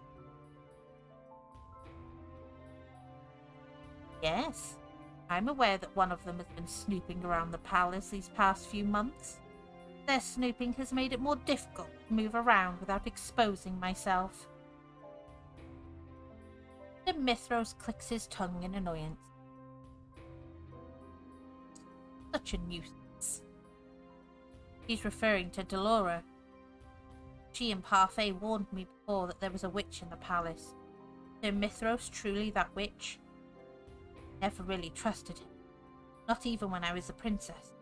Yes, I'm aware that one of them has been snooping around the palace these past few months. Their snooping has made it more difficult to move around without exposing myself. The Mithros clicks his tongue in annoyance. Such a nuisance. He's referring to Delora. She and Parfait warned me before that there was a witch in the palace. Sir Mithros truly that witch? Never really trusted him, not even when I was a princess.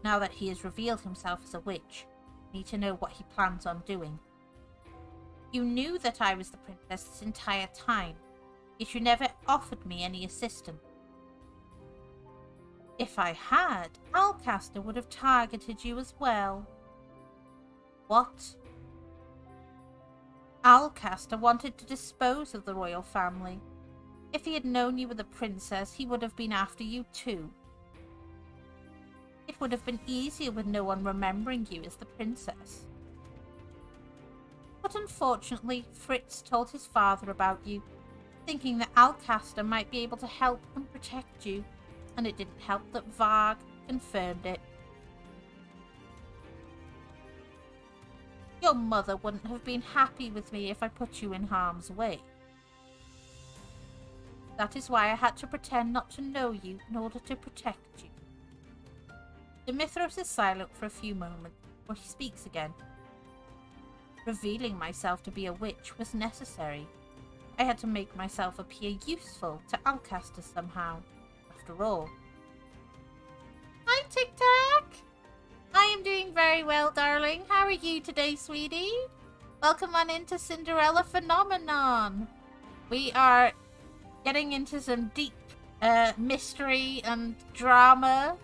Now that he has revealed himself as a witch, I need to know what he plans on doing. You knew that I was the princess this entire time, yet you never offered me any assistance. If I had, Alcaster would have targeted you as well. What? Alcaster wanted to dispose of the royal family. If he had known you were the princess, he would have been after you too. It would have been easier with no one remembering you as the princess. But unfortunately, Fritz told his father about you, thinking that Alcaster might be able to help and protect you, and it didn't help that Varg confirmed it. Your mother wouldn't have been happy with me if I put you in harm's way. That is why I had to pretend not to know you in order to protect you. Mithros is silent for a few moments before he speaks again. Revealing myself to be a witch was necessary. I had to make myself appear useful to Alcaster somehow, after all. Hi, Tic Tac! I I am doing very well, darling. How are you today, sweetie? Welcome on into Cinderella Phenomenon. We are getting into some deep mystery and drama.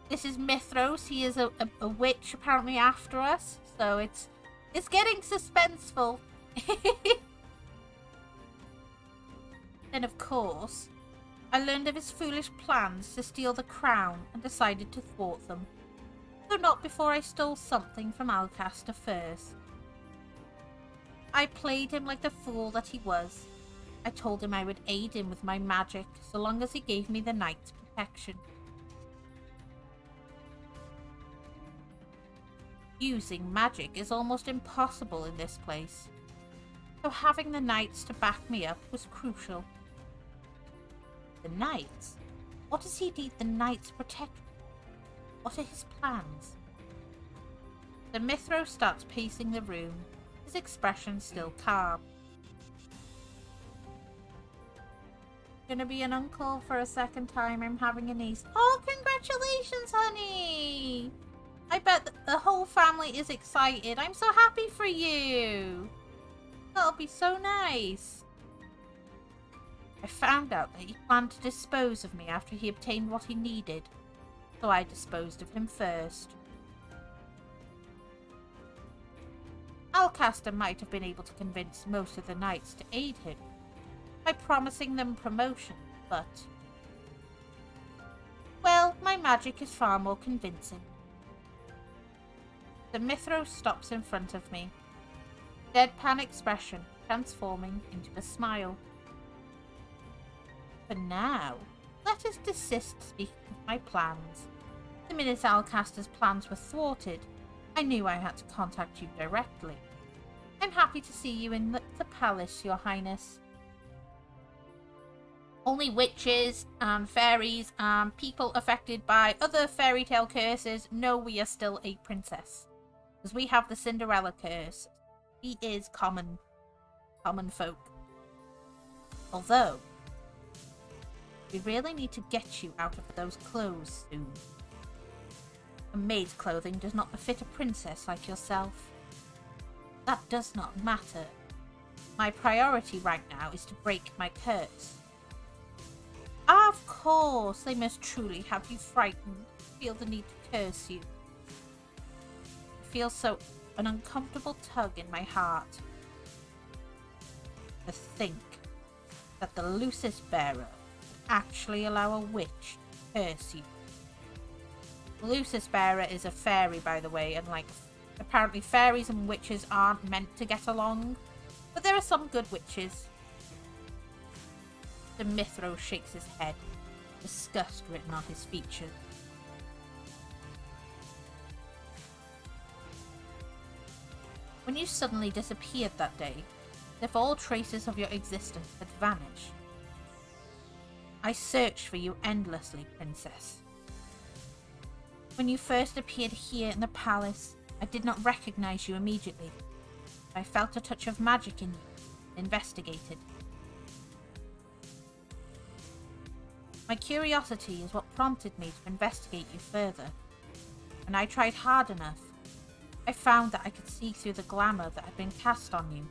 This is Mithros. He is a witch apparently after us, so it's getting suspenseful. Then, of course, I learned of his foolish plans to steal the crown and decided to thwart them. Though not before I stole something from Alcaster first. I played him like the fool that he was. I told him I would aid him with my magic so long as he gave me the knight's protection. Using magic is almost impossible in this place, so having the knights to back me up was crucial. The knights? What does he need the knights' protection? What are his plans? The Mithro starts pacing the room, his expression still calm. Gonna be an uncle for a second time. I'm having a niece. Oh, congratulations, honey! I bet the whole family is excited. I'm so happy for you. That'll be so nice. I found out that he planned to dispose of me after he obtained what he needed, so I disposed of him first. Alcaster might have been able to convince most of the knights to aid him by promising them promotion, but... well, my magic is far more convincing. The Mithro stops in front of me, deadpan expression transforming into a smile. For now, let us desist speaking of my plans. The minute Alcaster's plans were thwarted, I knew I had to contact you directly. I'm happy to see you in the palace, Your Highness. Only witches and fairies and people affected by other fairy tale curses know we are still a princess. Because we have the Cinderella curse. He is common folk. Although, we really need to get you out of those clothes soon. A maid's clothing does not befit a princess like yourself. That does not matter. My priority right now is to break my curse. Of course, they must truly have you frightened, feel the need to curse you. I feel an uncomfortable tug in my heart. To think that the Lucis bearer would actually allow a witch to curse you. Lucis bearer is a fairy, by the way, and apparently fairies and witches aren't meant to get along, but there are some good witches. The Mithro shakes his head, disgust written on his features. When you suddenly disappeared that day, as if all traces of your existence had vanished. I searched for you endlessly, Princess. When you first appeared here in the palace, I did not recognize you immediately. I felt a touch of magic in you and investigated. My curiosity is what prompted me to investigate you further. When I tried hard enough, I found that I could see through the glamour that had been cast on you.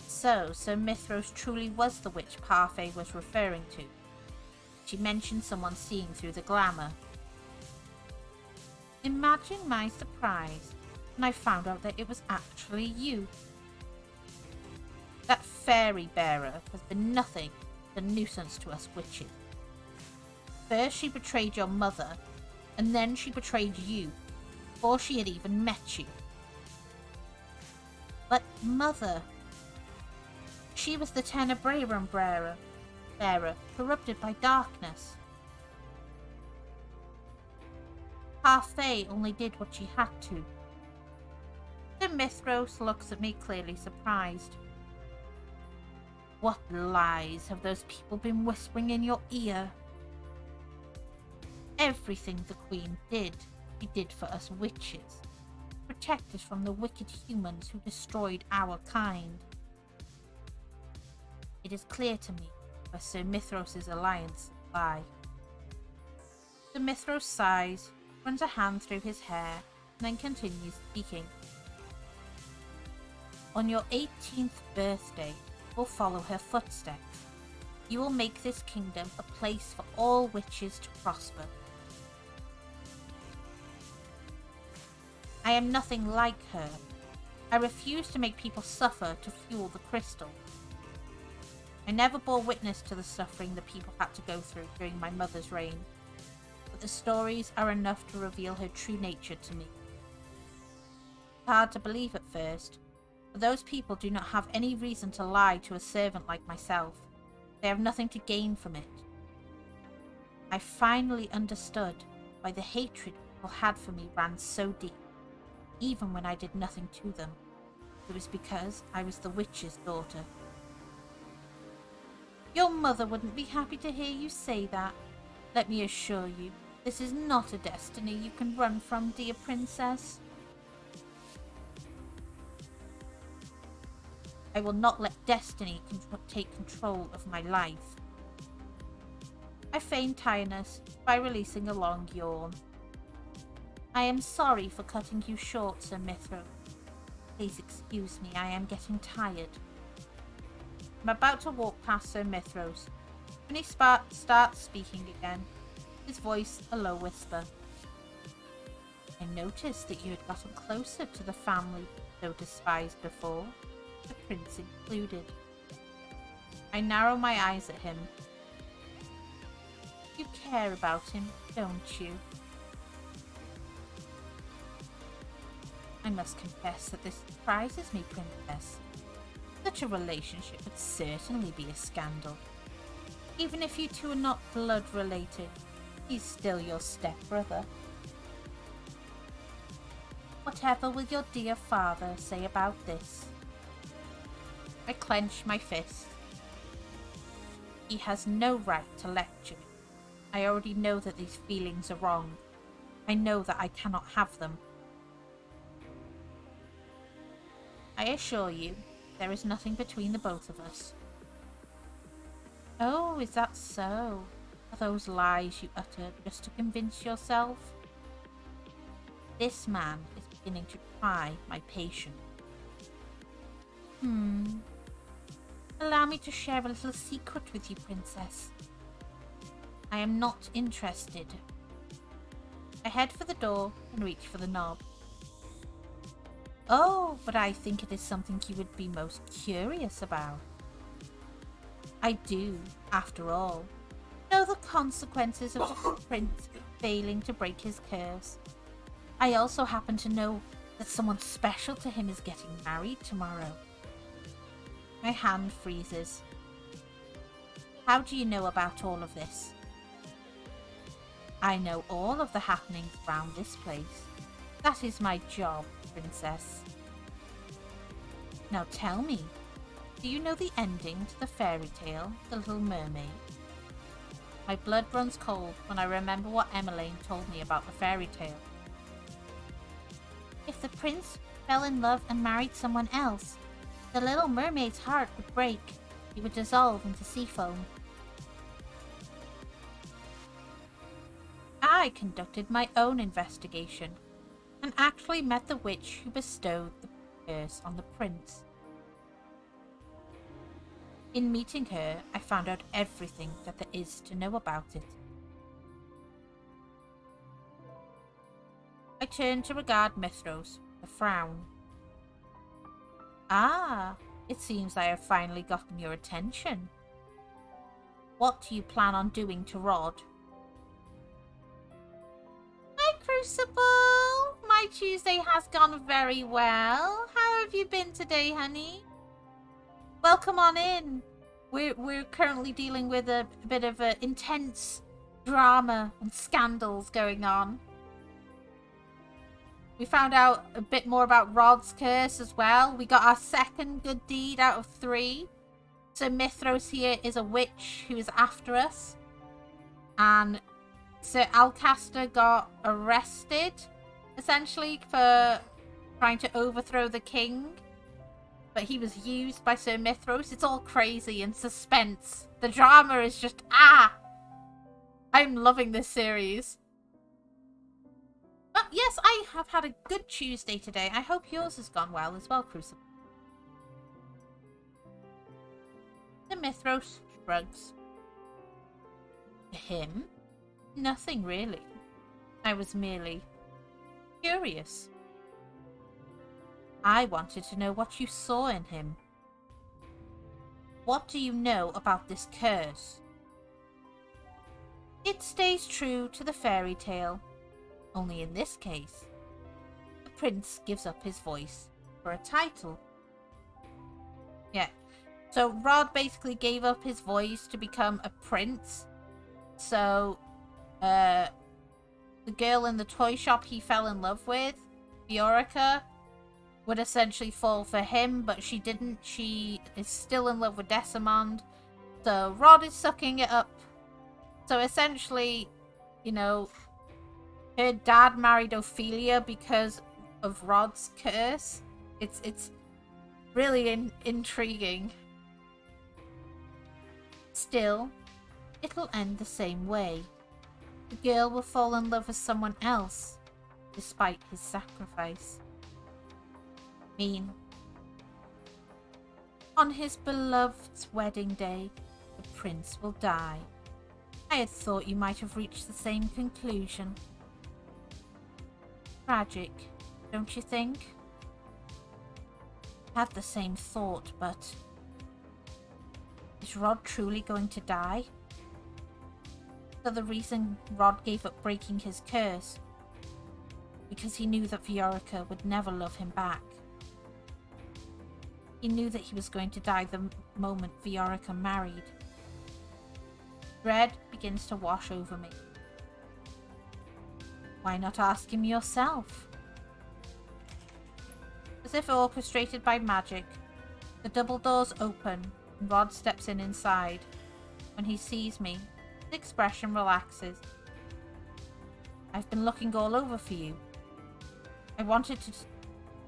So Sir Mithros truly was the witch Parfait was referring to. She mentioned someone seeing through the glamour. Imagine my surprise when I found out that it was actually you. That fairy bearer has been nothing but a nuisance to us witches. First she betrayed your mother, and then she betrayed you, before she had even met you. But mother, she was the Tenebrarum bearer, corrupted by darkness. Parfait only did what she had to. The Mithros looks at me clearly surprised. What lies have those people been whispering in your ear? Everything the Queen did, she did for us witches. Protect us from the wicked humans who destroyed our kind. It is clear to me where Sir Mithros' alliance lie. Sir Mithros sighs, runs a hand through his hair, and then continues speaking. On your 18th birthday, you will follow her footsteps. You will make this kingdom a place for all witches to prosper. I am nothing like her. I refuse to make people suffer to fuel the crystal. I never bore witness to the suffering the people had to go through during my mother's reign, but the stories are enough to reveal her true nature to me. It's hard to believe at first, but those people do not have any reason to lie to a servant like myself. They have nothing to gain from it. I finally understood why the hatred people had for me ran so deep, even when I did nothing to them. It was because I was the witch's daughter. Your mother wouldn't be happy to hear you say that. Let me assure you, this is not a destiny you can run from, dear princess. I will not let destiny take control of my life. I feign tiredness by releasing a long yawn. I am sorry for cutting you short, Sir Mithros. Please excuse me, I am getting tired. I'm about to walk past Sir Mithros when he starts speaking again, his voice a low whisper. I noticed that you had gotten closer to the family so despised before, the prince included. I narrow my eyes at him. You care about him, don't you? I must confess that this surprises me, Princess. Such a relationship would certainly be a scandal. Even if you two are not blood related, he's still your stepbrother. Whatever will your dear father say about this? I clench my fist. He has no right to lecture me. I already know that these feelings are wrong. I know that I cannot have them. I assure you, there is nothing between the both of us. Oh, is that so? Are those lies you uttered just to convince yourself? This man is beginning to try my patience. Allow me to share a little secret with you, Princess. I am not interested. I head for the door and reach for the knob. Oh, but I think it is something you would be most curious about. I do, after all, know the consequences of the prince failing to break his curse. I also happen to know that someone special to him is getting married tomorrow. My hand freezes. How do you know about all of this? I know all of the happenings around this place. That is my job, Princess. Now tell me, do you know the ending to the fairy tale, The Little Mermaid? My blood runs cold when I remember what Emmeline told me about the fairy tale. If the prince fell in love and married someone else, the Little Mermaid's heart would break. It would dissolve into sea foam. I conducted my own investigation and actually met the witch who bestowed the curse on the prince. In meeting her, I found out everything that there is to know about it. I turned to regard Mithros with a frown. Ah, it seems I have finally gotten your attention. What do you plan on doing to Rod? Hi, Crucible! My Tuesday has gone very well. How have you been today, honey? Welcome on in. We're currently dealing with a bit of intense drama and scandals going on. We found out a bit more about Rod's curse as well. We got our second good deed out of 3. So Mithros here is a witch who is after us. And Sir Alcaster got arrested, essentially, for trying to overthrow the king. But he was used by Sir Mithros. It's all crazy and suspense. The drama is just, I'm loving this series. But yes, I have had a good Tuesday today. I hope yours has gone well as well, Crucible. The Mithros shrugs. To him? Nothing really. I was merely curious. I wanted to know what you saw in him. What do you know about this curse? It stays true to the fairy tale, only in this case, the prince gives up his voice for a title. Yeah, so Rod basically gave up his voice to become a prince. So, the girl in the toy shop he fell in love with, Fiorica, would essentially fall for him, but she didn't. She is still in love with Desamond. So Rod is sucking it up. So essentially, you know, her dad married Ophelia because of Rod's curse. It's really intriguing. Still, it'll end the same way. The girl will fall in love with someone else, despite his sacrifice. On his beloved's wedding day, the prince will die. I had thought you might have reached the same conclusion. Tragic, don't you think? I had the same thought, but is Rod truly going to die? So the reason Rod gave up breaking his curse, because he knew that Fiorica would never love him back. He knew that he was going to die the moment Fiorica married. Dread begins to wash over me. Why not ask him yourself? As if orchestrated by magic, the double doors open and Rod steps inside. When he sees me, his expression relaxes. I've been looking all over for you. I wanted to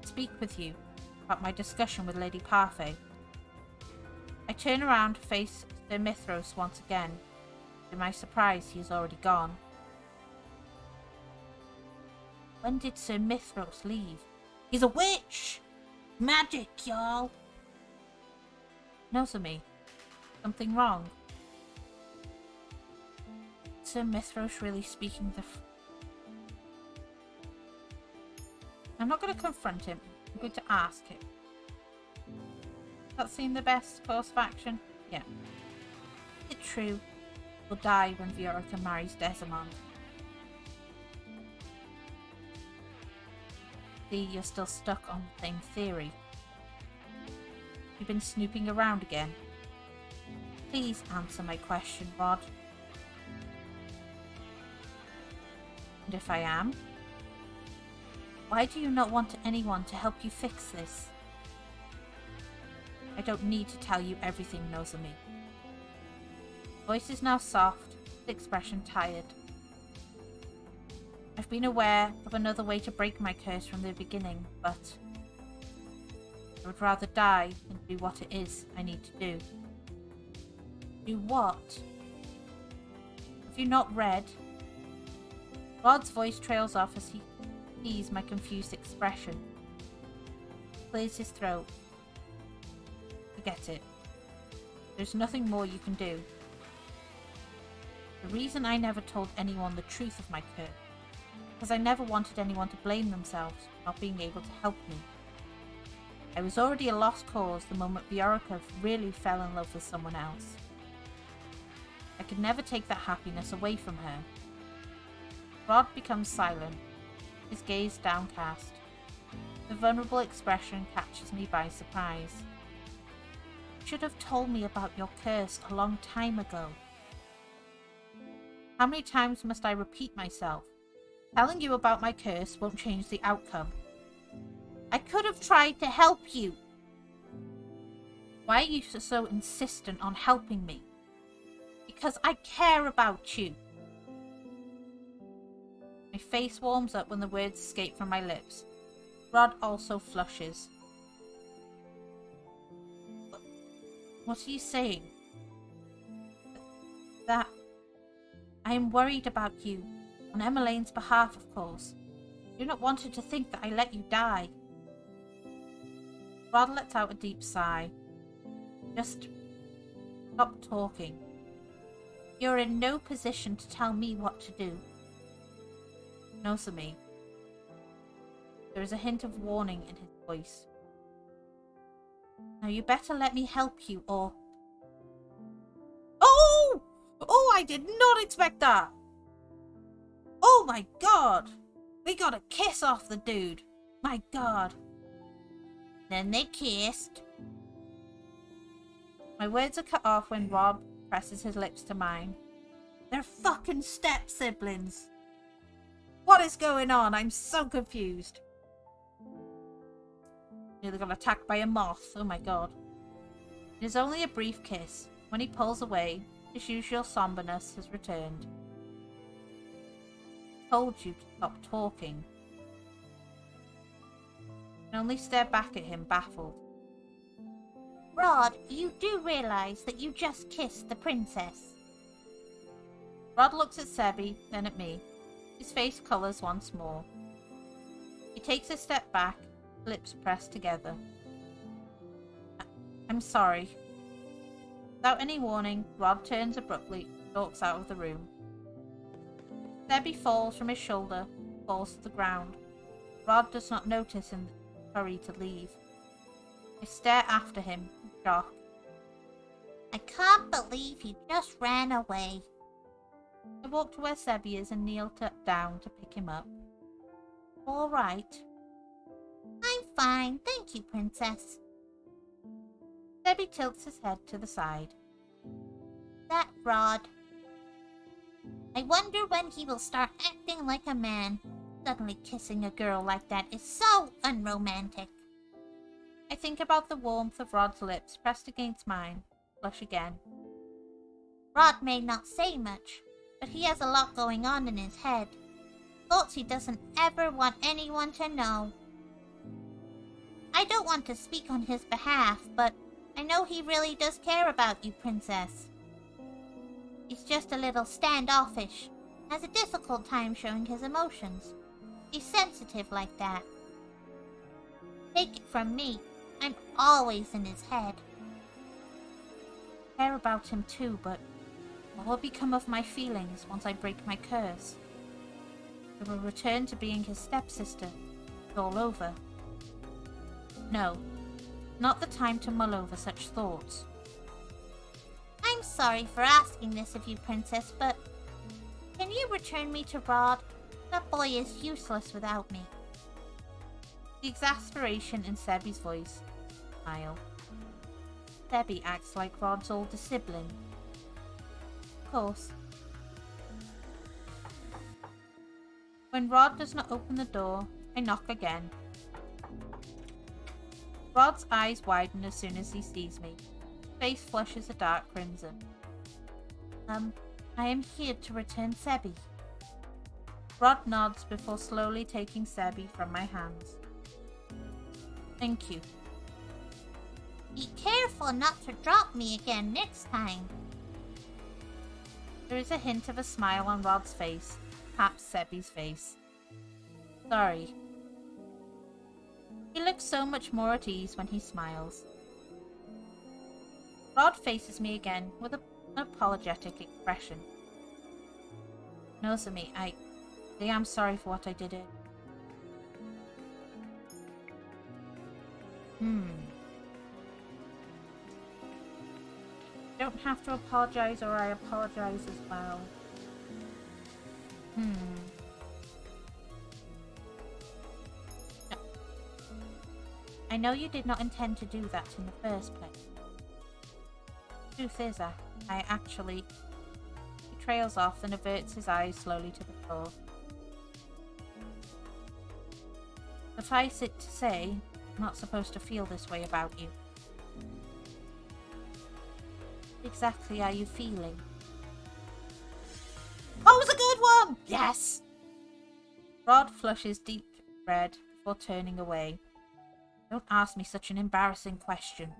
speak with you about my discussion with Lady Parfait. I turn around to face Sir Mithros once again. To my surprise, he is already gone. When did Sir Mithros leave? He's a witch! Magic, y'all! Nozomi, something wrong? Sir Mithros really speaking the... I'm not going to confront him. I'm going to ask him. Does that seem the best course of action? Yeah. Is it true? Will die when Fiorica marries Desamond. See, you're still stuck on the same theory. You've been snooping around again. Please answer my question, Rod. And if I am, why do you not want anyone to help you fix this? I don't need to tell you everything, Nozomi. Voice is now soft, the expression tired. I've been aware of another way to break my curse from the beginning, but I would rather die than do what it is I need to do. Do what? Have you not read? Rod's voice trails off as he sees my confused expression. Clears his throat. Forget it. There's nothing more you can do. The reason I never told anyone the truth of my curse, because I never wanted anyone to blame themselves for not being able to help me. I was already a lost cause the moment Fiorica really fell in love with someone else. I could never take that happiness away from her. Rod becomes silent, his gaze downcast. The vulnerable expression catches me by surprise. You should have told me about your curse a long time ago. How many times must I repeat myself? Telling you about my curse won't change the outcome. I could have tried to help you. Why are you so insistent on helping me? Because I care about you. My face warms up when the words escape from my lips. Rod also flushes. What are you saying? That I am worried about you, on Emmeline's behalf, of course. do not want her to think that I let you die. Rod lets out a deep sigh. Just stop talking. You're in no position to tell me what to do. Nozomi. There is a hint of warning in his voice. Now you better let me help you or... Oh! Oh, I did not expect that! Oh my god! We got a kiss off the dude. My god. Then they kissed. My words are cut off when Rob presses his lips to mine. They're fucking step-siblings. What is going on? I'm so confused. Nearly got attacked by a moth. Oh my god. It is only a brief kiss. When he pulls away, his usual somberness has returned. I told you to stop talking. I can only stare back at him, baffled. Rod, you do realize that you just kissed the princess. Rod looks at Sebi, then at me. His face colours once more. He takes a step back, lips pressed together. I'm sorry. Without any warning, Rod turns abruptly, stalks out of the room. Sebi falls from his shoulder, falls to the ground. Rod does not notice in the hurry to leave. I stare after him, in shock. I can't believe he just ran away. I walk to where Sebi is and kneel down to pick him up. All right. I'm fine, thank you, Princess. Sebi tilts his head to the side. That Rod. I wonder when he will start acting like a man. Suddenly kissing a girl like that is so unromantic. I think about the warmth of Rod's lips pressed against mine. Blush again. Rod may not say much, but he has a lot going on in his head. Thoughts he doesn't ever want anyone to know. I don't want to speak on his behalf, but I know he really does care about you, Princess. He's just a little standoffish, has a difficult time showing his emotions. He's sensitive like that. Take it from me, I'm always in his head. I care about him too, but what will become of my feelings once I break my curse? I will return to being his stepsister. It's all over. No, not the time to mull over such thoughts. I'm sorry for asking this of you, Princess, but can you return me to Rod? That boy is useless without me. The exasperation in Sebi's voice. Smile. Sebi acts like Rod's older sibling. Of course. When Rod does not open the door, I knock again. Rod's eyes widen as soon as he sees me. His face flushes a dark crimson. I am here to return Sebi. Rod nods before slowly taking Sebi from my hands. Thank you. Be careful not to drop me again next time. There is a hint of a smile on Rod's face, perhaps Sebi's face. Sorry. He looks so much more at ease when he smiles. Rod faces me again with an apologetic expression. Nozomi, I am sorry for what I did. Don't have to apologize, or I apologize as well. No. I know you did not intend to do that in the first place. Truth is, I actually... He trails off and averts his eyes slowly to the floor. Suffice it to say, I'm not supposed to feel this way about you. What exactly are you feeling? Oh, it was a good one! Yes! Rod flushes deep red before turning away. Don't ask me such an embarrassing question.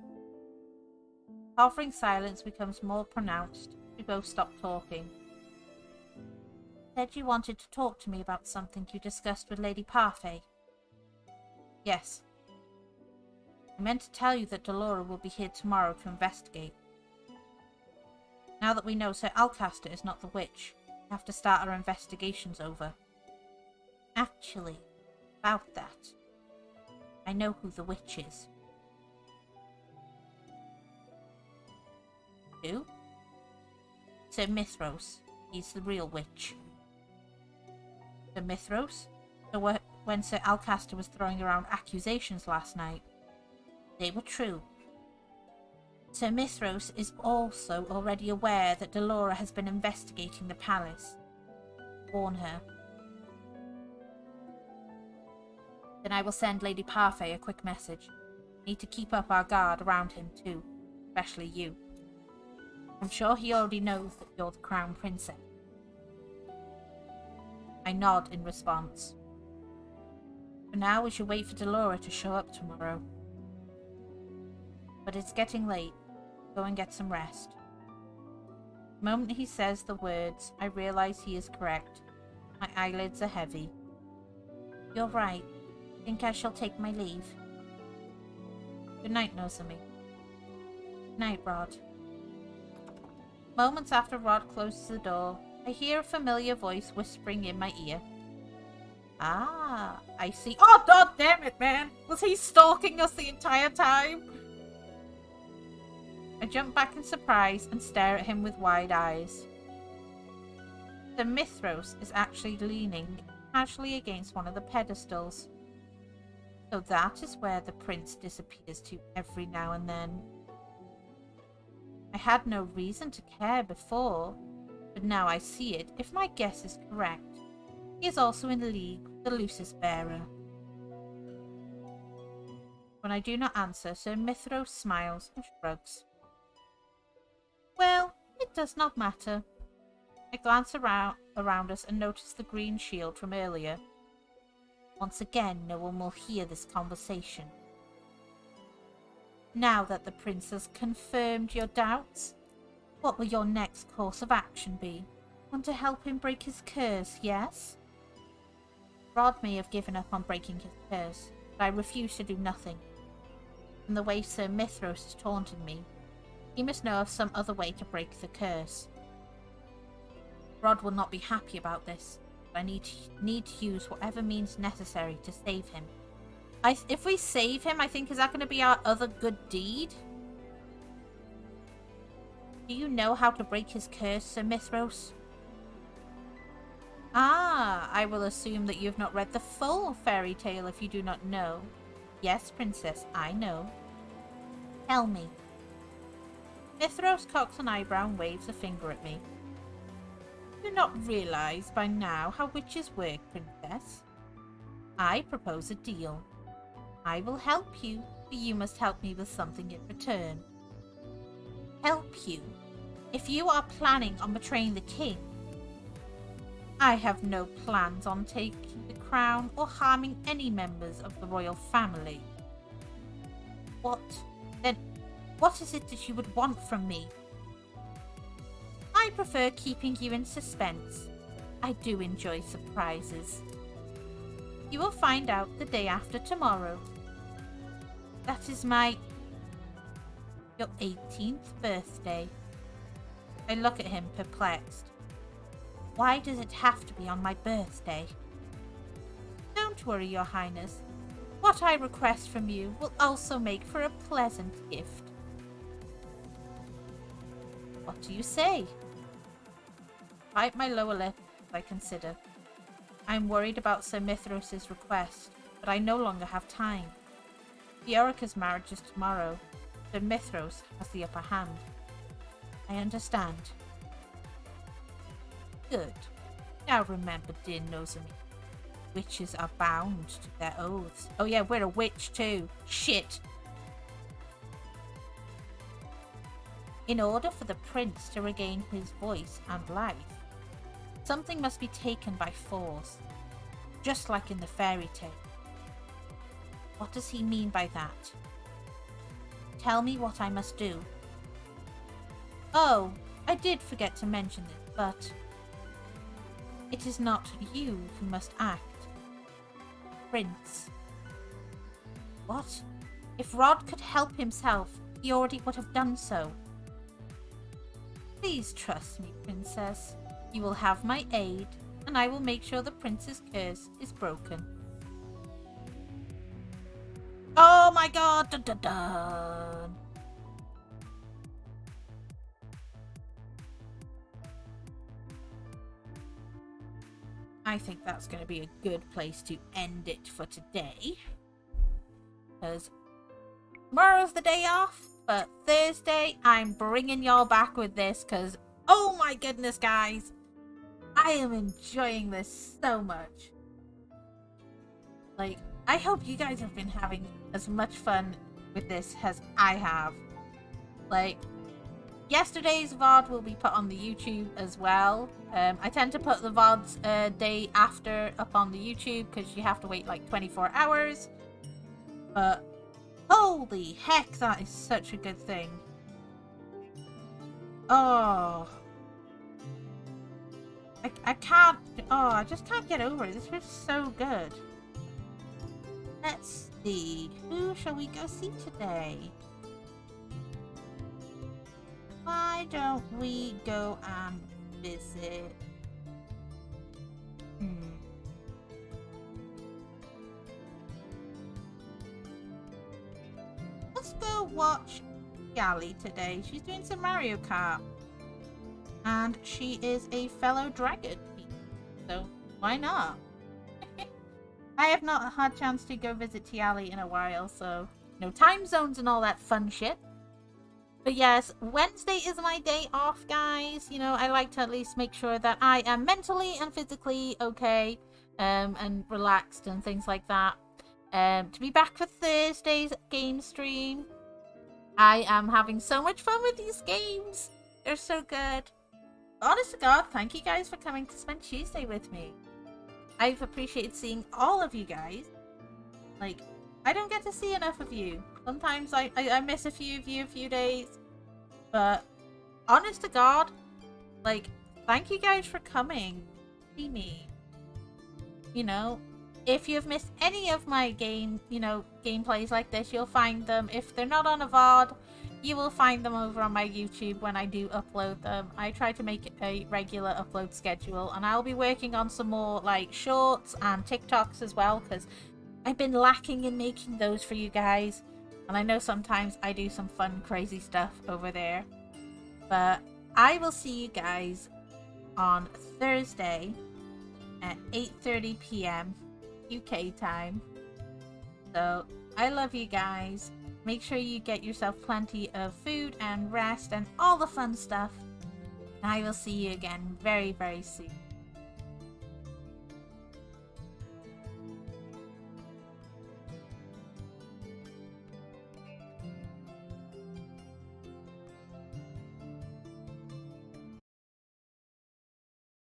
Hovering silence becomes more pronounced. We both stop talking. Said you wanted to talk to me about something you discussed with Lady Parfait. Yes. I meant to tell you that Delora will be here tomorrow to investigate. Now that we know Sir Alcaster is not the witch, we have to start our investigations over. Actually, about that, I know who the witch is. Who? Sir Mithros. He's the real witch. Sir Mithros? So when Sir Alcaster was throwing around accusations last night, they were true. Sir Mithros is also already aware that Delora has been investigating the palace. Warn her. Then I will send Lady Parfait a quick message. Need to keep up our guard around him too, especially you. I'm sure he already knows that you're the Crown Princess. I nod in response. For now, we should wait for Delora to show up tomorrow. But it's getting late. Go and get some rest. The moment he says the words, I realize he is correct. My eyelids are heavy. You're right. Think I shall take my leave. Good night, Nozomi. Good night, Rod. Moments after Rod closes the door, I hear a familiar voice whispering in my ear. Ah, I see. Oh, god damn it, man! Was he stalking us the entire time? I jump back in surprise and stare at him with wide eyes. The Mithros is actually leaning casually against one of the pedestals. So that is where the prince disappears to every now and then. I had no reason to care before, but now I see it. If my guess is correct, he is also in league with the Lucis Bearer. When I do not answer, Sir Mithros smiles and shrugs. Well, it does not matter. I glance around us and notice the green shield from earlier. Once again, no one will hear this conversation. Now that the prince has confirmed your doubts, what will your next course of action be? Want to help him break his curse, yes? Rod may have given up on breaking his curse, but I refuse to do nothing. From the way Sir Mithros is taunting me, he must know of some other way to break the curse. Rod will not be happy about this, but I need to use whatever means necessary to save him. If we save him, I think, is that going to be our other good deed? Do you know how to break his curse, Sir Mithros? Ah, I will assume that you have not read the full fairy tale if you do not know. Yes, Princess, I know. Tell me. Mithros cocks an eyebrow and waves a finger at me. Do you not realize by now how witches work, Princess? I propose a deal. I will help you, but you must help me with something in return. Help you? If you are planning on betraying the king, I have no plans on taking the crown or harming any members of the royal family. What? Then, what is it that you would want from me? I prefer keeping you in suspense. I do enjoy surprises. You will find out the day after tomorrow. That is your 18th birthday. I look at him perplexed. Why does it have to be on my birthday? Don't worry, Your Highness. What I request from you will also make for a pleasant gift. What do you say? Bite my lower lip as I consider. I am worried about Sir Mithros' request, but I no longer have time. Fiorica's marriage is tomorrow. Sir Mithros has the upper hand. I understand. Good. Now remember, dear Nozomi, witches are bound to their oaths. Oh yeah, we're a witch too. Shit. In order for the prince to regain his voice and life, something must be taken by force, just like in the fairy tale. What does he mean by that? Tell me what I must do. Oh, I did forget to mention this, but It is not you who must act. Prince. What? If Rod could help himself, he already would have done so. Please trust me, Princess. You will have my aid, and I will make sure the prince's curse is broken. Oh my god! Dun, dun, dun. I think that's going to be a good place to end it for today. Because tomorrow's the day off, but Thursday I'm bringing y'all back with this because, oh my goodness, guys, I am enjoying this so much. Like, I hope you guys have been having as much fun with this as I have. Like, yesterday's VOD will be put on the YouTube as well. I tend to put the VODs day after up on the YouTube because you have to wait like 24 hours. But holy heck, that is such a good thing. Oh. I can't. Oh, I just can't get over it. This was so good. Let's see. Who shall we go see today? Why don't we go and visit? Let's go watch Gally today. She's doing some Mario Kart. And she is a fellow dragon. So why not? I have not had a chance to go visit Tiali in a while, so no time zones and all that fun shit. But yes, Wednesday is my day off, guys. You know, I like to at least make sure that I am mentally and physically okay, and relaxed and things like that. To be back for Thursday's game stream. I am having so much fun with these games. They're so good. Honest to God, thank you guys for coming to spend Tuesday with me. I've appreciated seeing all of you guys. Like, I don't get to see enough of you. Sometimes I miss a few of you a few days. But, honest to God, like, thank you guys for coming to see me. You know, if you've missed any of my gameplays like this, you'll find them. If they're not on a VOD, you will find them over on my YouTube when I do upload them. I try to make a regular upload schedule, and I'll be working on some more like shorts and TikToks as well, because I've been lacking in making those for you guys. And I know sometimes I do some fun, crazy stuff over there. But I will see you guys on Thursday at 8:30 p.m. UK time. So, I love you guys. Make sure you get yourself plenty of food and rest and all the fun stuff. And I will see you again very, very soon.